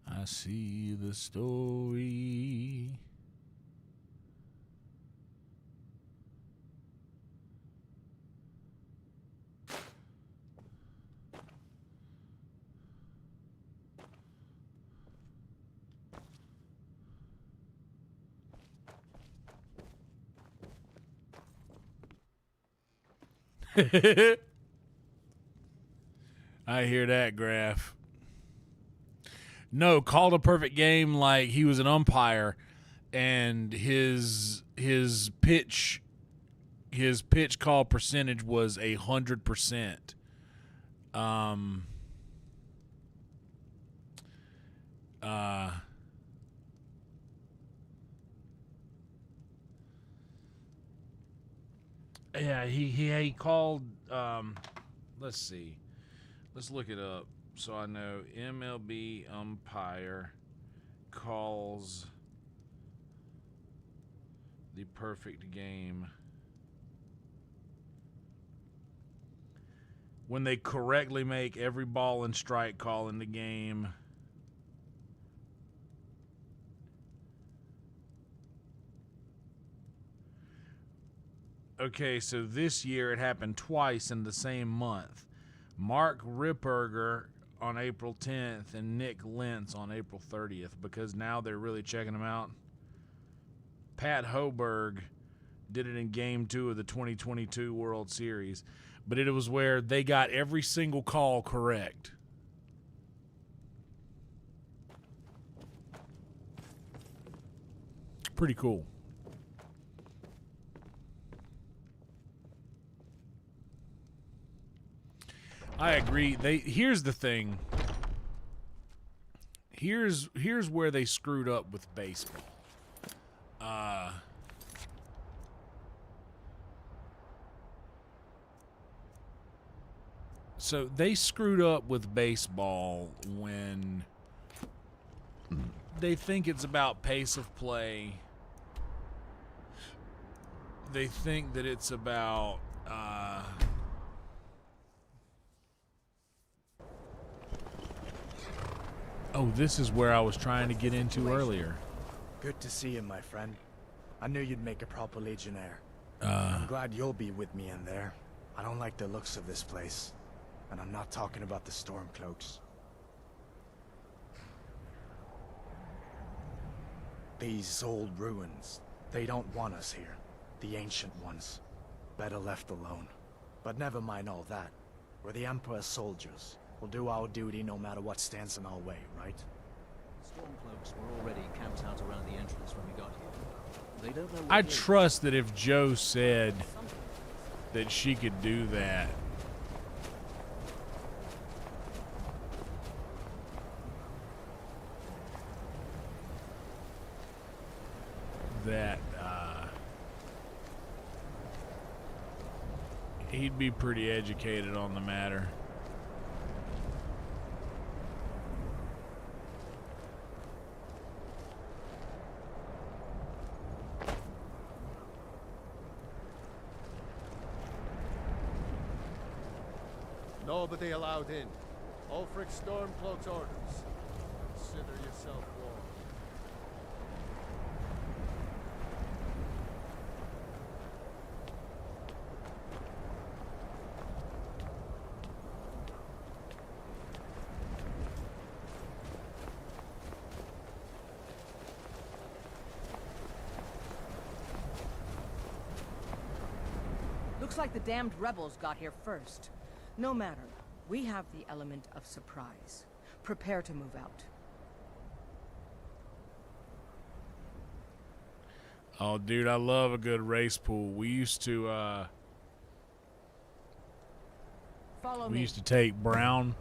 I see the story. I hear that, Graph. No, called a perfect game like he was an umpire, and his pitch call percentage was 100%. Yeah, he called. Let's see. Let's look it up so I know. MLB umpire calls the perfect game. When they correctly make every ball and strike call in the game. Okay, so this year it happened twice in the same month. Mark Ripperger on April 10th and Nick Lentz on April 30th, because now they're really checking them out. Pat Hoberg did it in Game 2 of the 2022 World Series, but it was where they got every single call correct. Pretty cool. I agree. Here's the thing. Here's where they screwed up with baseball. So they screwed up with baseball when they think it's about pace of play. They think that it's about oh, this is where I was trying to get into earlier. Good to see you, my friend. I knew you'd make a proper legionnaire. I'm glad you'll be with me in there. I don't like the looks of this place. And I'm not talking about the Stormcloaks. These old ruins, they don't want us here. The ancient ones. Better left alone. But never mind all that. We're the Emperor's soldiers. We'll do our duty no matter what stands in our way, right? Stormcloaks were already camped out around the entrance when we got here. They don't know what I trust that if Joe said that she could do that, that he'd be pretty educated on the matter. Nobody allowed in. Ulfric Stormcloak's orders. Consider yourself warned. Looks like the damned rebels got here first. No matter. We have the element of surprise. Prepare to move out. Oh, dude, I love a good race pool. We used to take brown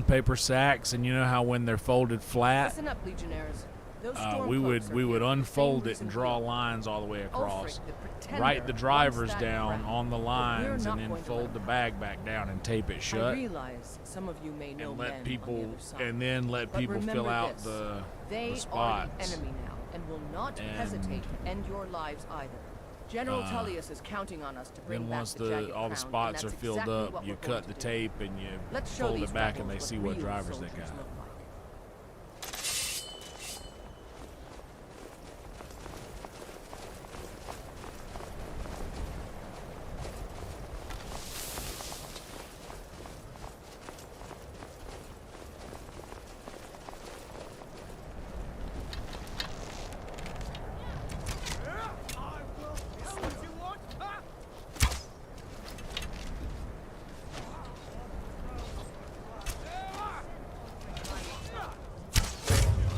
paper sacks, and you know how when they're folded flat, Listen up, Legionnaires. Those we stormcloaks are would here for the unfold same it and reason draw we are. lines all the way across. Ulfric, the Pretender, Write the wants drivers that down crown, on the but we're lines, not and then going to fold let the him. bag back down and tape it I shut. realize some of you may know And men let on the people other side. let But people fill remember out this, the they spots. are the enemy now and will not And- hesitate to end your lives either. General Tullius is counting on us to bring Then back once the jagged all the crown, spots and are that's filled exactly up, what you we're going cut the to do. tape and you Let's show fold these it back, and rebels they see what real drivers they soldiers got. look like.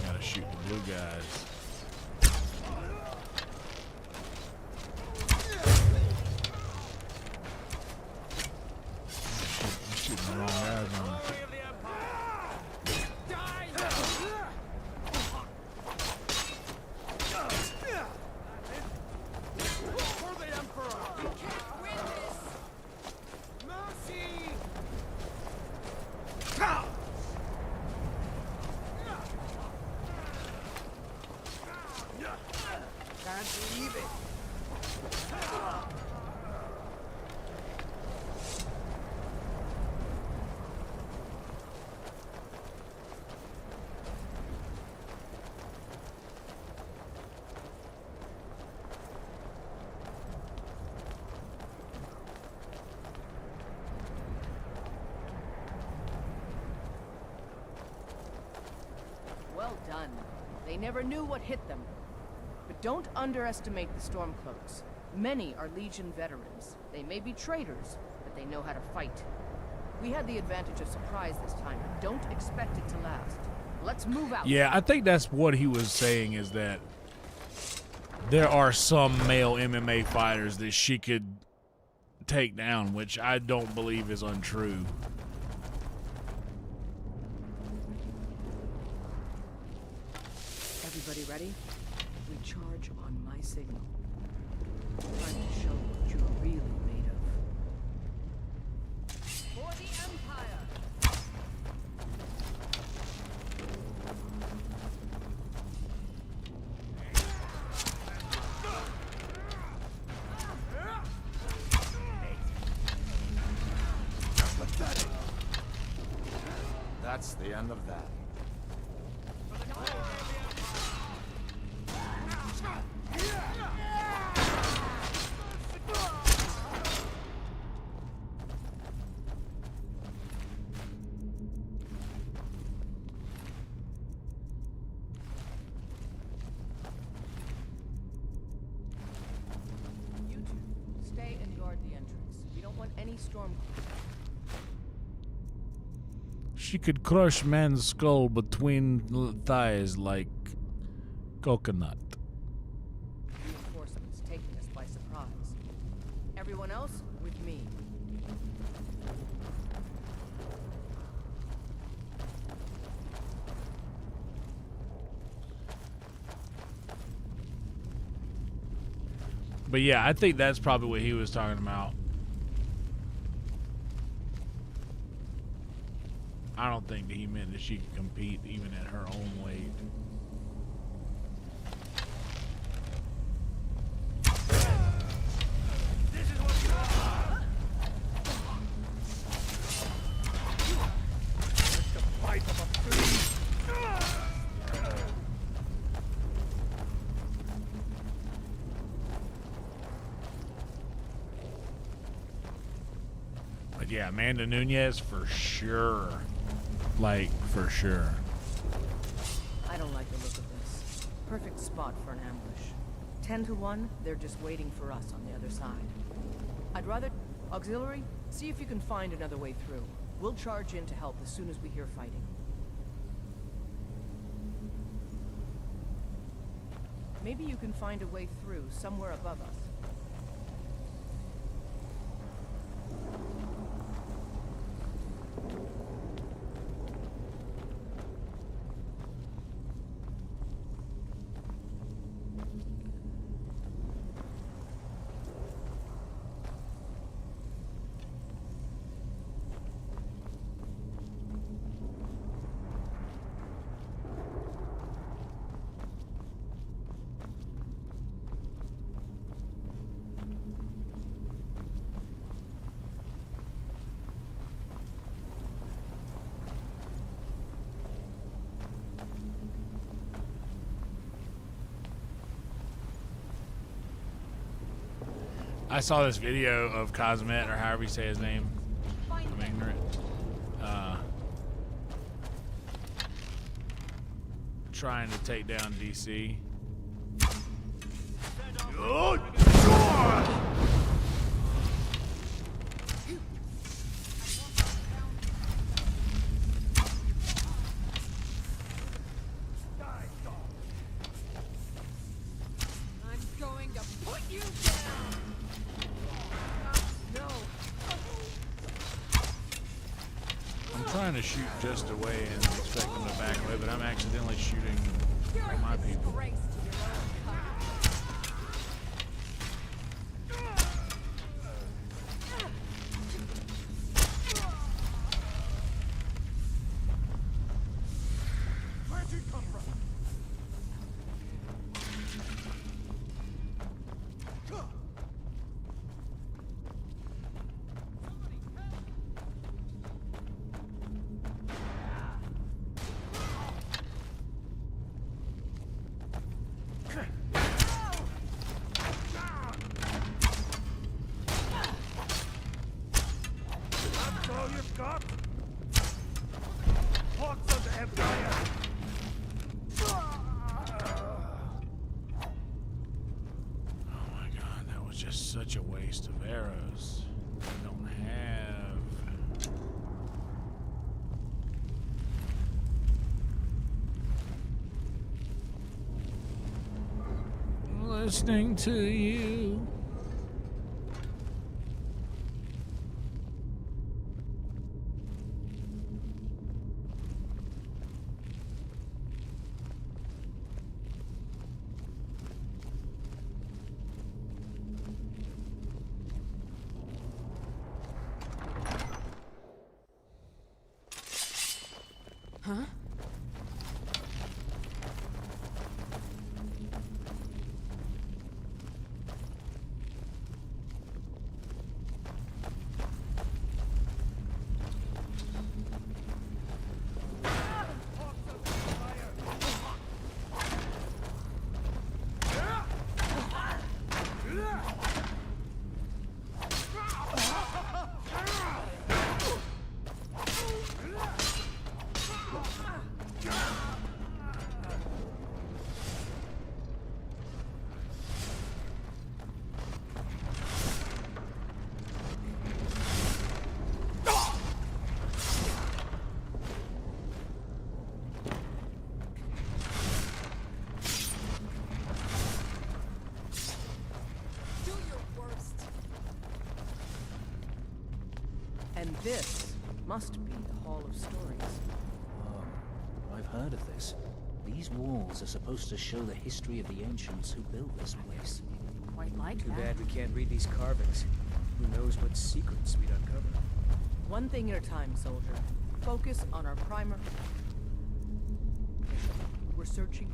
Gotta shoot the blue guys. I'm shooting the wrong guys on. For the Emperor! You can't win this! Mercy! Can't believe it! Well done. They never knew what hit them. But don't underestimate the Stormcloaks. Many are Legion veterans. They may be traitors, but they know how to fight. We had the advantage of surprise this time. Don't expect it to last. Let's move out. Yeah, I think that's what he was saying, is that there are some male MMA fighters that she could take down, which I don't believe is untrue. Everybody ready? We charge on my signal. Time to show what you're really made of. For the Empire! That's the end of that. You two, stay and guard the entrance. We don't want any storm. She could crush man's skull between thighs like coconut. Reinforcements taking us by surprise. Everyone else with me. But yeah, I think that's probably what he was talking about. I don't think that he meant that she could compete even at her own weight. This is what you want! It's the fight of a fiend! But yeah, Amanda Nunez for sure. Like, for sure. I don't like the look of this. Perfect spot for an ambush. 10 to 1, they're just waiting for us on the other side. I'd rather... Auxiliary, see if you can find another way through. We'll charge in to help as soon as we hear fighting. Maybe you can find a way through somewhere above us. I saw this video of Cosmet, or however you say his name. I'm ignorant. Trying to take down DC. Good God! I'm going to put you down! No! I'm trying to shoot just away and expect them to back away, but I'm accidentally shooting my people. Where'd you come from? That's all you've got? What's of the Empire? Oh my God, that was just such a waste of arrows. I don't have. Listening to you. Huh? Do your worst. And this must be the Hall of Stories. Oh, I've heard of this. These walls are supposed to show the history of the ancients who built this place. Quite like Too that. bad we can't read these carvings. Who knows what secrets we'd uncover. One thing at a time, soldier. Focus on our primer. We're searching.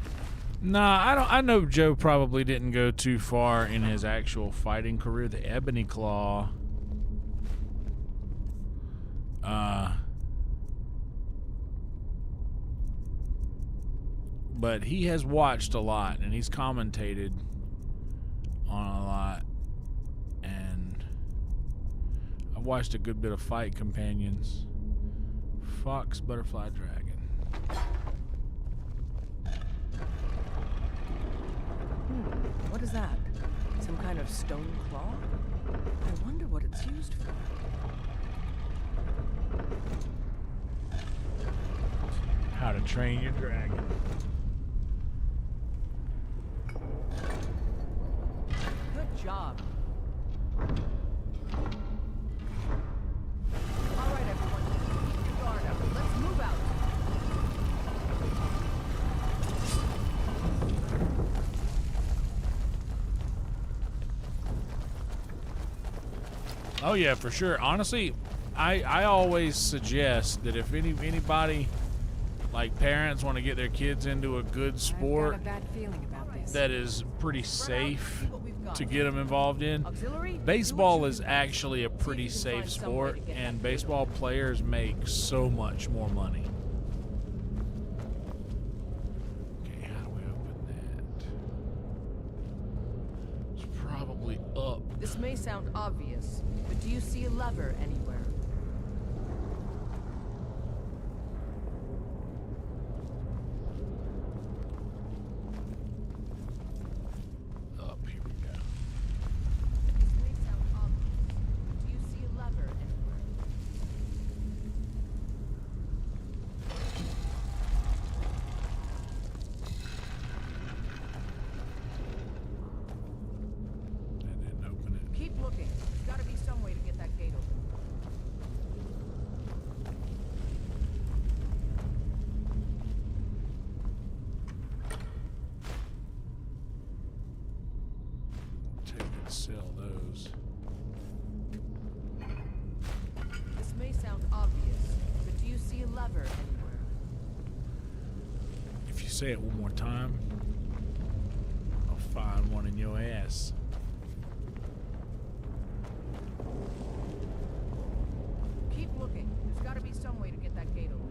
Nah, I know Joe probably didn't go too far in his actual fighting career. The Ebony Claw. But he has watched a lot and he's commentated on a lot. And I've watched a good bit of Fight Companions. Fox, Butterfly, Dragon. What is that? Some kind of stone claw? I wonder what it's used for. How to Train Your Dragon. Good job. All right, everyone. Keep your guard up. Let's move out. Oh yeah, for sure. Honestly, I always suggest that if anybody, like parents, want to get their kids into a good sport I've got a bad feeling about this. that is pretty safe to get them involved in, baseball is actually a pretty safe sport, and baseball players make so much more money. Okay, how do we open that? It's probably up. This may sound obvious, but do you see a lever anywhere? Up, here we go. This may sound obvious, but do you see a lever anywhere? That didn't open it. Keep looking. There's got to be some way to get that gate open. Take and sell those. This may sound obvious, but do you see a lever anywhere? If you say it one more time, I'll find one in your ass. Keep looking. There's got to be some way to get that gate open.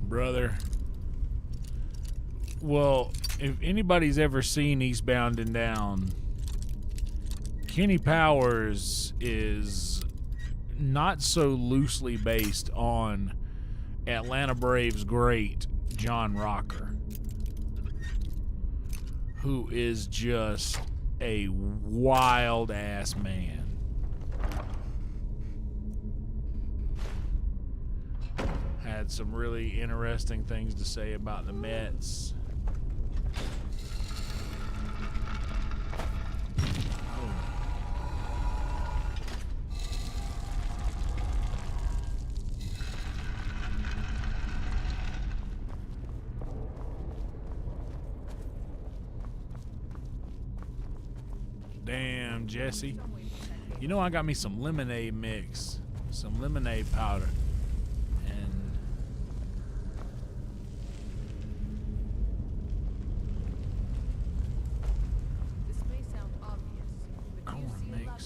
Brother. Well, if anybody's ever seen Eastbound and Down, Kenny Powers is not so loosely based on Atlanta Braves great John Rocker, who is just a wild ass man. Had some really interesting things to say about the Mets. Damn, Jesse. You know I got me some lemonade mix, some lemonade powder. This may sound obvious, but do you see a lever anywhere?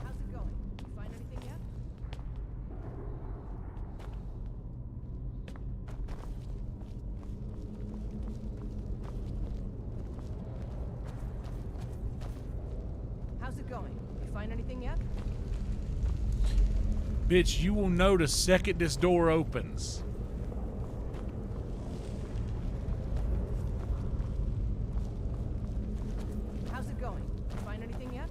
How's it going? You find anything yet? How's it going? You find anything yet? Bitch, you will know the second this door opens. How's it going? You find anything yet?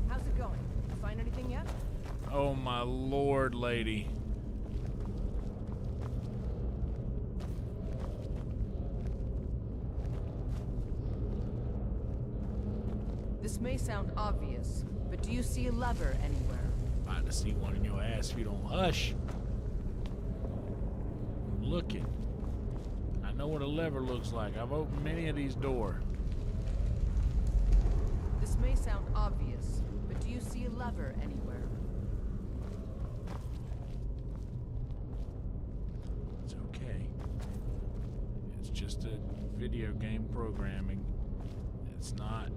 How's it going? You find anything yet? Oh my lord, lady. This may sound obvious, but do you see a lever anywhere? About to sneak one in your ass if you don't hush. Look it. I know what a lever looks like. I've opened many of these doors. This may sound obvious, but do you see a lever anywhere? It's okay. It's just a video game programming. It's not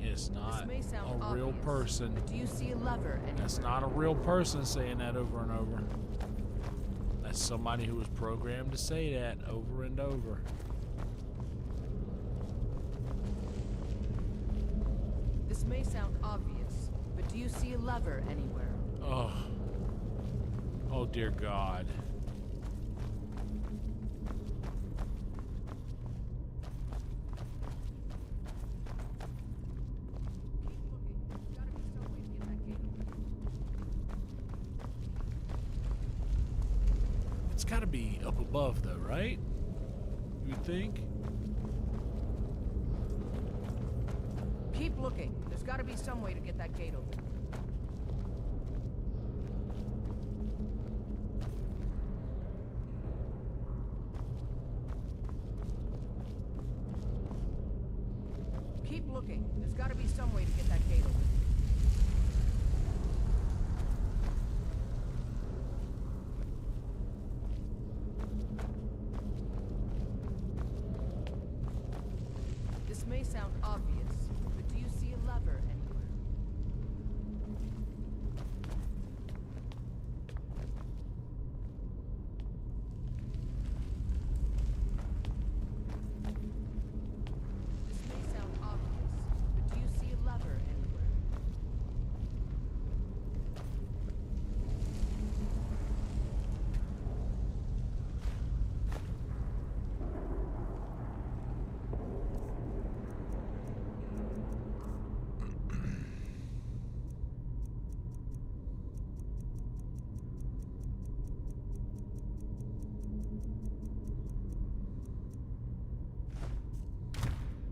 This may sound a real obvious, person. but do you see a lever anywhere? That's not a real person saying that over and over. That's somebody who was programmed to say that over and over. This may sound obvious, but do you see a lever anywhere? Oh. Oh, dear God. It's gotta be up above, though, right? You would think? Keep looking. There's got to be some way to get that gate open. Keep looking. There's got to be some way to get that gate open. This may sound obvious, but do you see a lever anywhere? This may sound obvious, but do you see a lever anywhere?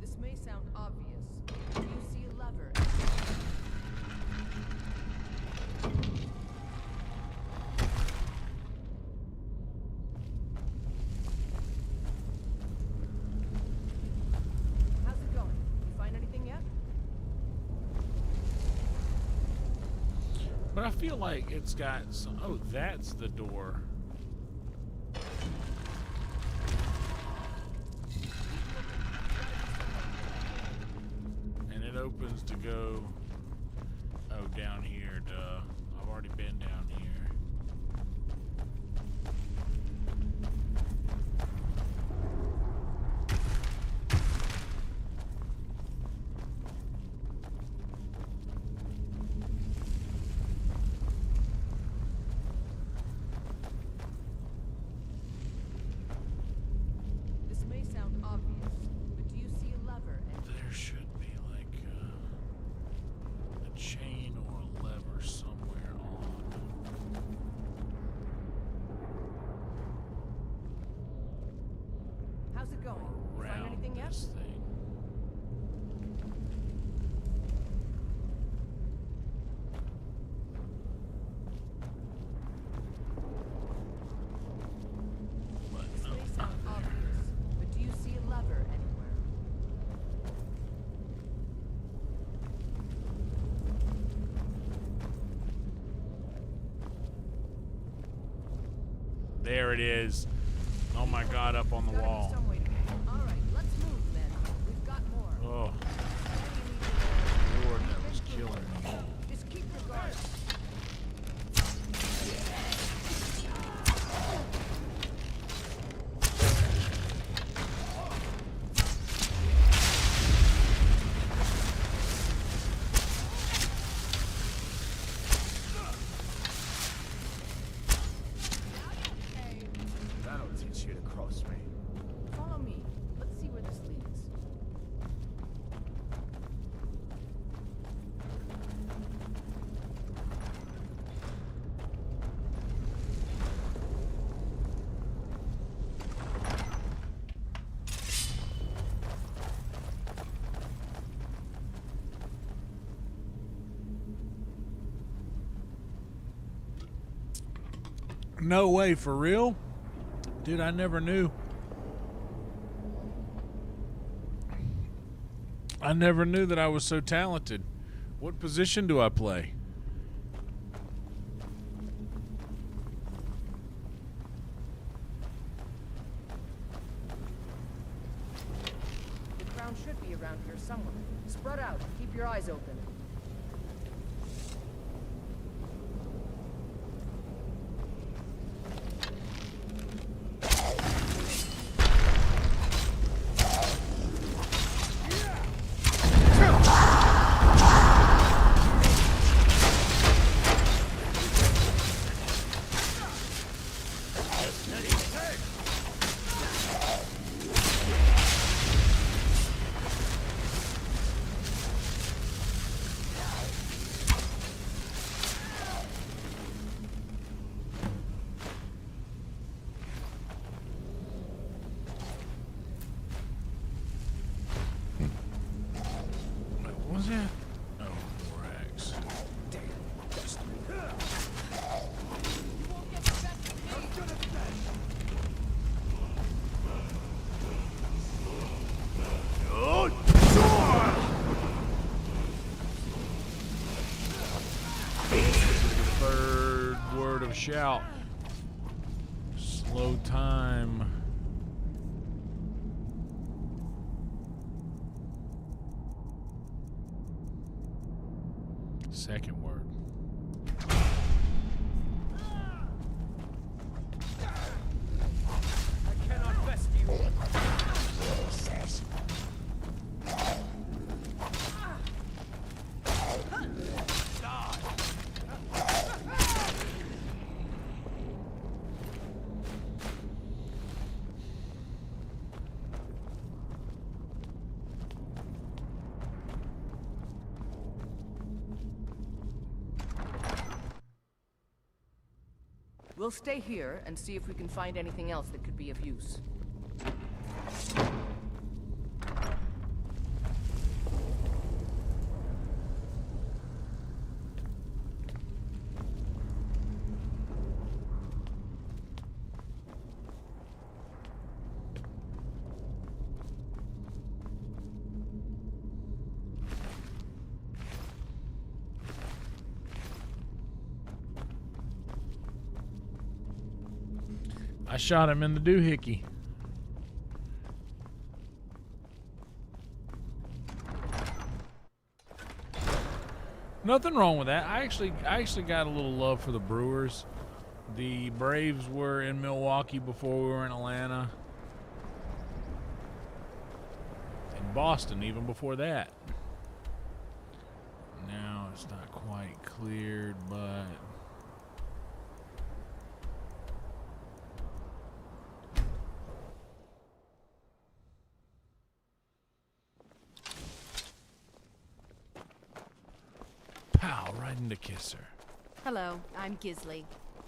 This may sound obvious, but do you see a lever anywhere? How's it going? You find anything yet? But I feel like it's got some... Oh, that's the door. And it opens to go... Oh, down here, duh. I've already been down here. This may sound obvious, but do you see a lever anywhere? There should be like a chain or a lever somewhere on. How's it going? You find Around anything yet? this thing. But This no, may not sound there. obvious, but do you see a lever anywhere? There it is. Oh my God, up on the Gotta be wall. some way to get it. All right, let's move then. We've got more. Oh, Lord, that was killing me. Just keep your guard. That'll teach you to cross me. Follow me. Let's see where this leads. No way, for real? Dude, I never knew. I never knew that I was so talented. What position do I play? The crown should be around here somewhere. Spread out. Keep your eyes open. What was that? Oh, Borax. Third word of shout. Slow time. Second word. I cannot best you. We'll stay here and see if we can find anything else that could be of use. I shot him in the doohickey. Nothing wrong with that. I actually got a little love for the Brewers. The Braves were in Milwaukee before we were in Atlanta. And Boston even before that. Now it's not quite cleared, but pow, right into Kisser. Hello, I'm Gisley.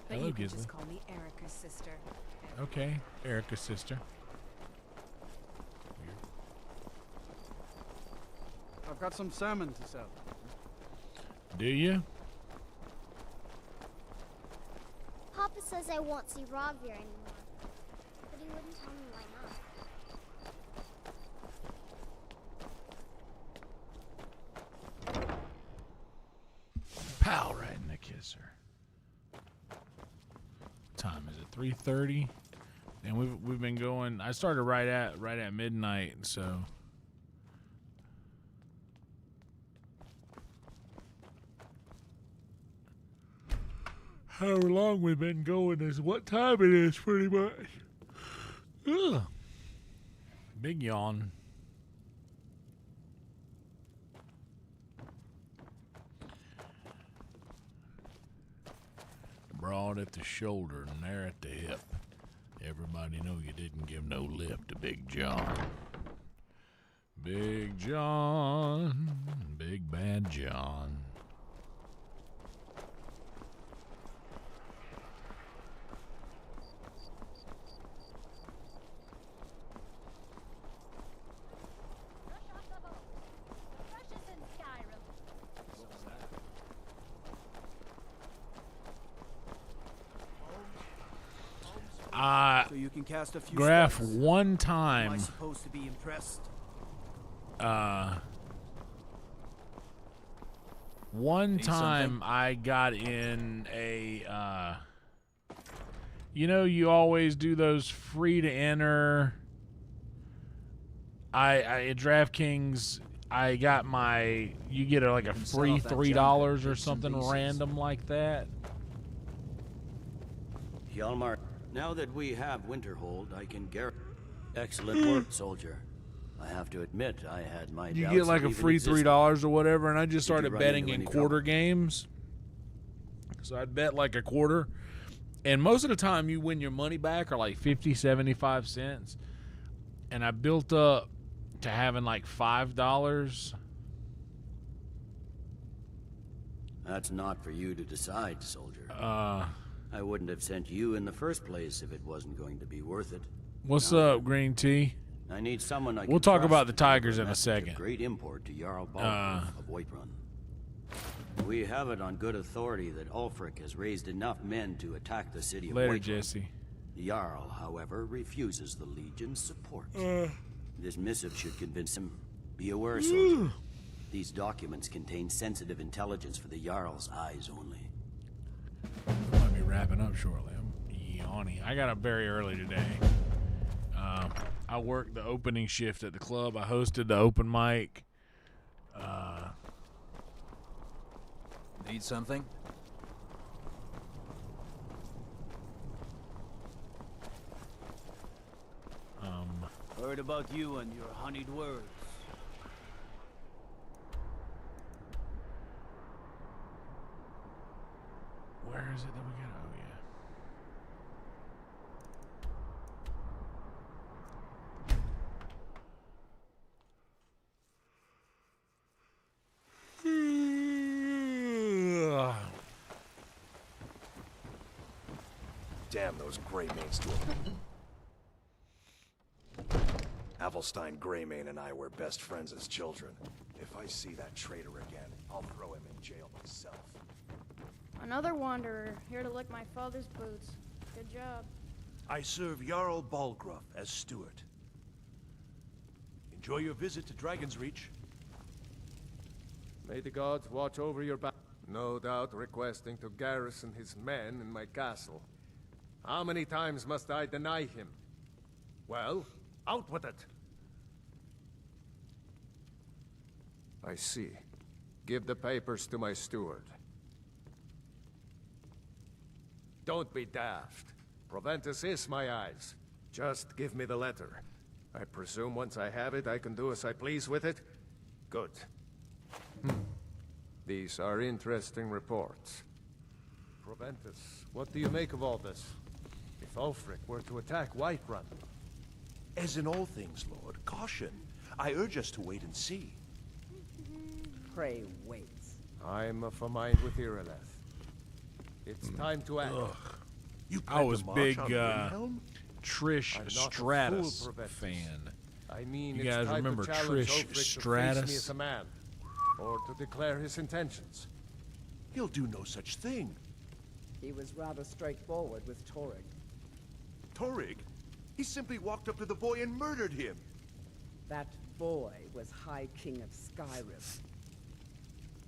But Hello, you can Gisley. just call me Erica's sister. Okay, Erica's sister. I've got some salmon to sell. Do you? Papa says I won't see Rob here anymore. But he wouldn't tell me why not. Pow, right in the Kisser. Time is it 3:30? And we've been going. I started right at midnight, so. However long we've been going is what time it is, pretty much. Ugh. Big yawn. Broad at the shoulder and there at the hip. Everybody know you didn't give no lip to Big John. Big John. Big Bad John. Precious in Skyrim. What was that? cast a few Graph spells. one Am I time. supposed to be impressed? One Need time something? I got in a, you know, you always do those free to enter. I at DraftKings, I got my, you get like a free $3 or something random like that. Hjalmar, now that we have Winterhold, I can guarantee. Excellent work, soldier. I have to admit, I had my You doubts get like it a even free existed. $3 or whatever, and I just Did you started run betting into in any quarter trouble? games. So I'd bet like a quarter, and most of the time you win your money back or like 50, 75 cents. And I built up to having like $5. That's not for you to decide, soldier. I wouldn't have sent you in the first place if it wasn't going to be worth it. What's Now, up, Green Tea? I need someone I We'll can talk trust about the to deliver Tigers in a message of second. Great import to Jarl Balgruuf of Whiterun. We have it on good authority that Ulfric has raised enough men to attack the city of Later, Whiterun. Jesse. Jarl, however, refuses the Legion's support. This missive should convince him. Be aware, soldier. These documents contain sensitive intelligence for the Jarl's eyes only. I'll be wrapping up shortly. I'm yawning. I got up very early today. I worked the opening shift at the club. I hosted the open mic. Need something? Heard about you and your honeyed words. Where is it that we got? Oh, yeah. Damn those Greymanes to him. Avelstein Greymane and I were best friends as children. If I see that traitor again, I'll throw him in jail myself. Another wanderer, here to lick my father's boots. Good job. I serve Jarl Balgruuf as steward. Enjoy your visit to Dragon's Reach. May the gods watch over your back. No doubt requesting to garrison his men in my castle. How many times must I deny him? Well, out with it! I see. Give the papers to my steward. Don't be daft. Proventus is my eyes. Just give me the letter. I presume once I have it, I can do as I please with it? Good. These are interesting reports. Proventus, what do you make of all this? If Ulfric were to attack Whiterun? As in all things, Lord, caution. I urge us to wait and see. Pray wait. I'm of a mind with Irileth. It's time to act. I was big Windhelm? Trish I'm not a fool, Stratus Proventus. fan. I mean, You it's guys time remember to challenge Trish Ulfric to face me Stratus? as a man, or to declare his intentions. He'll do no such thing. He was rather straightforward with Torrig. Torrig? He simply walked up to the boy and murdered him. That boy was High King of Skyrim.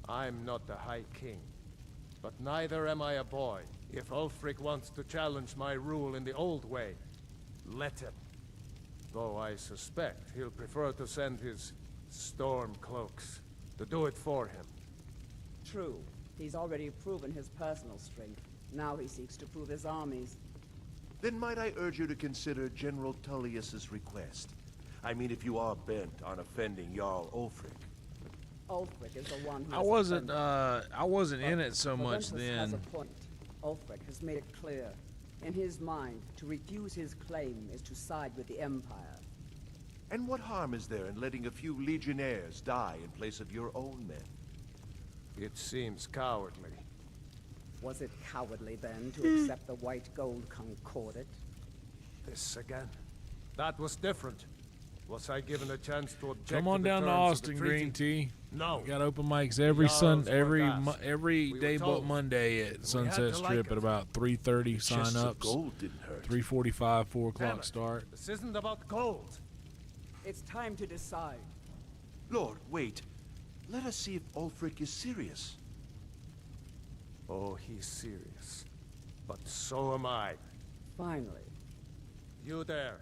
I'm not the High King, but neither am I a boy. If Ulfric wants to challenge my rule in the old way, let him. Though I suspect he'll prefer to send his storm cloaks to do it for him. True. He's already proven his personal strength. Now he seeks to prove his armies. Then might I urge you to consider General Tullius's request? I mean, if you are bent on offending Jarl Ulfric. Ulfric is the one who I has wasn't offended. I wasn't in But it so much Proventus has then. a point. Ulfric has made it clear. In his mind, to refuse his claim is to side with the Empire. And what harm is there in letting a few legionnaires die in place of your own men? It seems cowardly. Was it cowardly then to accept the white gold concordat? This again? That was different. Was I given a chance to object Come on to the down to terms of the Austin, treaty? Green Tea. No. We got open mics every Jarls every were vast. every We day were but told. Monday at We had Sunset to like Strip it. at about 3:30 Chests of sign-ups. gold didn't hurt. 3:45, 4 Damn o'clock it. start. This isn't about gold. It's time to decide. Lord, wait. Let us see if Ulfric is serious. Oh, he's serious. But so am I. Finally. You there.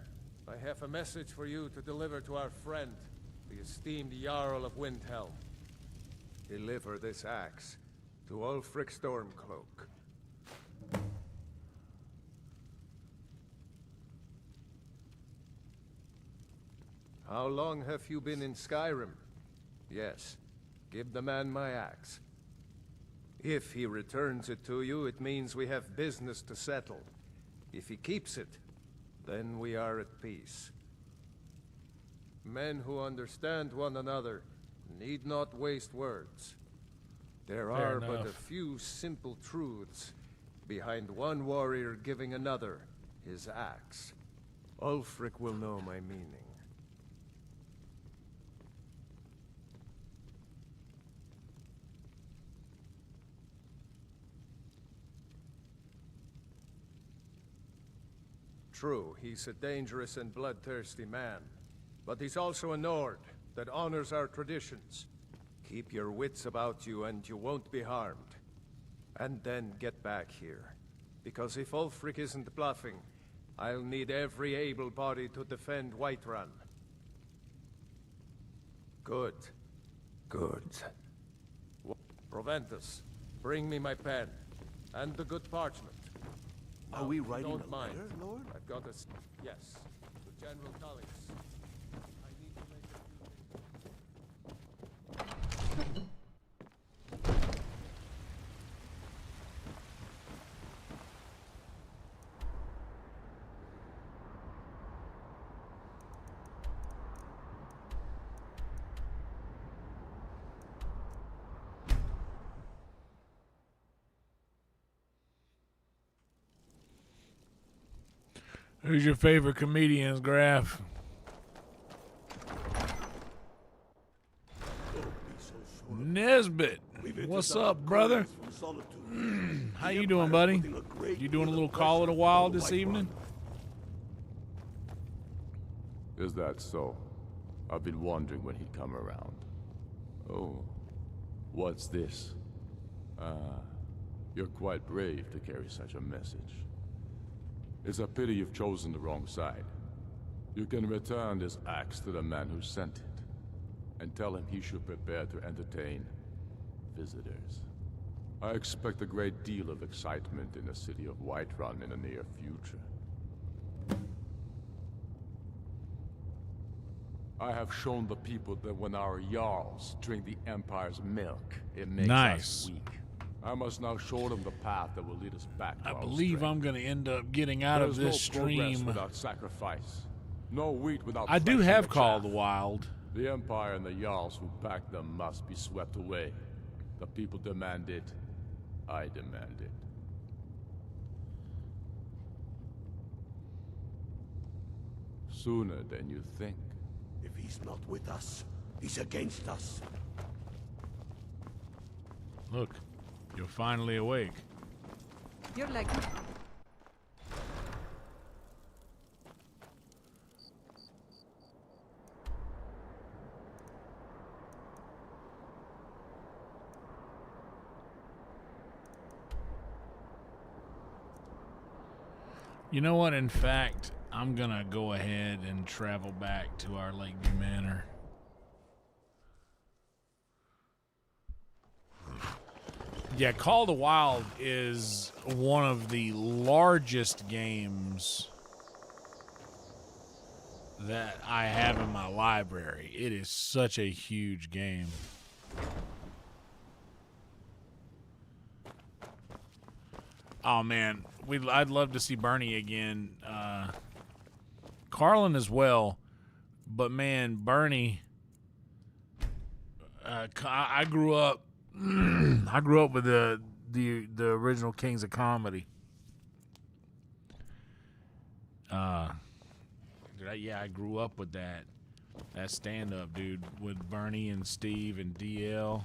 I have a message for you to deliver to our friend, the esteemed Jarl of Windhelm. Deliver this axe to Ulfric Stormcloak. How long have you been in Skyrim? Yes. Give the man my axe. If he returns it to you, it means we have business to settle. If he keeps it, then we are at peace. Men who understand one another need not waste words. There Fair are but a enough. few simple truths behind one warrior giving another his axe. Ulfric will know my meaning. True, he's a dangerous and bloodthirsty man. But he's also a Nord that honors our traditions. Keep your wits about you and you won't be harmed. And then get back here. Because if Ulfric isn't bluffing, I'll need every able body to defend Whiterun. Good. Good. Proventus, bring me my pen. And the good parchment. Are we Now, if you writing don't a mind, letter, Lord? I've got yes, to General Tullius. I need to make a few Who's your favorite comedians, Graf? Nesbit. What's up, brother? How you doing, buddy? You doing a little Call of the Wild this evening? Is that so? I've been wondering when he'd come around. Oh, what's this? You're quite brave to carry such a message. It's a pity you've chosen the wrong side. You can return this axe to the man who sent it, and tell him he should prepare to entertain visitors. I expect a great deal of excitement in the city of Whiterun in the near future. I have shown the people that when our Jarls drink the Empire's milk, it makes us weak. I must now show them the path that will lead us back to I our believe strength. I'm going to end up getting out of There's this no progress stream. without sacrifice. No wheat without I do threshing have the Call of chaff. the Wild. The Empire and the Jarls who back them must be swept away. The people demand it. I demand it. Sooner than you think. If he's not with us, he's against us. Look, you're finally awake. You're like... You know what? In fact, I'm going to go ahead and travel back to our Lakeview Manor. Yeah, Call of the Wild is one of the largest games that I have in my library. It is such a huge game. Oh man, I'd love to see Bernie again. Carlin as well, but man, Bernie. I grew up. I grew up with the original Kings of Comedy. Yeah, I grew up with that stand up, dude, with Bernie and Steve and DL.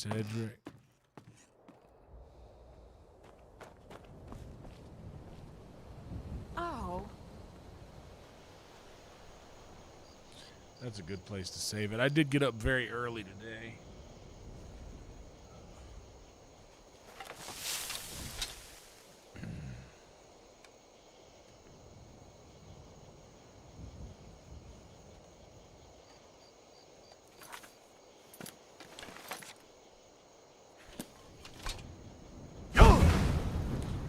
Cedric. Oh. That's a good place to save it. I did get up very early today.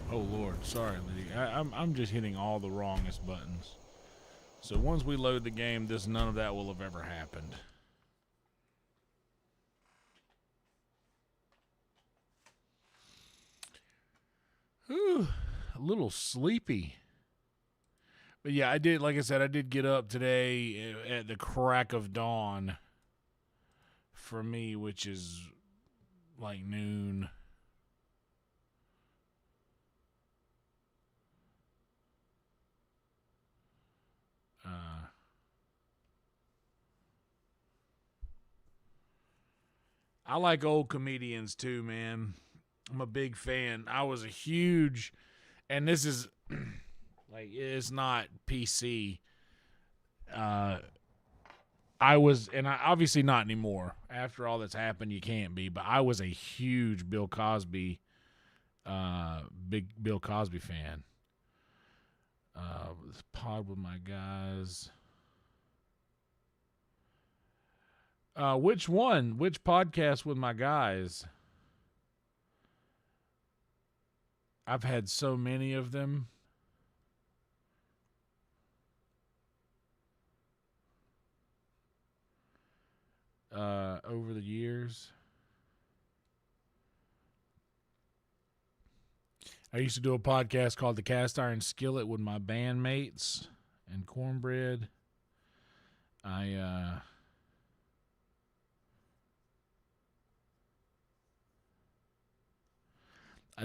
Oh Lord, sorry, Liddy. I'm just hitting all the wrongest buttons. So once we load the game, none of that will have ever happened. Whew, a little sleepy. But yeah, I did, like I said, I did get up today at the crack of dawn for me, which is like noon. I like old comedians too, man. I'm a big fan. I was a huge, and this is like, it's not PC. I was, and I obviously not anymore. After all that's happened, you can't be. But I was a huge Bill Cosby, big Bill Cosby fan. This pod with my guys. Which one? Which podcast with my guys? I've had so many of them. Over the years. I used to do a podcast called The Cast Iron Skillet with my bandmates and Cornbread. I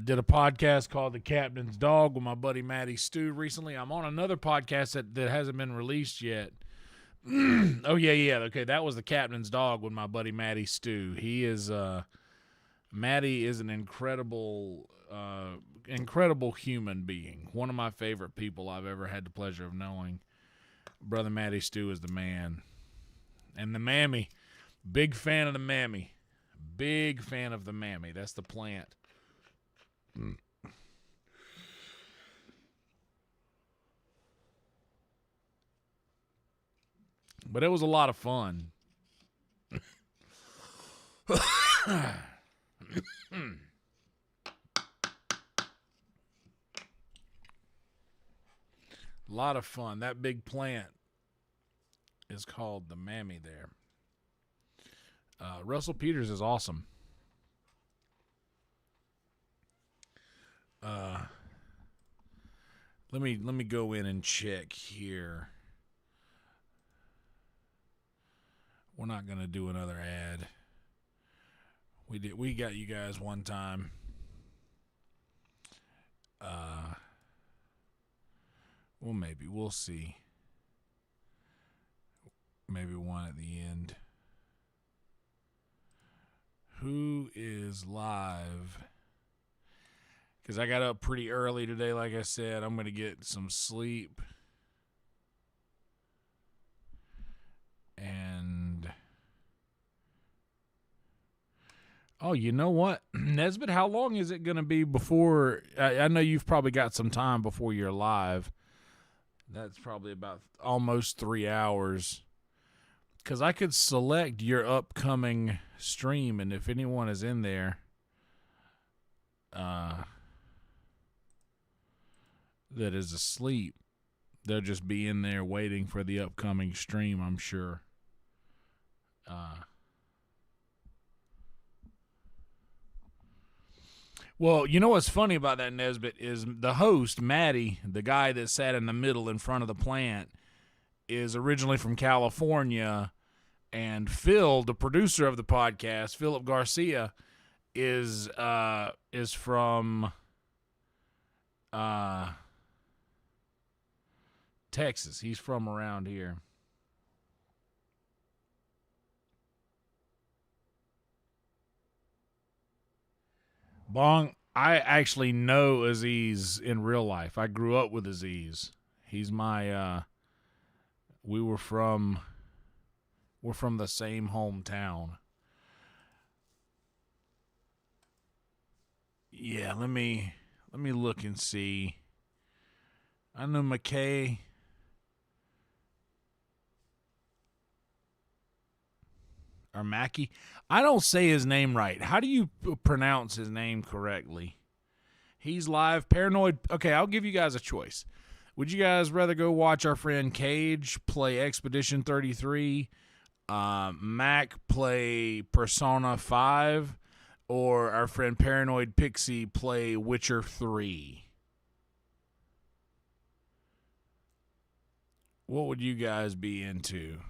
did a podcast called The Captain's Dog with my buddy Matty Stew recently. I'm on another podcast that hasn't been released yet. Oh, yeah. Okay, that was The Captain's Dog with my buddy Matty Stew. He is, Matty is an incredible human being. One of my favorite people I've ever had the pleasure of knowing. Brother Matty Stew is the man. And the Mammy, big fan of the Mammy. Big fan of the Mammy. That's the plant. But it was a lot of fun. A lot of fun. That big plant is called the Mammy there. Russell Peters is awesome. Let me go in and check here. We're not gonna do another ad. We got you guys one time. Well, maybe we'll see. Maybe one at the end. Who is live? Because I got up pretty early today, like I said. I'm going to get some sleep. And... oh, you know what? Nesbitt, how long is it going to be before... I know you've probably got some time before you're live. That's probably about almost 3 hours. Because I could select your upcoming stream, and if anyone is in there... that is asleep, they'll just be in there waiting for the upcoming stream, I'm sure. Well, you know what's funny about that, Nesbitt, is the host, Matty, the guy that sat in the middle in front of the plant, is originally from California, and Phil, the producer of the podcast, Philip Garcia, is from Texas. He's from around here. Bong, I actually know Aziz in real life. I grew up with Aziz. He's my, we're from the same hometown. Yeah, let me look and see. I know McKay. Or Mackie. I don't say his name right. How do you pronounce his name correctly? He's live. Paranoid. Okay, I'll give you guys a choice. Would you guys rather go watch our friend Cage play Expedition 33, Mac play Persona 5, or our friend Paranoid Pixie play Witcher 3? What would you guys be into?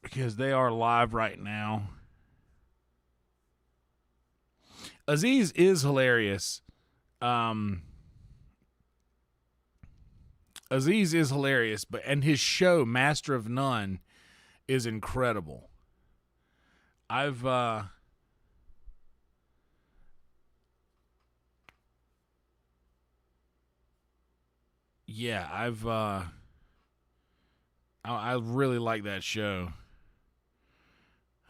Because they are live right now. Aziz is hilarious. Aziz is hilarious, and his show, Master of None, is incredible. I've I really like that show.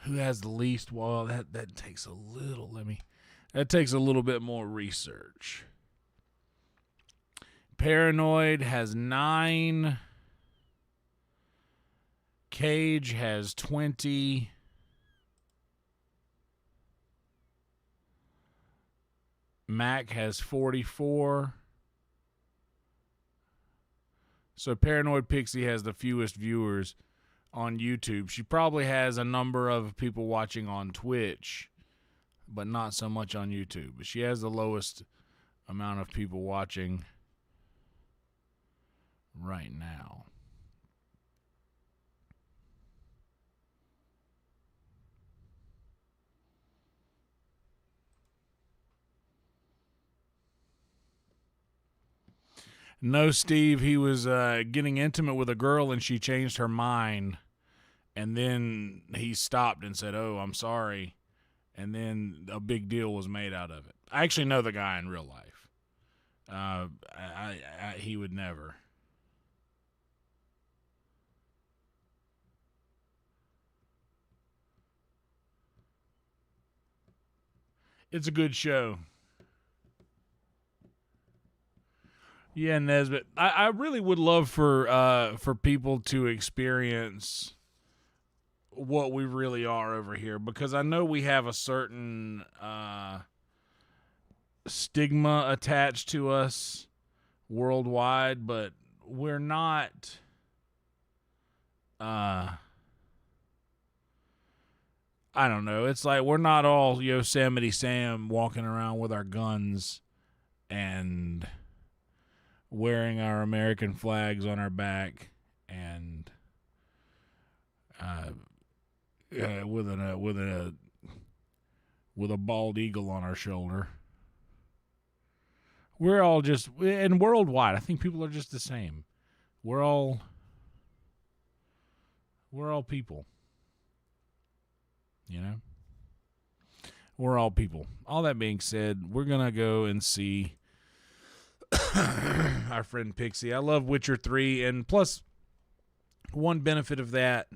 Who has the least? Well, that takes a little. That takes a little bit more research. Paranoid has 9. Cage has 20. Mac has 44. So Paranoid Pixie has the fewest viewers on YouTube. She probably has a number of people watching on Twitch, but not so much on YouTube. But she has the lowest amount of people watching right now. No, Steve, he was getting intimate with a girl and she changed her mind. And then he stopped and said, "Oh, I'm sorry." And then a big deal was made out of it. I actually know the guy in real life. He would never. It's a good show. Yeah, Nesbitt. I really would love for people to experience what we really are over here, because I know we have a certain stigma attached to us worldwide, but we're not I don't know. It's like we're not all Yosemite Sam walking around with our guns and wearing our American flags on our back and with a bald eagle on our shoulder. We're all just, and worldwide, I think people are just the same. We're all people. You know? We're all people. All that being said, we're going to go and see our friend Pixie. I love Witcher 3, and plus, one benefit of that,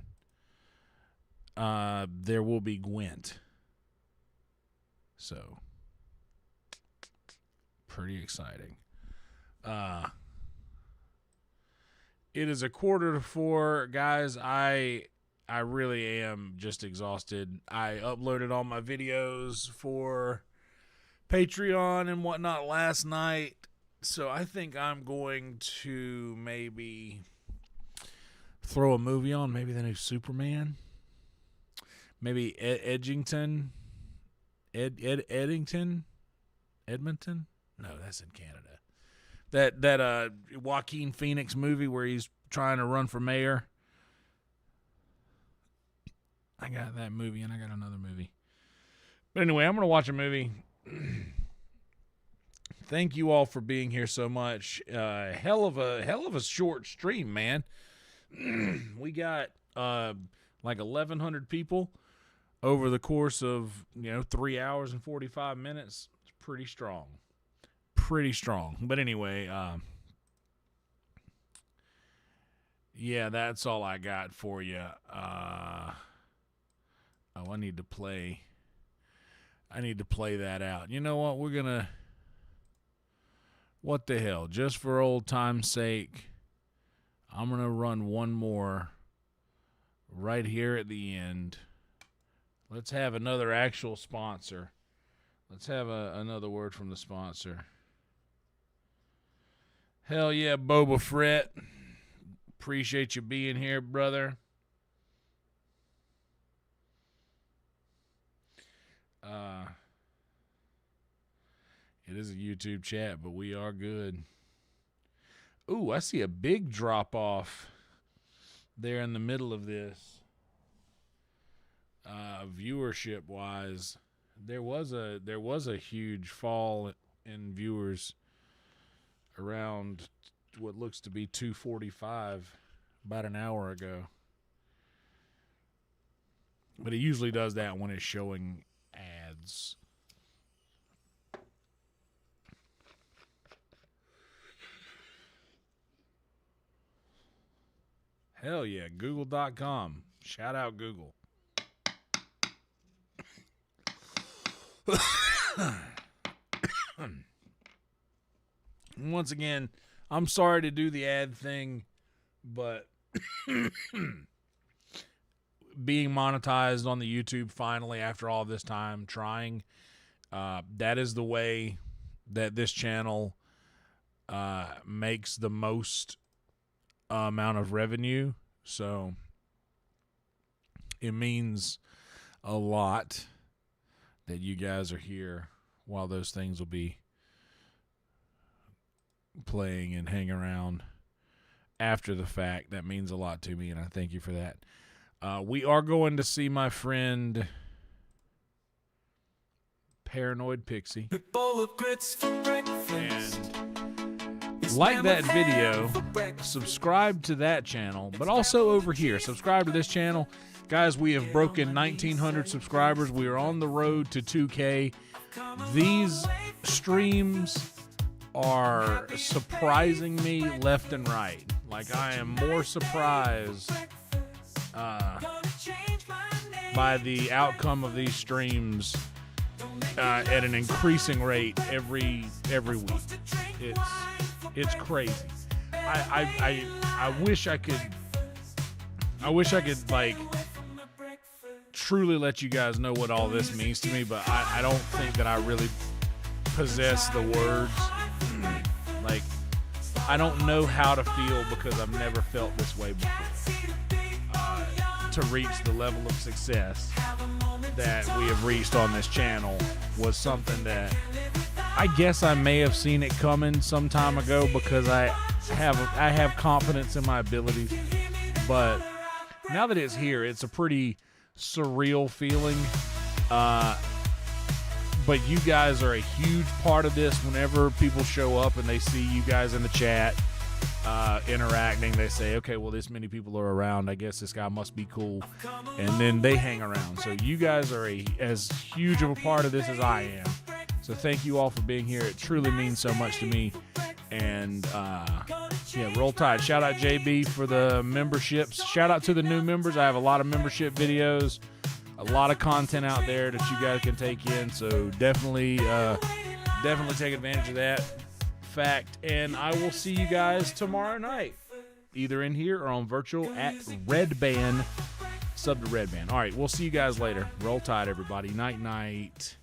there will be Gwent. So, pretty exciting. It is 3:45, guys. I really am just exhausted. I uploaded all my videos for Patreon and whatnot last night, so I think I'm going to maybe throw a movie on, maybe the new Superman, maybe Edmonton. No, that's in Canada. That Joaquin Phoenix movie where he's trying to run for mayor. I got that movie and I got another movie. But anyway, I'm going to watch a movie. thank you all for being here so much. Hell of a short stream, man. We got like 1,100 people over the course of 3 hours and 45 minutes. It's pretty strong. But anyway, yeah, that's all I got for you. I need to play that out. You know what? What the hell? Just for old time's sake, I'm going to run one more right here at the end. Let's have another actual sponsor. Let's have another word from the sponsor. Hell yeah, Boba Fett. Appreciate you being here, brother. It is a YouTube chat, but we are good. Ooh, I see a big drop off there in the middle of this. Viewership wise, there was a huge fall in viewers around what looks to be 245 about an hour ago. But it usually does that when it's showing ads. Hell yeah, Google.com. Shout out Google. Once again, I'm sorry to do the ad thing, but being monetized on the YouTube finally after all this time trying, that is the way that this channel makes the most amount of revenue. So it means a lot that you guys are here while those things will be playing and hang around after the fact. That means a lot to me, and I thank you for that. We are going to see my friend Paranoid Pixie, and like that video, subscribe to that channel, but also over here, subscribe to this channel. Guys, we have broken 1,900 subscribers. We are on the road to 2K. These streams are surprising me left and right. Like, I am more surprised by the outcome of these streams at an increasing rate every week. It's crazy. I wish I could like truly let you guys know what all this means to me, but I don't think that I really possess the words. Like, I don't know how to feel because I've never felt this way before. To reach the level of success that we have reached on this channel was something that I guess I may have seen it coming some time ago because I have confidence in my abilities, but now that it's here, it's a pretty surreal feeling. But you guys are a huge part of this. Whenever people show up and they see you guys in the chat interacting, they say, okay, well, this many people are around, I guess this guy must be cool, and then they hang around. So you guys are as huge of a part of this as I am. So thank you all for being here. It truly means so much to me. And yeah, roll tide. Shout out JB for the memberships. Shout out to the new members. I have a lot of membership videos, a lot of content out there that you guys can take in. So definitely take advantage of that fact. And I will see you guys tomorrow night, either in here or on virtual at Red Band. Sub to Red Band. All right, we'll see you guys later. Roll tide, everybody. Night, night.